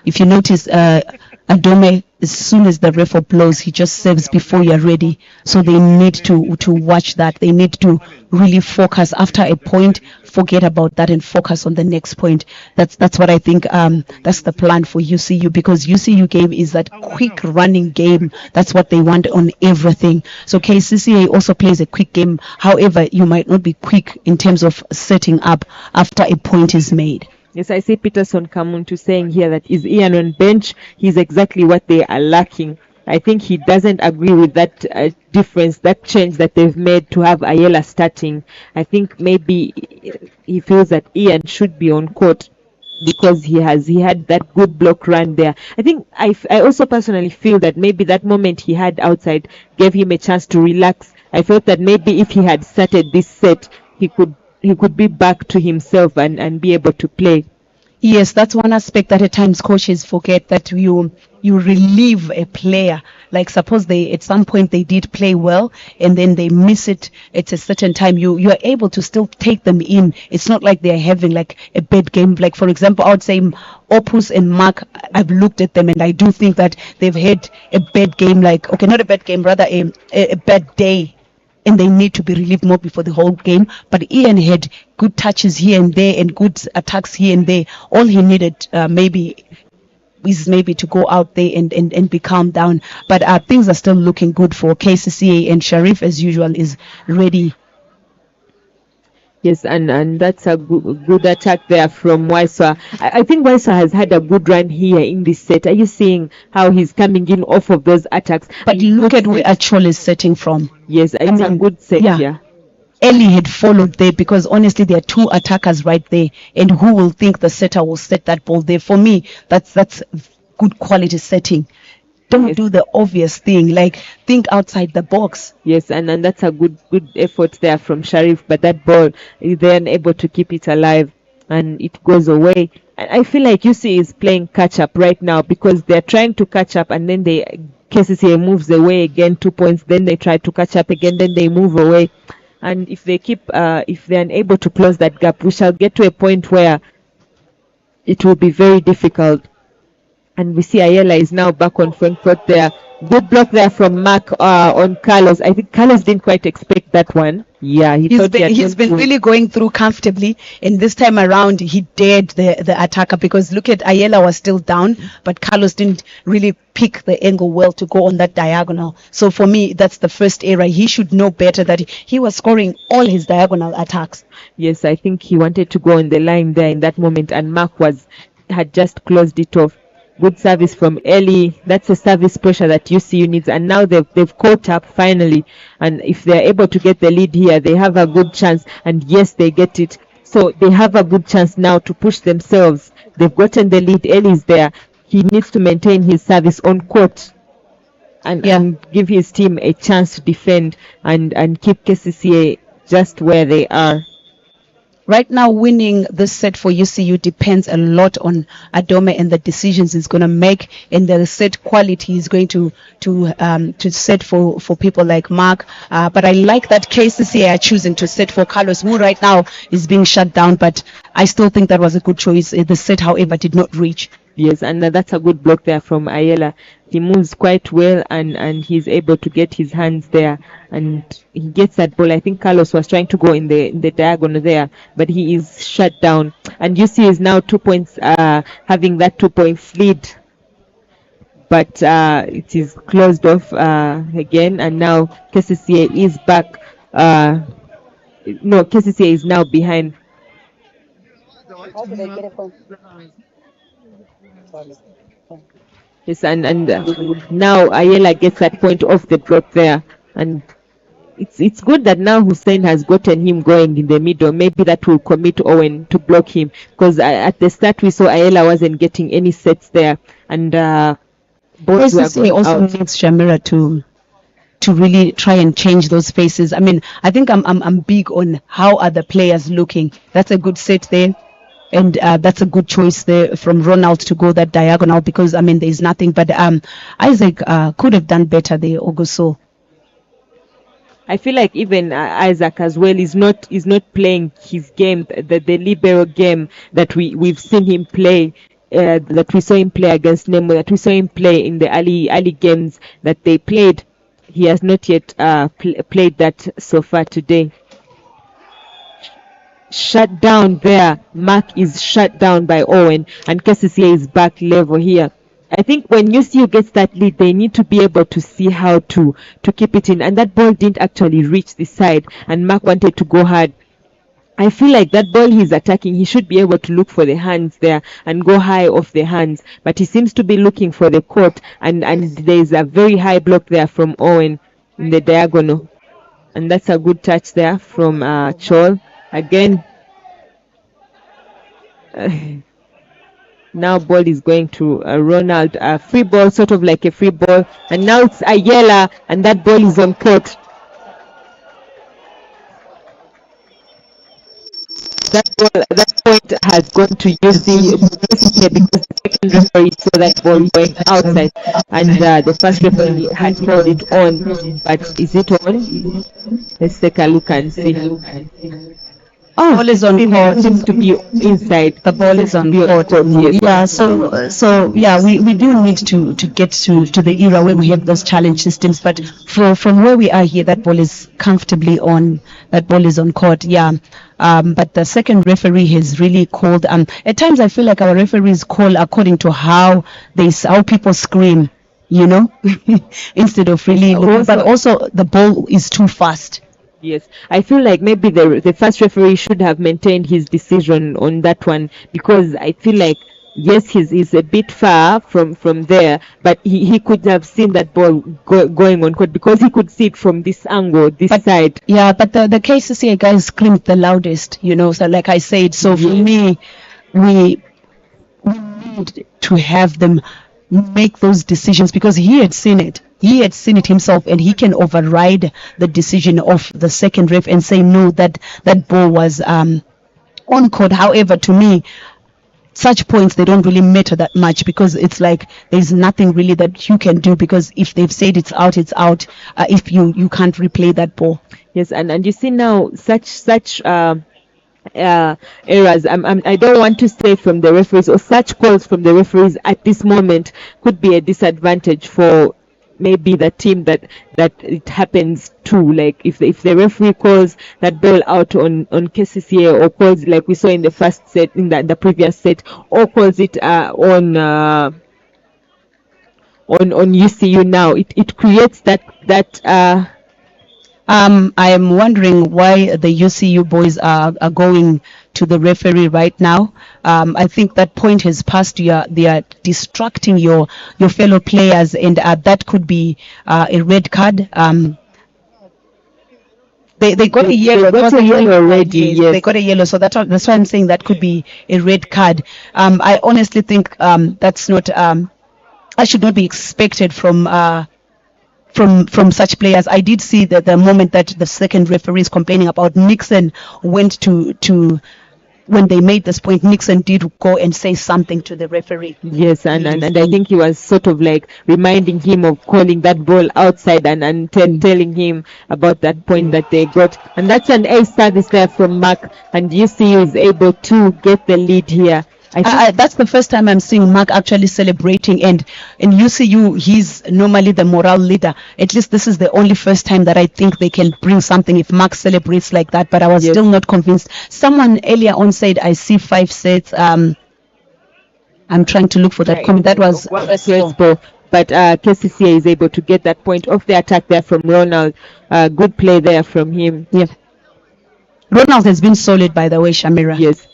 if you notice, Adome, as soon as the referee blows, he just serves before you're ready. So they need to watch that. They need to really focus. After a point, forget about that and focus on the next point. That's what I think. That's the plan for UCU, because UCU game is that quick running game. That's what they want on everything. So Kcca also plays a quick game. However, you might not be quick in terms of setting up after a point is made. Yes, I see Peterson Kamuntu saying here that is Ian on bench. He's exactly what they are lacking. I think he doesn't agree with that difference, that change that they've made to have Ayela starting. I think maybe he feels that Ian should be on court because he had that good block run there. I think I also personally feel that maybe that moment he had outside gave him a chance to relax. I felt that maybe if he had started this set, he could be back to himself and be able to play. Yes, that's one aspect that at times coaches forget, that you relieve a player. Like suppose they at some point they did play well and then they miss it at a certain time. You are able to still take them in. It's not like they're having like a bad game. Like for example, I would say Opus and Mark, I've looked at them and I do think that they've had a bad game. Like, okay, not a bad game, rather a bad day, and they need to be relieved more before the whole game. But Ian had good touches here and there and good attacks here and there. All he needed maybe to go out there and be calmed down. But things are still looking good for Kcca, and Sharif, as usual, is ready. Yes, and that's a good attack there from Waiswa. I think Waiswa has had a good run here in this set. Are you seeing how he's coming in off of those attacks? But look at where Achol is setting from. Yes, it's a good set, yeah. Ellie had followed there because honestly there are two attackers right there, and who will think the setter will set that ball there? For me, that's good quality setting. Don't do the obvious thing, like think outside the box. Yes, and that's a good effort there from Sharif, but that ball, they're unable to keep it alive and it goes away. And I feel like UC is playing catch up right now because they're trying to catch up and then Kcca moves away again 2 points, then they try to catch up again, then they move away. And if they're unable to close that gap, we shall get to a point where it will be very difficult. And we see Ayala is now back on front court there. Good block there from Mark on Carlos. I think Carlos didn't quite expect that one. Yeah, he's been really going through comfortably, and this time around he dared the attacker, because look at Ayala was still down, but Carlos didn't really pick the angle well to go on that diagonal. So for me, that's the first error. He should know better that he was scoring all his diagonal attacks. Yes, I think he wanted to go on the line there in that moment, and Mark had just closed it off. Good service from Ellie. That's a service pressure that UCU needs, and now they've caught up finally. And if they're able to get the lead here, they have a good chance. And yes, they get it. So they have a good chance now to push themselves. They've gotten the lead. Ellie's there. He needs to maintain his service on court and give his team a chance to defend and keep Kcca just where they are. Right now, winning this set for UCU depends a lot on Adome and the decisions he's going to make, and the set quality is going to set for people like Mark. But I like that Kcca are choosing to set for Carlos, who right now is being shut down. But I still think that was a good choice. The set, however, did not reach. Yes, and that's a good block there from Ayala. He moves quite well and he's able to get his hands there and he gets that ball. I think Carlos was trying to go in the diagonal there, but he is shut down. And UC is now 2 points, having that 2 point lead. But it is closed off again, and now Kcca is back. No, Kcca is now behind. How did I get a phone? Yes, and now Ayala gets that point off the block there, and it's good that now Hussein has gotten him going in the middle. Maybe that will commit Owen to block him, because at the start we saw Ayala wasn't getting any sets there, and both were going also out. needs Shamira to really try and change those faces. I mean, I think I'm big on how are the players looking. That's a good set there. And that's a good choice there from Ronald to go that diagonal, because I mean there's nothing, but Isaac could have done better there. Oguso. I feel like even Isaac as well is not playing his game, the libero game that we've seen him play, that we saw him play against Nemo, that we saw him play in the early games that they played. He has not yet played that so far today. Shut down there. Mark is shut down by Owen, and Kcca is back level here. I think when UCU gets that lead, they need to be able to see how to keep it in, and that ball didn't actually reach the side, and Mark wanted to go hard. I feel like that ball he's attacking, he should be able to look for the hands there and go high off the hands, but he seems to be looking for the court, and there's a very high block there from Owen in the diagonal, and that's a good touch there from Chol. Again, Now ball is going to Ronald. Free ball, sort of like a free ball. And now it's Ayala, and that ball is on court. That point has gone to UC because the second referee saw that ball going outside, and the first referee had called it on. But is it on? Let's take a look and see. Oh, ball is on court. Seems to be inside. The ball is on court. Yes. Yeah. So yeah, we do need to get to the era where we have those challenge systems. But from where we are here, that ball is comfortably on. That ball is on court. Yeah. But the second referee has really called. At times I feel like our referees call according to how people scream, you know, instead of really. But also the ball is too fast. Yes, I feel like maybe the first referee should have maintained his decision on that one, because I feel like, yes, he's a bit far from there, but he could have seen that ball going on court, because he could see it from this angle, this side. Yeah, but the Kcca guys screamed the loudest, you know, so like I said, so for me, we need to have them make those decisions, because he had seen it. He had seen it himself, and he can override the decision of the second ref and say, no, that ball was on court. However, to me, such points, they don't really matter that much, because it's like there's nothing really that you can do, because if they've said it's out, it's out. If you can't replay that ball. Yes, and you see now such errors. I don't want to say from the referees, or such calls from the referees at this moment could be a disadvantage for maybe the team that it happens to. Like if the referee calls that ball out on Kcca, or calls like we saw in the first set, in the previous set, or calls it on UCU now, it creates that I am wondering why the UCU boys are going to the referee right now. I think that point has passed. They are distracting your fellow players, and that could be a red card. They got a yellow. They got a yellow already. Yes. They got a yellow, so that's why I'm saying that could be a red card. I honestly think that's not. I should not be expected from such players. I did see that the moment that the second referee is complaining about, Nixon went to when they made this point, Nixon did go and say something to the referee. Yes, and I think he was sort of like reminding him of calling that ball outside, and telling him about that point that they got. And that's an ace service there from Mark, and UCU is able to get the lead here. That's the first time I'm seeing Mark actually celebrating, and in UCU he's normally the morale leader. At least this is the only first time that I think they can bring something if Mark celebrates like that, but I was still not convinced. Someone earlier on said, I see 5 sets. I'm trying to look for that comment. That was but Kcca is able to get that point off the attack there from Ronald. Good play there from him. Yeah, Ronald has been solid, by the way, Shamira. Yes.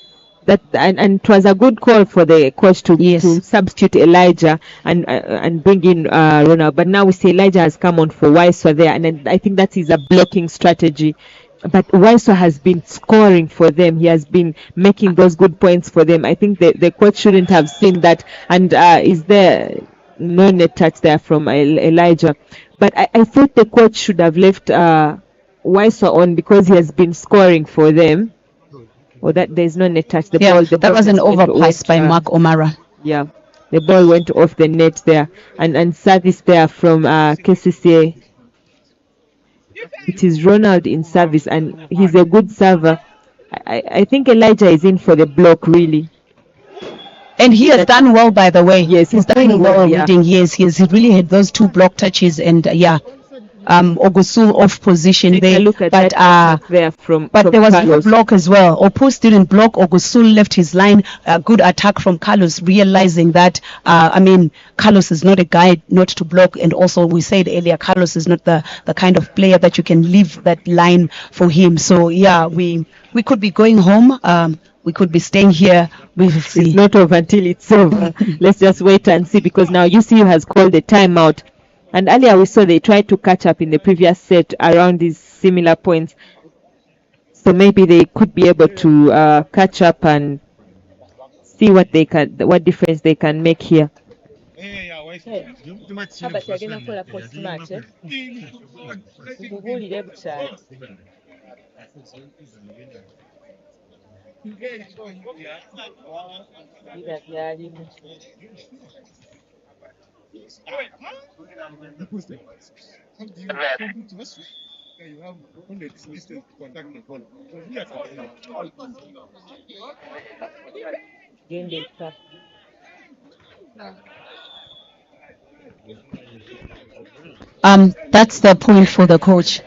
That and it was a good call for the coach to substitute Elijah and bring in Ronald. But now we see Elijah has come on for Waiswa there, and I think that is a blocking strategy. But Waiswa has been scoring for them. He has been making those good points for them. I think the coach shouldn't have seen that. And is there no net touch there from Elijah? But I thought the coach should have left Waiswa on, because he has been scoring for them. Or that there's no net touch. That was an overpass by Mark O'Mara. Yeah, the ball went off the net there, and service there from Kcca. It is Ronald in service, and he's a good server. I think Elijah is in for the block, really. And he has done well, by the way. Yes, he's done well. Yes, he really had those 2 block touches, and Ogusul off position there, but there was Carlos. A block as well. Opus didn't block. Ogusul left his line. Good attack from Carlos, realizing that Carlos is not a guy not to block, and also we said earlier, Carlos is not the kind of player that you can leave that line for him. So yeah, we could be going home. We could be staying here. We will see. It's not over until it's over. Let's just wait and see, because now UCU has called a timeout. And earlier we saw they tried to catch up in the previous set around these similar points. So maybe they could be able to catch up and see what difference they can make here. Habati agenda kukola post match tukubuulire bukyali. Biba byalimu. Genda eka. That's the point for the coach.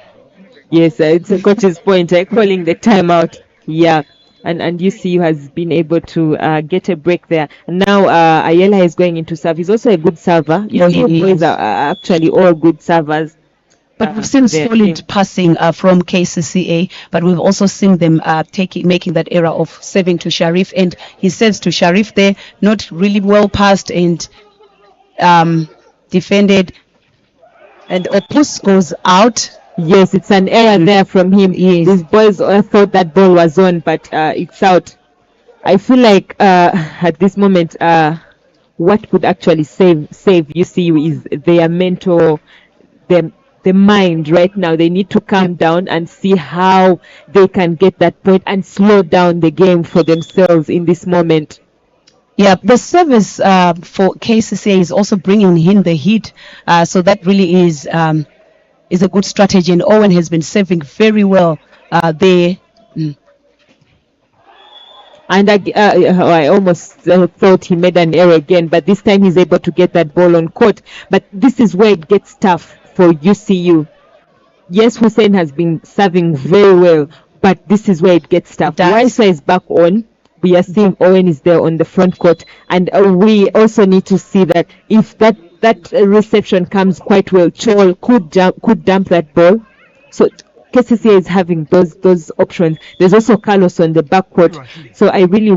Yes, it's a coach's point. Calling the timeout. Yeah. And UCU has been able to get a break there. Now Ayala is going into serve. He's also a good server. UCU boys are actually all good servers. But we've seen solid passing from Kcca, but we've also seen them making that error of serving to Sharif, and he serves to Sharif there, not really well passed and defended, and Opus goes out. Yes, it's an error there from him. Yes. These boys thought that ball was on, but it's out. I feel like at this moment, what could actually save UCU is their mental, the mind right now. They need to calm down and see how they can get that point and slow down the game for themselves in this moment. Yeah, the service for Kcca is also bringing in the heat, so that really is a good strategy. And Owen has been serving very well there. And I almost thought he made an error again, but this time he's able to get that ball on court. But this is where it gets tough for UCU. Yes, Hussein has been serving very well, but this is where it gets tough. Waisa is back on. We are seeing Owen is there on the front court, and we also need to see that if that reception comes quite well, Chol could dump that ball. So Kcca is having those options. There's also Carlos on the back court. So I really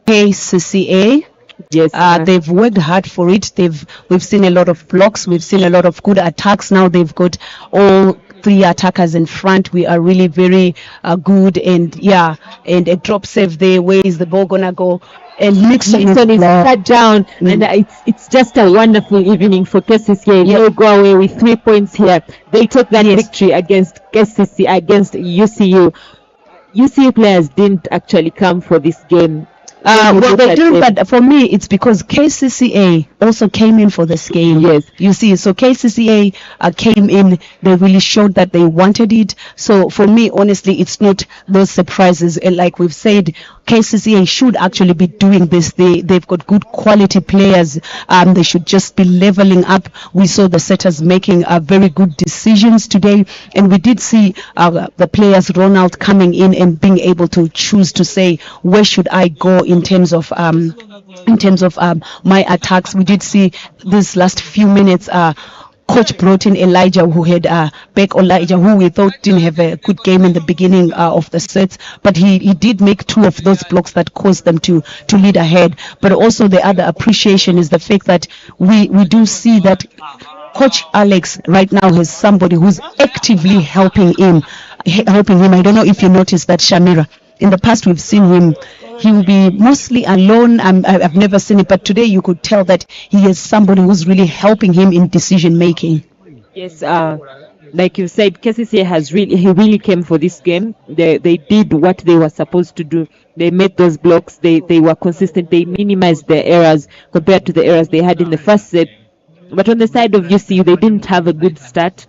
Kcca. yes. They've worked hard for it. We've seen a lot of blocks. We've seen a lot of good attacks. Now they've got all three attackers in front. We are really very good. And a drop save there. Where is the ball gonna go? And Nixon is cut down, and it's just a wonderful evening for Kcca. They'll go away with 3 points here. They took that victory against Kcca, against UCU. UCU players didn't actually come for this game. Well, they did, but for me, it's because Kcca also came in for this game. Yes. You see, so Kcca came in, they really showed that they wanted it. So for me, honestly, it's not those surprises. And like we've said, Kcca should actually be doing this. They've got good quality players. They should just be leveling up. We saw the setters making very good decisions today. And we did see the players, Ronald, coming in and being able to choose to say, where should I go in terms of my attacks. We did see this last few minutes coach brought in Elijah, who had back Elijah, who we thought didn't have a good game in the beginning of the sets, but he did make two of those blocks that caused them to lead ahead. But also the other appreciation is the fact that we do see that Coach Alex right now has somebody who's actively helping him. I don't know if you noticed that, Shamira. In the past, we've seen him. He will be mostly alone. I've never seen it, but today you could tell that he has somebody who's really helping him in decision making. Yes, like you said, Kcca really came for this game. They did what they were supposed to do. They made those blocks. They were consistent. They minimized their errors compared to the errors they had in the first set. But on the side of UCU, they didn't have a good start.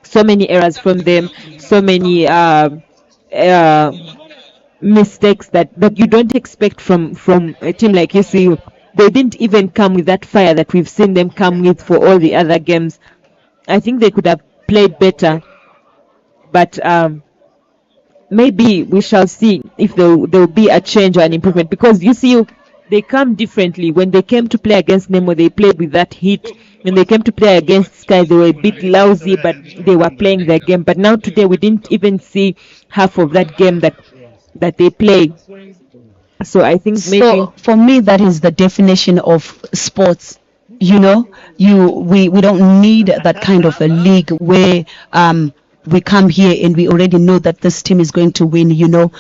So many errors from them, so many mistakes that you don't expect from a team like UCU. They didn't even come with that fire that we've seen them come with for all the other games. I think they could have played better, but maybe we shall see if there will be a change or an improvement, because UCU, they come differently. When they came to play against Nemo, they played with that heat. When they came to play against Sky, they were a bit lousy, but they were playing their game. But now today, we didn't even see half of that game that they played. So I think maybe. So for me, that is the definition of sports. You know, we don't need that kind of a league where we come here and we already know that this team is going to win. You know,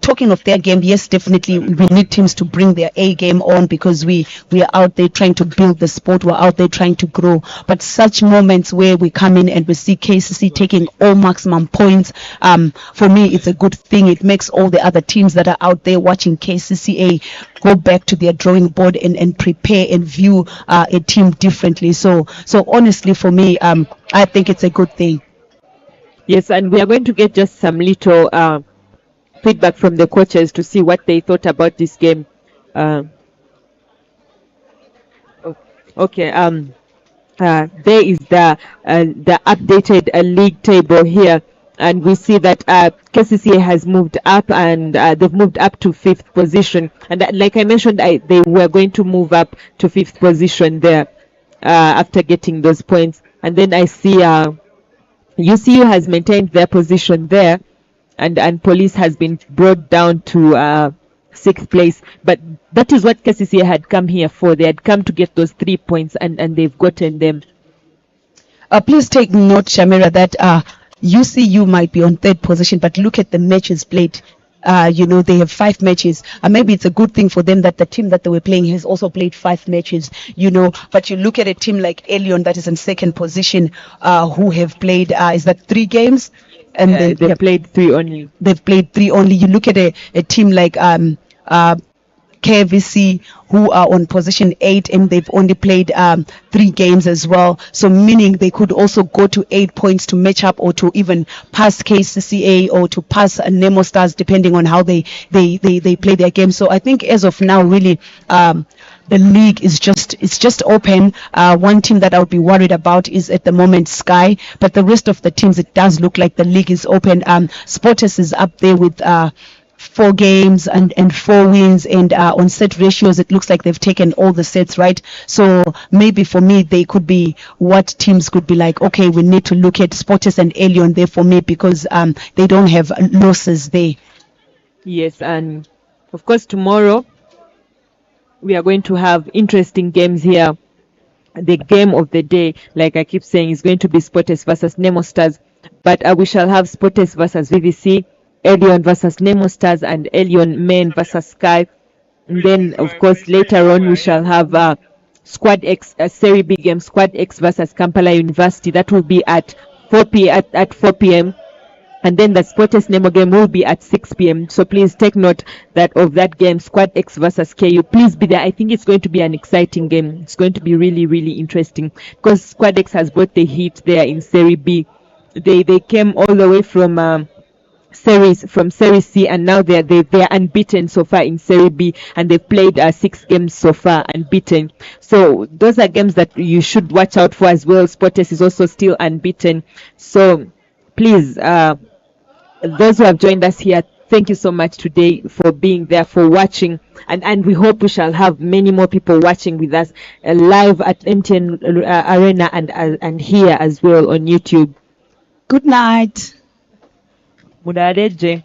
talking of their game, yes, definitely we need teams to bring their A game on, because we are out there trying to build the sport. We're out there trying to grow. But such moments where we come in and we see Kcca taking all maximum points, for me, it's a good thing. It makes all the other teams that are out there watching Kcca go back to their drawing board and prepare and view a team differently. So honestly, for me, I think it's a good thing. Yes, and we are going to get just some little feedback from the coaches to see what they thought about this game. Okay. There is the updated league table here, and we see that Kcca has moved up, and they've moved up to 5th position. And like I mentioned, they were going to move up to 5th position there after getting those points. And then I see UCU has maintained their position there, and Police has been brought down to 6th place. But that is what Kcca had come here for. They had come to get those 3 points, and they've gotten them. Please take note, Shamira, that UCU might be on 3rd position, but look at the matches played. You know, they have 5 matches. Maybe it's a good thing for them that the team that they were playing has also played 5 matches, you know. But you look at a team like Elion that is in 2nd position, who have played, is that 3 games? And they played 3 only. They've played 3 only. You look at a team like Kcca, who are on position 8, and they've only played 3 games as well. So meaning they could also go to 8 points to match up, or to even pass Kcca, or to pass Nemo Stars, depending on how they play their game. So I think as of now, really, the league is just open. One team that I would be worried about is at the moment Sky, but the rest of the teams, it does look like the league is open. Sportus is up there with 4 games and 4 wins, and on set ratios, it looks like they've taken all the sets, right? So maybe for me, they could be what teams could be like, okay, we need to look at Sportus and Elion there for me, because they don't have losses there. Yes, and of course tomorrow we are going to have interesting games here. The game of the day, like I keep saying, is going to be Sportus versus Nemo Stars, but we shall have Sportus versus VVC, Elion versus Nemo Stars, and Elion Men versus Sky. And then, of course, later on we shall have Squad X, a Serie B game, Squad X versus Kampala University. That will be at 4 p.m. And then the Sportus Nemo game will be at 6 p.m. So please take note that of that game, Squad X versus KU. Please be there. I think it's going to be an exciting game. It's going to be really, really interesting, because Squad X has brought the heat there in Serie B. They came all the way from Serie C, and now they're unbeaten so far in Serie B, and they've played 6 games so far unbeaten. So those are games that you should watch out for as well. Sportus is also still unbeaten. So please, those who have joined us here, thank you so much today for being there, for watching, and we hope we shall have many more people watching with us live at MTN Arena and here as well on YouTube. Good night. Mudareje.